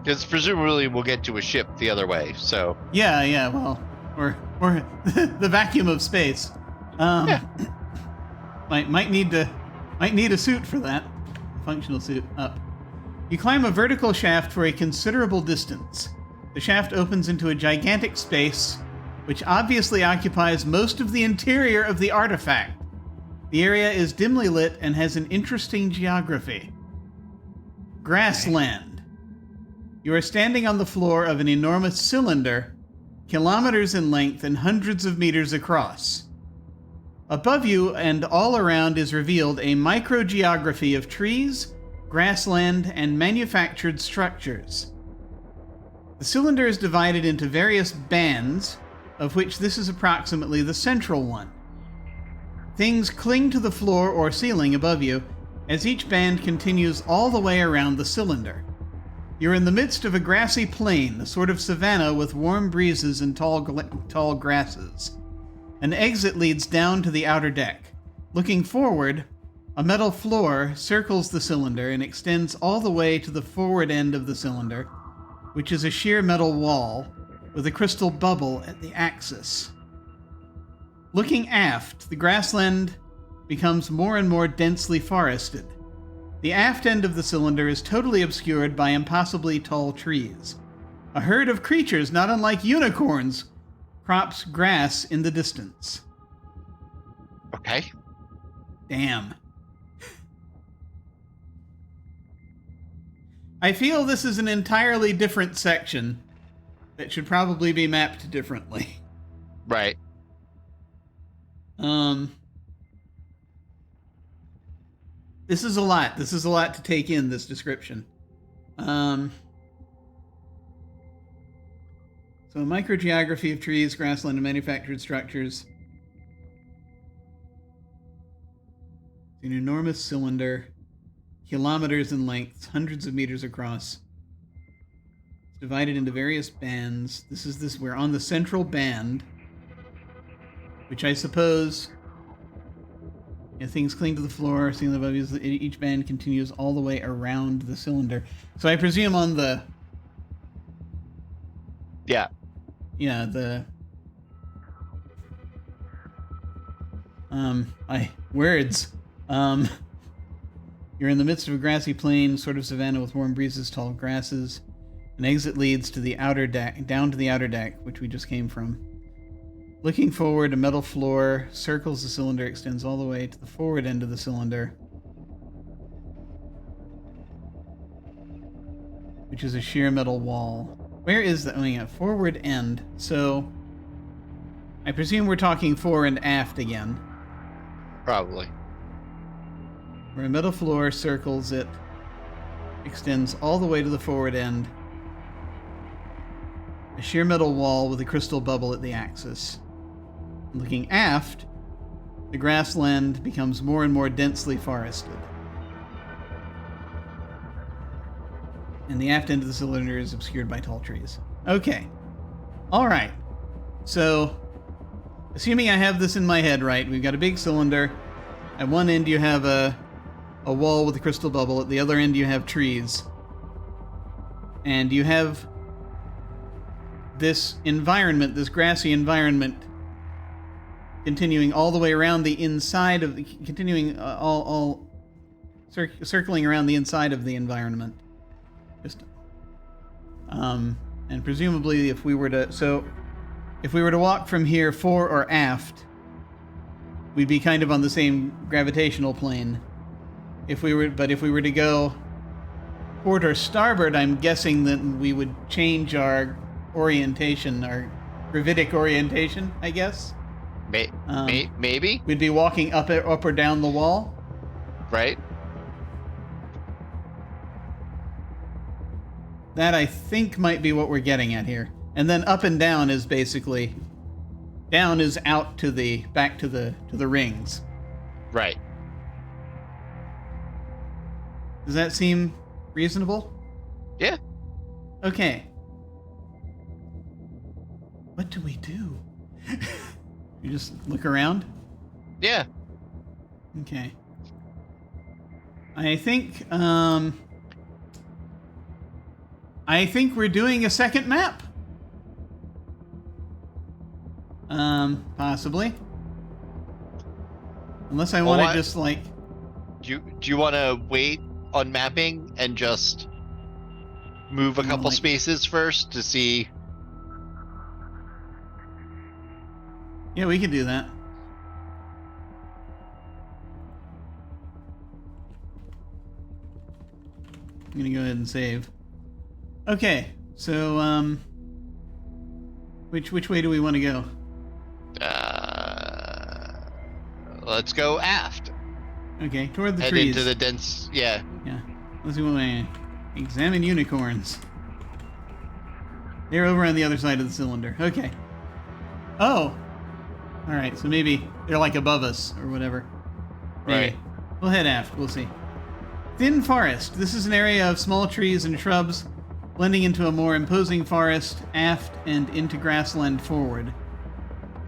Because presumably we'll get to a ship the other way. So. Yeah. Well, or the vacuum of space. Yeah. Might need a suit for that. A functional suit. Up. You climb a vertical shaft for a considerable distance. The shaft opens into a gigantic space, which obviously occupies most of the interior of the artifact. The area is dimly lit and has an interesting geography. Grassland. You are standing on the floor of an enormous cylinder, kilometers in length and hundreds of meters across. Above you and all around is revealed a microgeography of trees, grassland, and manufactured structures. The cylinder is divided into various bands, of which this is approximately the central one. Things cling to the floor or ceiling above you as each band continues all the way around the cylinder. You're in the midst of a grassy plain, a sort of savanna with warm breezes and tall grasses. An exit leads down to the outer deck. Looking forward, a metal floor circles the cylinder and extends all the way to the forward end of the cylinder, which is a sheer metal wall with a crystal bubble at the axis. Looking aft, the grassland becomes more and more densely forested. The aft end of the cylinder is totally obscured by impossibly tall trees. A herd of creatures not unlike unicorns crops grass in the distance. Okay. Damn. I feel this is an entirely different section that should probably be mapped differently. Right. This is a lot. This is a lot to take in, this description. So a microgeography of trees, grassland, and manufactured structures. An enormous cylinder, kilometers in length, hundreds of meters across. It's divided into various bands. We're on the central band, which I suppose, things cling to the floor, ceiling above you. Each band continues all the way around the cylinder. So I presume on the... Yeah. Yeah, the... Words. You're in the midst of a grassy plain, sort of savanna with warm breezes, tall grasses. An exit leads to the outer deck, down to the outer deck, which we just came from. Looking forward, a metal floor circles the cylinder, extends all the way to the forward end of the cylinder, which is a sheer metal wall. Where is the... Oh, yeah, forward end. So, I presume we're talking fore and aft again. Probably. Where a metal floor circles it, extends all the way to the forward end. A sheer metal wall with a crystal bubble at the axis. Looking aft, the grassland becomes more and more densely forested. And the aft end of the cylinder is obscured by tall trees. Okay. Alright. So, assuming I have this in my head right, we've got a big cylinder. At one end you have a wall with a crystal bubble. At the other end you have trees. And you have this environment, this grassy environment, continuing all the way around the inside of the... Continuing circling around the inside of the environment. Just... and presumably if we were to... So, if we were to walk from here fore or aft, we'd be kind of on the same gravitational plane. But if we were to go port or starboard, I'm guessing that we would change our orientation, our gravitic orientation, I guess. Maybe. We'd be walking up or down the wall. Right. That I think might be what we're getting at here. And then up and down is basically down is out to the back to the rings. Right. Does that seem reasonable? Yeah. Okay. What do we do? You just look around? Yeah. Okay. I think we're doing a second map. Possibly. Unless I want to just like. Do you want to wait on mapping and just move a couple spaces first to see? Yeah, we could do that. I'm gonna go ahead and save. Okay, so which way do we want to go? Let's go aft. Okay, toward the Head trees. into the dense. Yeah. Yeah. Let's go examine unicorns. They're over on the other side of the cylinder. Okay. Oh. All right. So maybe they're like above us or whatever. Maybe. Right. We'll head aft. We'll see. Thin forest. This is an area of small trees and shrubs, blending into a more imposing forest aft and into grassland forward.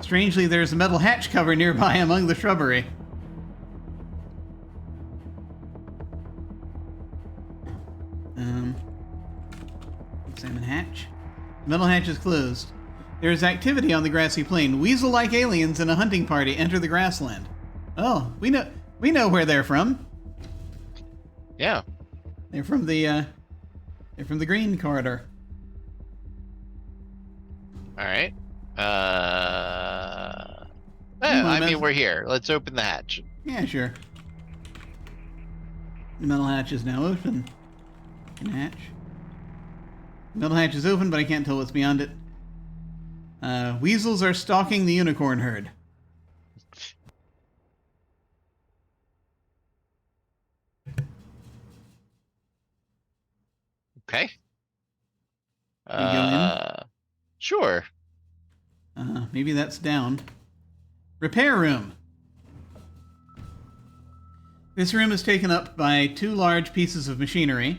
Strangely, there's a metal hatch cover nearby among the shrubbery. Examine hatch. The metal hatch is closed. There is activity on the grassy plain. Weasel-like aliens and a hunting party enter the grassland. Oh, we know where they're from. Yeah. They're from the green corridor. All right. I mean, we're here. Let's open the hatch. Yeah, sure. The metal hatch is now open. Hatch. The metal hatch is open, but I can't tell what's beyond it. Weasels are stalking the unicorn herd. Okay. You go in? Sure. Maybe that's down. Repair room. This room is taken up by two large pieces of machinery.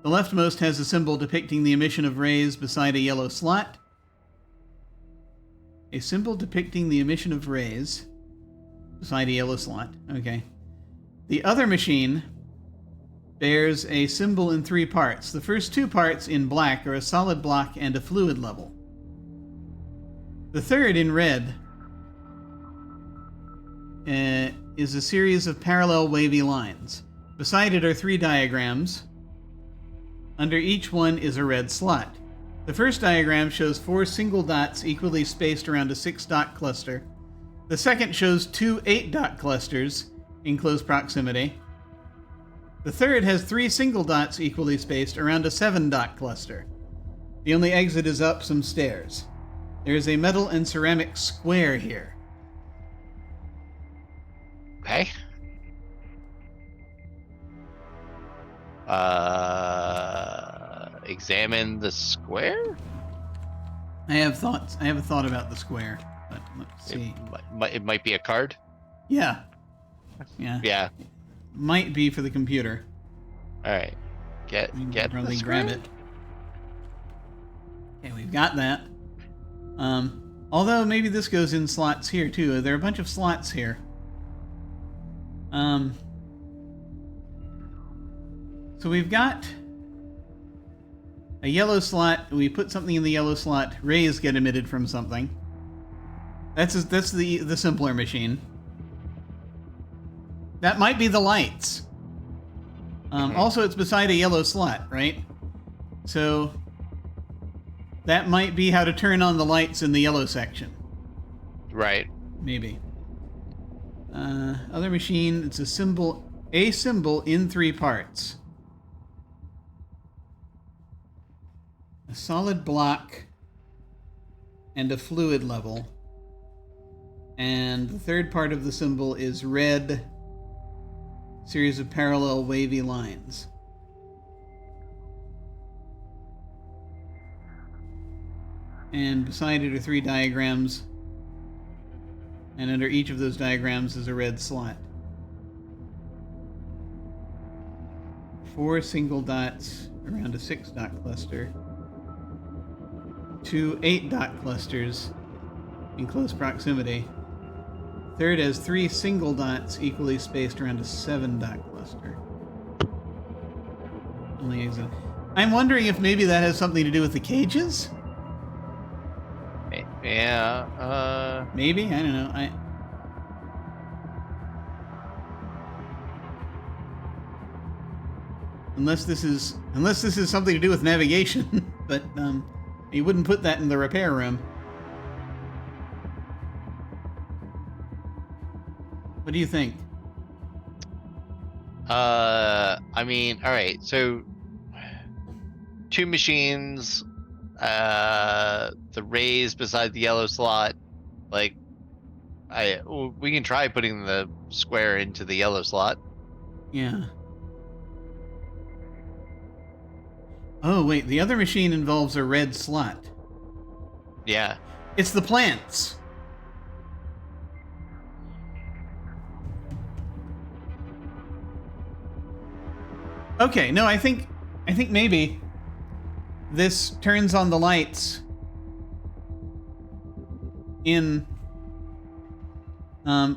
The leftmost has a symbol depicting the emission of rays beside a yellow slot. A symbol depicting the emission of rays beside a yellow slot. Okay. The other machine bears a symbol in 3 parts. The first 2 parts in black are a solid block and a fluid level. The third in red is a series of parallel wavy lines. Beside it are 3 diagrams. Under each one is a red slot. The first diagram shows 4 single dots equally spaced around a 6-dot cluster. The second shows 2 8-dot clusters in close proximity. The third has 3 single dots equally spaced around a 7-dot cluster. The only exit is up some stairs. There is a metal and ceramic square here. Okay. Examine the square? I have thoughts. I have a thought about the square, but let's see. It might be a card? Yeah. Yeah. Yeah. Might be for the computer. Alright. Get probably the square? grab it. Okay, we've got that. Although maybe this goes in slots here too. There are a bunch of slots here. So we've got a yellow slot. We put something in the yellow slot. Rays get emitted from something. That's the simpler machine. That might be the lights. Also, it's beside a yellow slot, right? So that might be how to turn on the lights in the yellow section. Right. Maybe. Other machine, it's a symbol in 3 parts. A solid block and a fluid level. And the third part of the symbol is red, series of parallel wavy lines. And beside it are 3 diagrams, and under each of those diagrams is a red slot. 4 single dots around a 6-dot cluster. 2 8-dot clusters in close proximity. Third has 3 single dots equally spaced around a 7-dot cluster. I'm wondering if maybe that has something to do with the cages? Yeah, maybe? I don't know. Unless this is something to do with navigation, but you wouldn't put that in the repair room. What do you think? I mean, all right. So 2 machines, the rays beside the yellow slot. Like, we can try putting the square into the yellow slot. Yeah. Oh, wait, the other machine involves a red slot. Yeah. It's the plants. Okay, no, I think maybe this turns on the lights in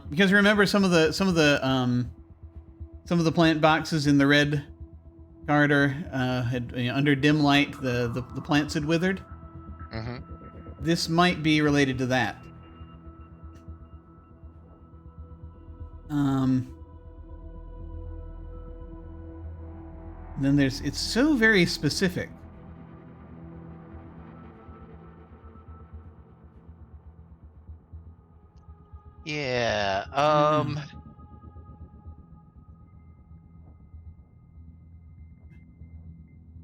because remember some of the plant boxes in the red corridor had, under dim light, the plants had withered. Mm-hmm. This might be related to that. Then it's so very specific. Yeah.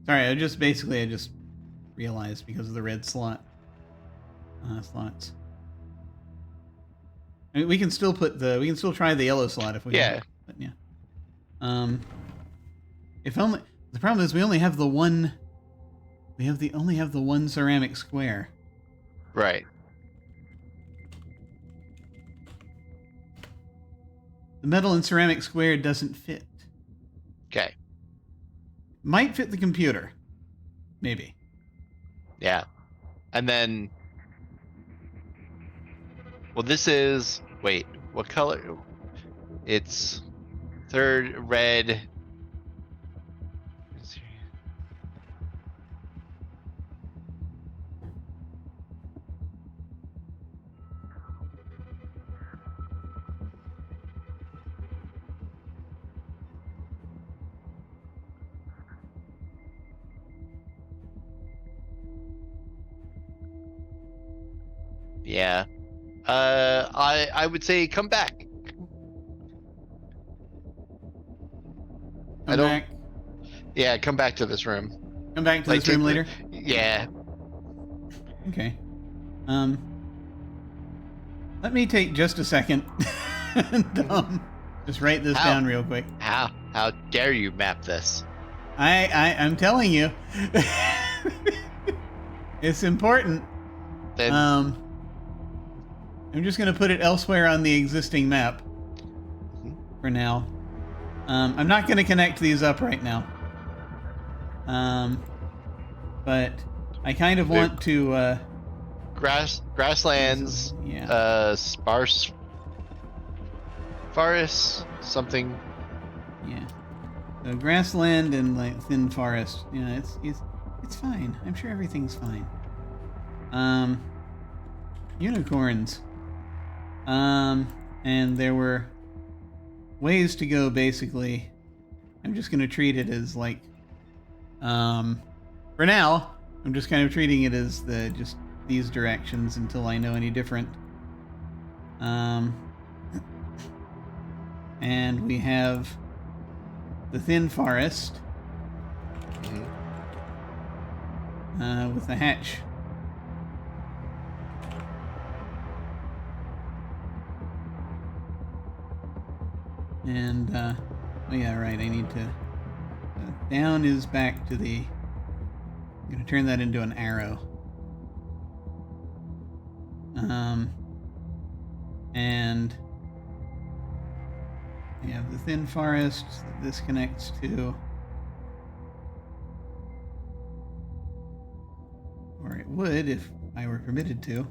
Sorry, I just realized because of the red slots. I mean, we can still try the yellow slot if we want. But yeah. If only the problem is we only have the one. Only have the one ceramic square. Right. The metal and ceramic square doesn't fit. Okay. Might fit the computer. Maybe. Yeah. And then... Well, this is... Wait, what color? It's third red... Yeah. I would say come back. Come back. Yeah, come back to this room. Come back to this room later? Yeah. Okay. Let me take just a second and just write this down real quick. How dare you map this? I'm telling you. It's important. Then I'm just going to put it elsewhere on the existing map for now. I'm not going to connect these up right now. But I kind of want to... grasslands, sparse forest, something. Yeah. So grassland and like thin forest. Yeah, it's fine. I'm sure everything's fine. Unicorns. And there were ways to go, basically. I'm just going to treat it as like, for now, I'm just kind of treating it as just these directions until I know any different. And we have the thin forest with the hatch And, oh yeah, right, I need to... down is back to the... I'm going to turn that into an arrow. And... we have the thin forest that this connects to. Or it would if I were permitted to.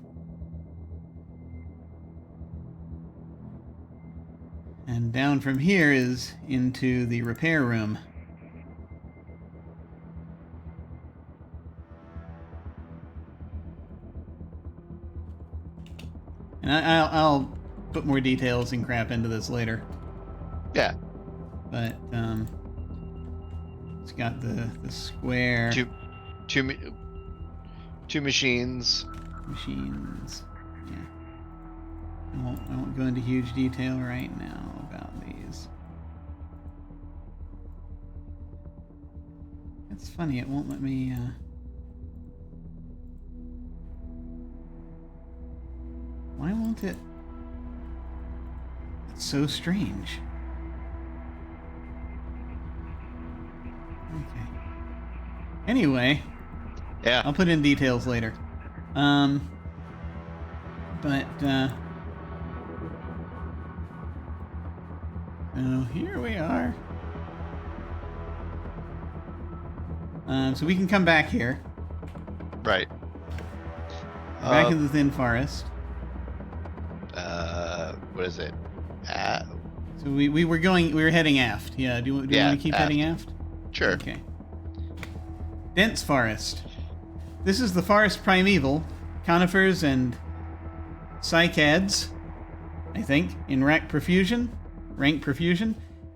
And down from here is into the repair room. And I'll put more details and crap into this later. Yeah. But it's got the square Two machines. Machines. Yeah. I won't go into huge detail right now about these. It's funny, it won't let me why won't it? It's so strange. Okay. Anyway, Yeah. I'll put in details later. But so here we are. So we can come back here. Right. Back in the thin forest. What is it? So we were heading aft. Yeah. Do you want to keep heading aft? Sure. Okay. Dense forest. This is the forest primeval, conifers and cycads, I think, in rank profusion.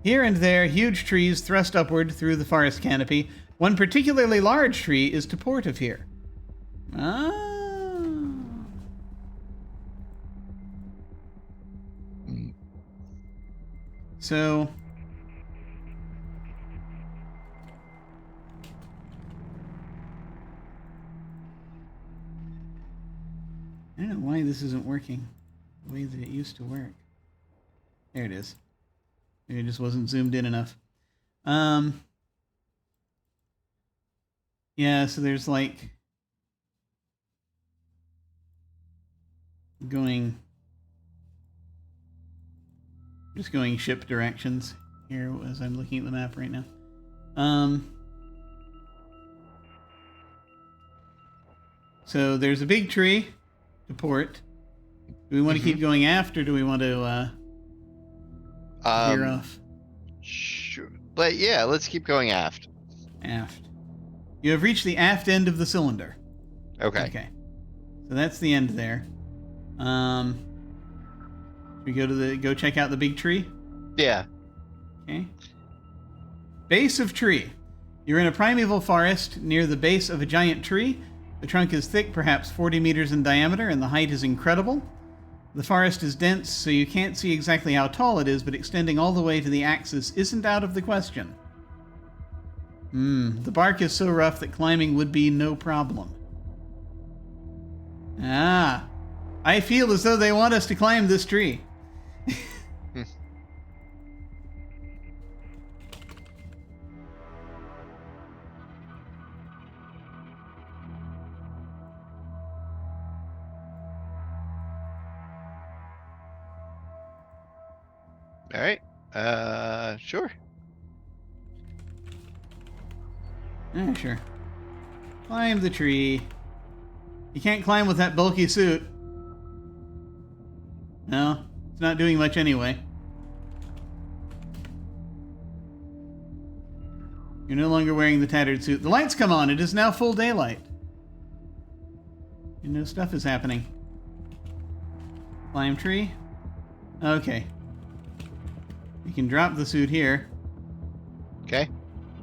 Here and there, huge trees thrust upward through the forest canopy. One particularly large tree is to port of here. Ah. So... I don't know why this isn't working the way that it used to work. There it is. Maybe it just wasn't zoomed in enough. Yeah, so there's like just going ship directions here as I'm looking at the map right now. So there's a big tree to port. Do we want to keep going aft, or do we want to veer off? Sure. But yeah, let's keep going aft. Aft. You have reached the aft end of the cylinder. Okay. Okay. So that's the end there. We go check out the big tree? Yeah. Okay. Base of tree. You're in a primeval forest near the base of a giant tree. The trunk is thick, perhaps 40 meters in diameter, and the height is incredible. The forest is dense, so you can't see exactly how tall it is, but extending all the way to the axis isn't out of the question. The bark is so rough that climbing would be no problem. Ah, I feel as though they want us to climb this tree. All right. Sure. Yeah, sure. Climb the tree. You can't climb with that bulky suit. No, it's not doing much anyway. You're no longer wearing the tattered suit. The lights come on. It is now full daylight. And no stuff is happening. Climb tree. Okay. You can drop the suit here. Okay.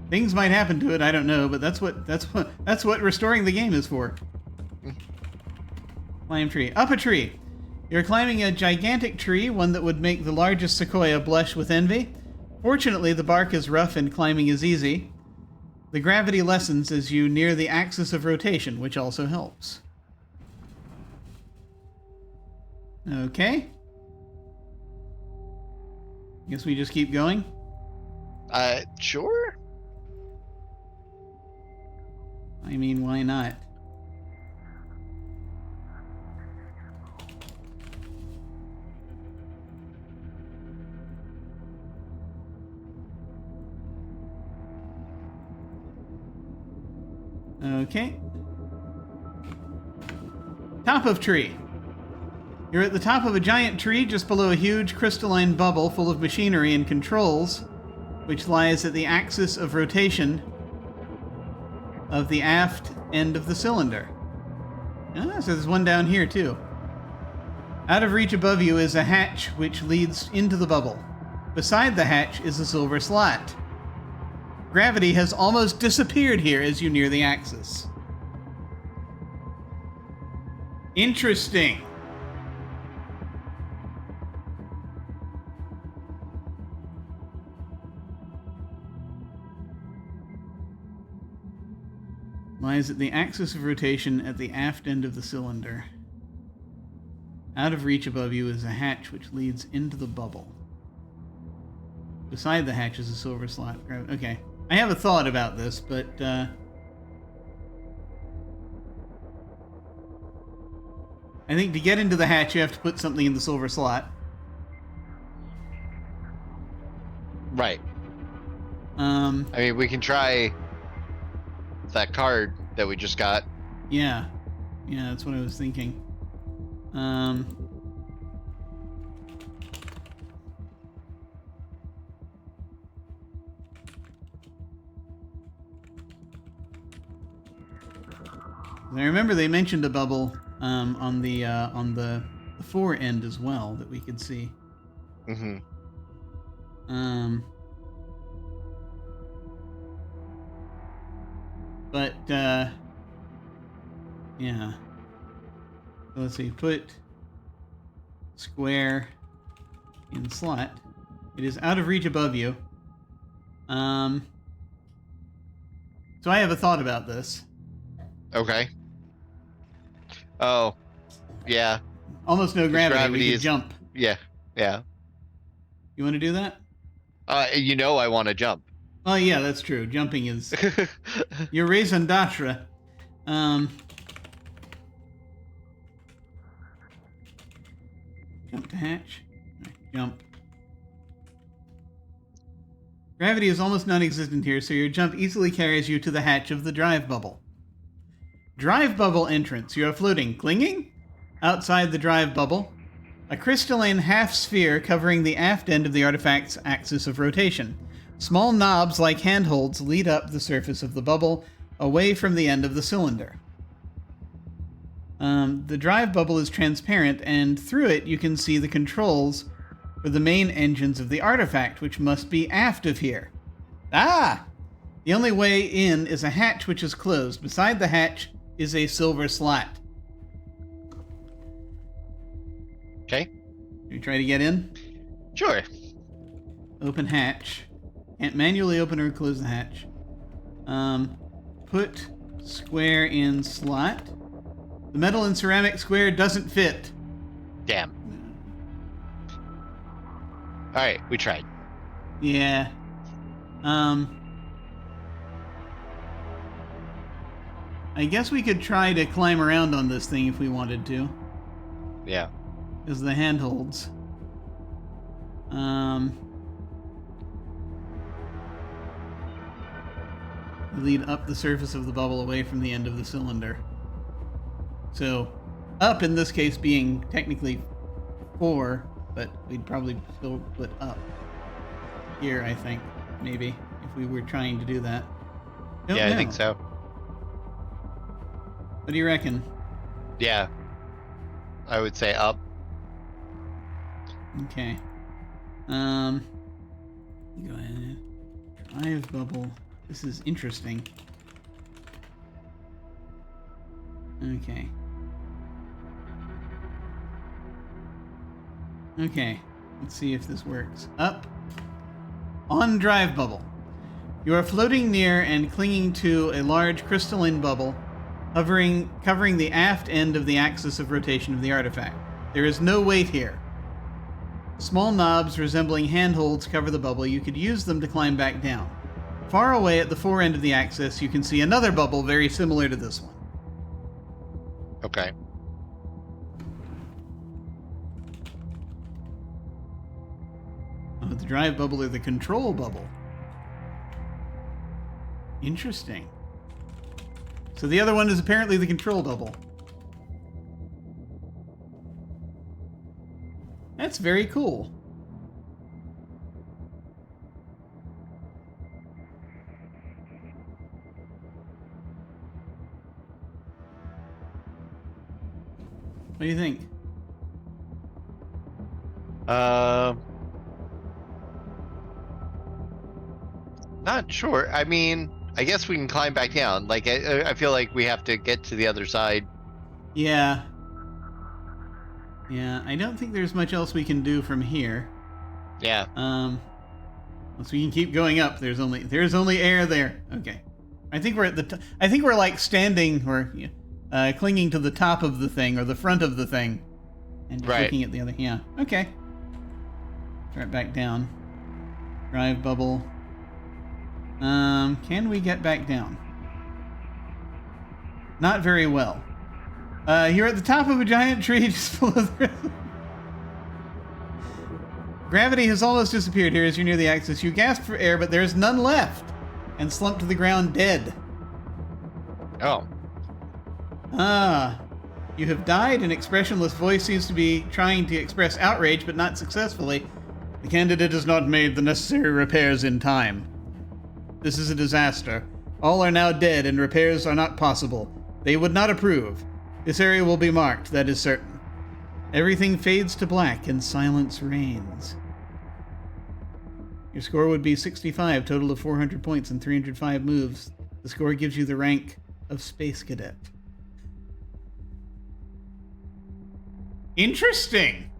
Things might happen to it, I don't know, but that's what restoring the game is for. Climb tree. Up a tree. You're climbing a gigantic tree, one that would make the largest sequoia blush with envy. Fortunately, the bark is rough and climbing is easy. The gravity lessens as you near the axis of rotation, which also helps. Okay. Guess we just keep going? Sure. I mean, why not? Okay. Top of tree. You're at the top of a giant tree just below a huge crystalline bubble full of machinery and controls, which lies at the axis of rotation of the aft end of the cylinder. Ah, so there's one down here too. Out of reach above you is a hatch which leads into the bubble. Beside the hatch is a silver slot. Gravity has almost disappeared here as you near the axis. Interesting. Lies at the axis of rotation at the aft end of the cylinder. Out of reach above you is a hatch which leads into the bubble. Beside the hatch is a silver slot. Okay. I have a thought about this, but I think to get into the hatch you have to put something in the silver slot. Right. I mean, we can try that card that we just got. Yeah. Yeah, that's what I was thinking. I remember they mentioned a bubble on the fore end as well that we could see. Mm-hmm. But yeah. So let's see. Put square in slot. It is out of reach above you. So I have a thought about this. Okay. Oh, yeah. Almost no gravity. We can jump. Yeah, yeah. You want to do that? You know I want to jump. Oh yeah, that's true. Jumping is your raison d'etre. Jump to hatch. Right, jump. Gravity is almost non-existent here, so your jump easily carries you to the hatch of the drive bubble. Drive bubble entrance. You are floating, clinging? Outside the drive bubble, a crystalline half-sphere covering the aft end of the artifact's axis of rotation. Small knobs like handholds lead up the surface of the bubble, away from the end of the cylinder. The drive bubble is transparent, and through it you can see the controls for the main engines of the artifact, which must be aft of here. Ah! The only way in is a hatch which is closed. Beside the hatch is a silver slot. Okay. Can you try to get in? Sure. Open hatch. Can't manually open or close the hatch. Put square in slot. The metal and ceramic square doesn't fit. Damn. Alright, we tried. Yeah. I guess we could try to climb around on this thing if we wanted to. Yeah. As the handholds. Lead up the surface of the bubble away from the end of the cylinder. So, up in this case being technically 4, but we'd probably still put up here, I think, maybe, if we were trying to do that. Don't know. I think so. What do you reckon? Yeah. I would say up. Okay. Go ahead. Drive bubble. This is interesting. Okay. Okay. Let's see if this works. Up. On drive bubble. You are floating near and clinging to a large crystalline bubble, covering the aft end of the axis of rotation of the artifact. There is no weight here. Small knobs resembling handholds cover the bubble. You could use them to climb back down. Far away at the far end of the axis, you can see another bubble very similar to this one. Okay. Oh, the drive bubble or the control bubble. Interesting. So the other one is apparently the control bubble. That's very cool. What do you think? Not sure. I mean, I guess we can climb back down. Like, I feel like we have to get to the other side. Yeah. Yeah, I don't think there's much else we can do from here. Yeah. So we can keep going up. There's only air there. Okay. I think we're at the I think we're like standing or clinging to the top of the thing or the front of the thing and just looking at the other. Yeah. Okay. Right back down. Drive bubble. Can we get back down? Not very well. You're at the top of a giant tree just below the Gravity has almost disappeared here as you're near the axis. You gasp for air, but there's none left, and slump to the ground dead. Oh. You have died. An expressionless voice seems to be trying to express outrage, but not successfully. The candidate has not made the necessary repairs in time. This is a disaster. All are now dead, and repairs are not possible. They would not approve. This area will be marked, that is certain. Everything fades to black, and silence reigns. Your score would be 65, total of 400 points and 305 moves. The score gives you the rank of Space Cadet. Interesting!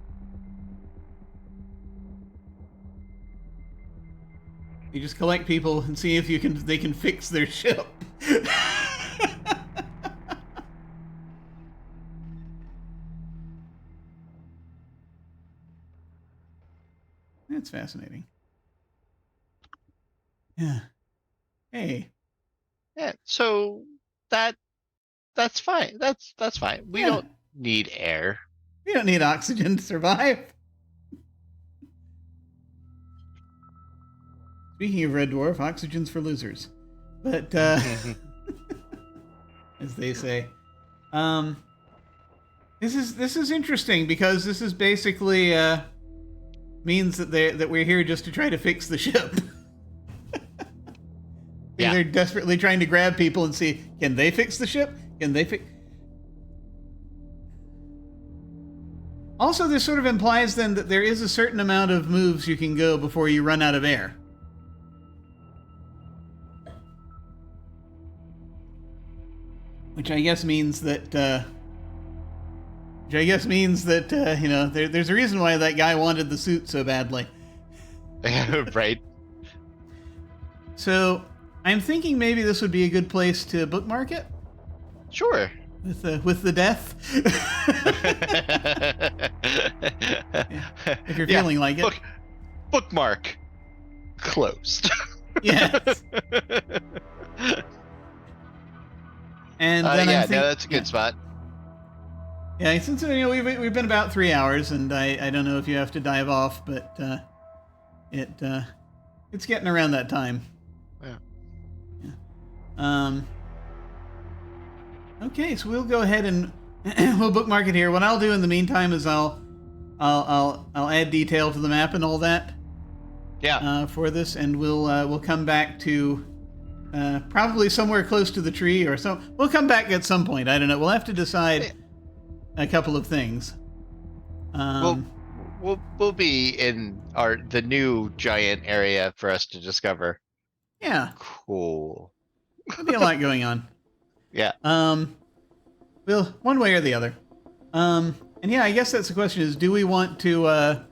You just collect people and see if they can fix their ship. That's fascinating. Yeah. Hey. Yeah. So that's fine. That's fine. We don't need air. We don't need oxygen to survive. Speaking of Red Dwarf, oxygen's for losers. But as they say, this is interesting because this is basically means that we're here just to try to fix the ship. Yeah. They're desperately trying to grab people and see, can they fix the ship? Can they fix? Also, this sort of implies then that there is a certain amount of moves you can go before you run out of air. Which I guess means that there's a reason why that guy wanted the suit so badly. Right. So I'm thinking maybe this would be a good place to bookmark it. Sure. With the death. If you're feeling like it. Bookmark. Closed. Yes. And then that's a good spot. Yeah, since we've been about 3 hours, and I don't know if you have to dive off, but it's getting around that time. Yeah. Okay, so we'll go ahead and we'll bookmark it here. What I'll do in the meantime is I'll add detail to the map and all that. Yeah. For this, and we'll come back to probably somewhere close to the tree or so. We'll come back at some point. I don't know. We'll have to decide a couple of things. We'll be in the new giant area for us to discover. Yeah. Cool. There'll be a lot going on. Yeah. Well, one way or the other. And yeah, I guess that's the question: is do we want to?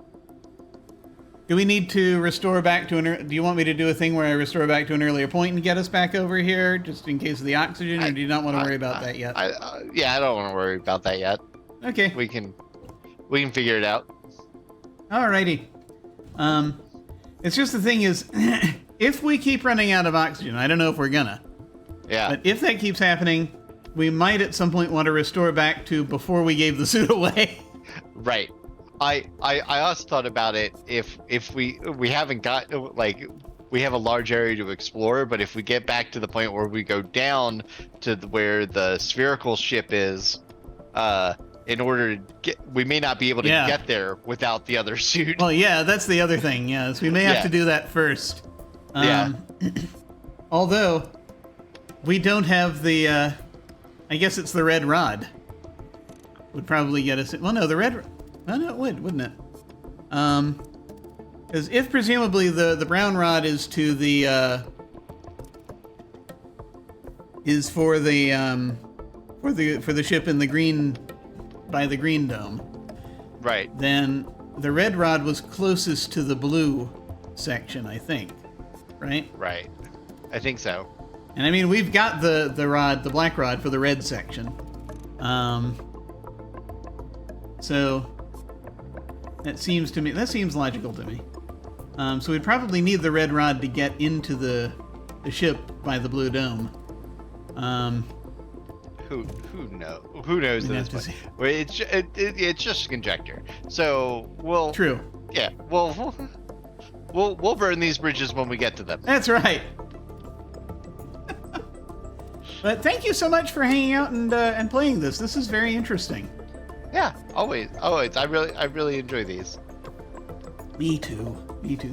Do we need to restore back to do you want me to do a thing where I restore back to an earlier point and get us back over here, just in case of the oxygen, or do you not want to worry about that yet? I don't want to worry about that yet. Okay. We can figure it out. Alrighty. It's just the thing is, if we keep running out of oxygen, I don't know if we're gonna. Yeah. But if that keeps happening, we might at some point want to restore back to before we gave the suit away. Right. I also thought about it if we haven't got like we have a large area to explore, but if we get back to the point where we go down to where the spherical ship is, in order to we may not be able to get there without the other suit. Well, yeah, that's the other thing. Yes, we may have to do that first. Although we don't have the, I guess it's the red rod. Would probably get us. Well, no, the red. Oh, no, it would, wouldn't it? Because if presumably the brown rod is to the is for the ship in the green by the green dome. Right. Then the red rod was closest to the blue section, I think. Right? Right. I think so. And I mean, we've got the rod, the black rod for the red section. So that seems logical to me. So we'd probably need the red rod to get into the ship by the blue dome. Who knows at this point? Well, it's just conjecture. So we'll. True. Yeah. We'll burn these bridges when we get to them. That's right. But thank you so much for hanging out and playing this. This is very interesting. Yeah, always. I really enjoy these. Me too.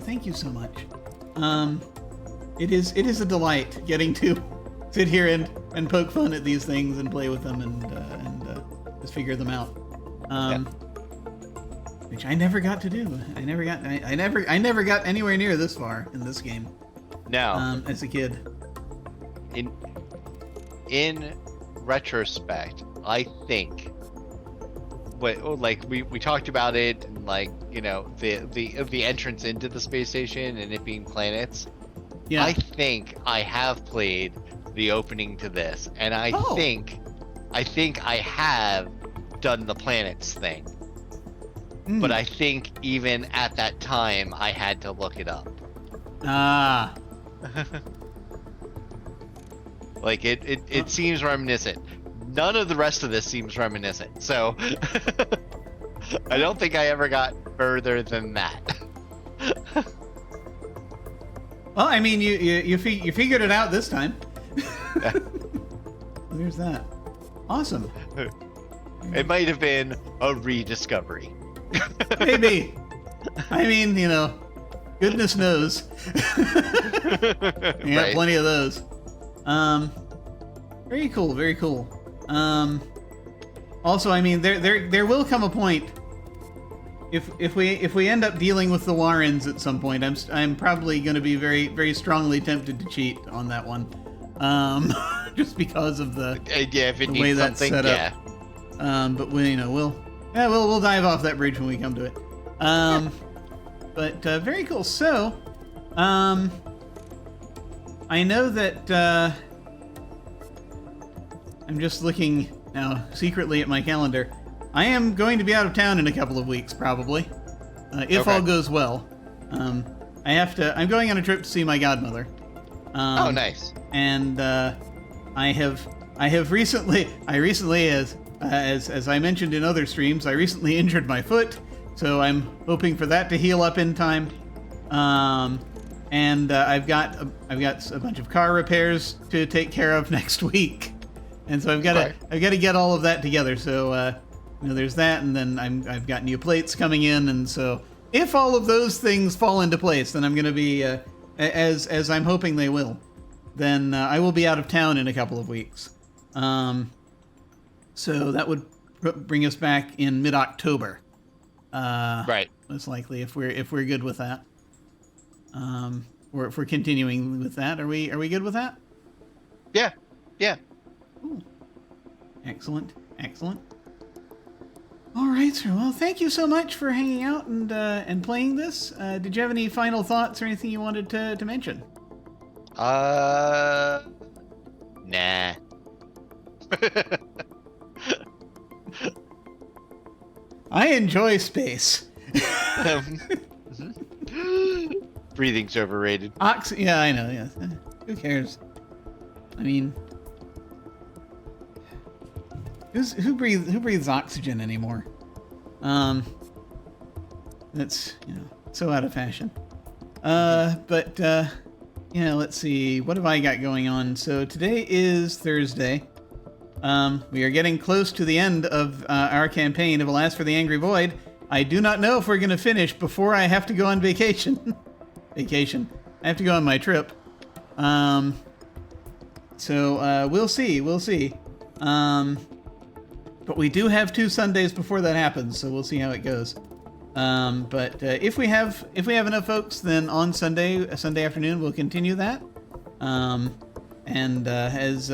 Thank you so much. It is a delight getting to sit here and poke fun at these things and play with them and just figure them out. Which I never got to do. I never got anywhere near this far in this game. No. As a kid. In retrospect, I think we talked about it, and the entrance into the space station and it being planets. Yeah. I think I have played the opening to this, and I think I have done the planets thing. But I think even at that time I had to look it up. Ah. Like it seems reminiscent. None of the rest of this seems reminiscent. So I don't think I ever got further than that. Well, I mean, you figured it out this time. Yeah. There's that. Awesome. It might have been a rediscovery. Maybe. I mean, goodness knows. Yeah, right. Plenty of those. Very cool. Also, I mean, there will come a point if we end up dealing with the Warrens at some point. I'm probably going to be very, very strongly tempted to cheat on that one, just because of the way that's set up. But we'll dive off that bridge when we come to it. But very cool. So, I know that I'm just looking now secretly at my calendar. I am going to be out of town in a couple of weeks, probably, if all goes well. I'm going on a trip to see my godmother. Oh, nice. And I recently, as I mentioned in other streams, I recently injured my foot, so I'm hoping for that to heal up in time. And I've got a bunch of car repairs to take care of next week, and so I've got to get all of that together. So there's that, and then I've got new plates coming in, and so if all of those things fall into place, then I'm going to be as I'm hoping they will. Then I will be out of town in a couple of weeks. So that would bring us back in mid-October. Right. Most likely, if we're good with that. Or if we're continuing with that, are we good with that? Yeah. Ooh. Excellent. All right, sir. Well, thank you so much for hanging out and playing this. Did you have any final thoughts or anything you wanted to mention? Nah. I enjoy space. Breathing's overrated. Yeah, I know. Yeah, who cares? I mean, who breathes oxygen anymore? That's so out of fashion. But let's see. What have I got going on? So today is Thursday. We are getting close to the end of our campaign of Alas for the Angry Void. I do not know if we're going to finish before I have to go on vacation. I have to go on my trip. So we'll see. But we do have 2 Sundays before that happens, so we'll see how it goes. But if we have enough folks, then on Sunday afternoon, we'll continue that. As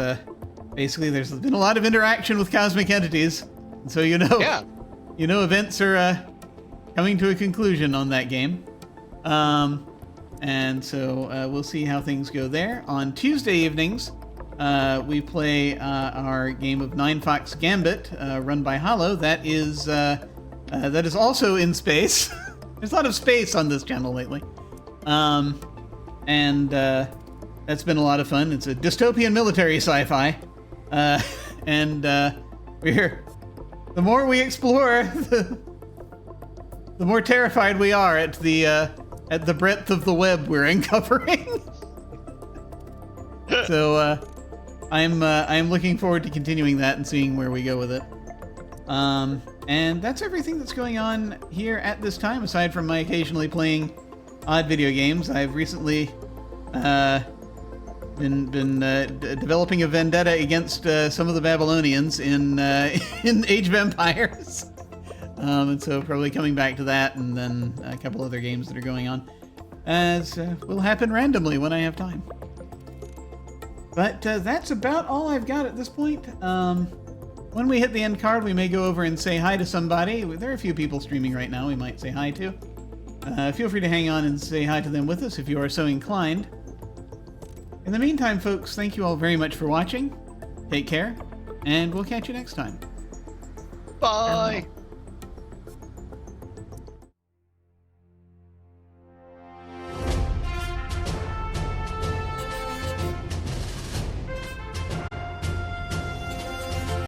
basically there's been a lot of interaction with cosmic entities, so events are coming to a conclusion on that game. And so we'll see how things go there. On Tuesday evenings, we play our game of Nine Fox Gambit, run by Hollow. That is also in space. There's a lot of space on this channel lately. That's been a lot of fun. It's a dystopian military sci-fi. The more we explore, the more terrified we are at the breadth of the web we're uncovering. So I'm looking forward to continuing that and seeing where we go with it. And that's everything that's going on here at this time, aside from my occasionally playing odd video games. I've recently been developing a vendetta against some of the Babylonians in Age of Empires. And so probably coming back to that, and then a couple other games that are going on, as will happen randomly when I have time. But that's about all I've got at this point. When we hit the end card, we may go over and say hi to somebody. There are a few people streaming right now we might say hi to. Feel free to hang on and say hi to them with us if you are so inclined. In the meantime, folks, thank you all very much for watching. Take care, and we'll catch you next time. Bye!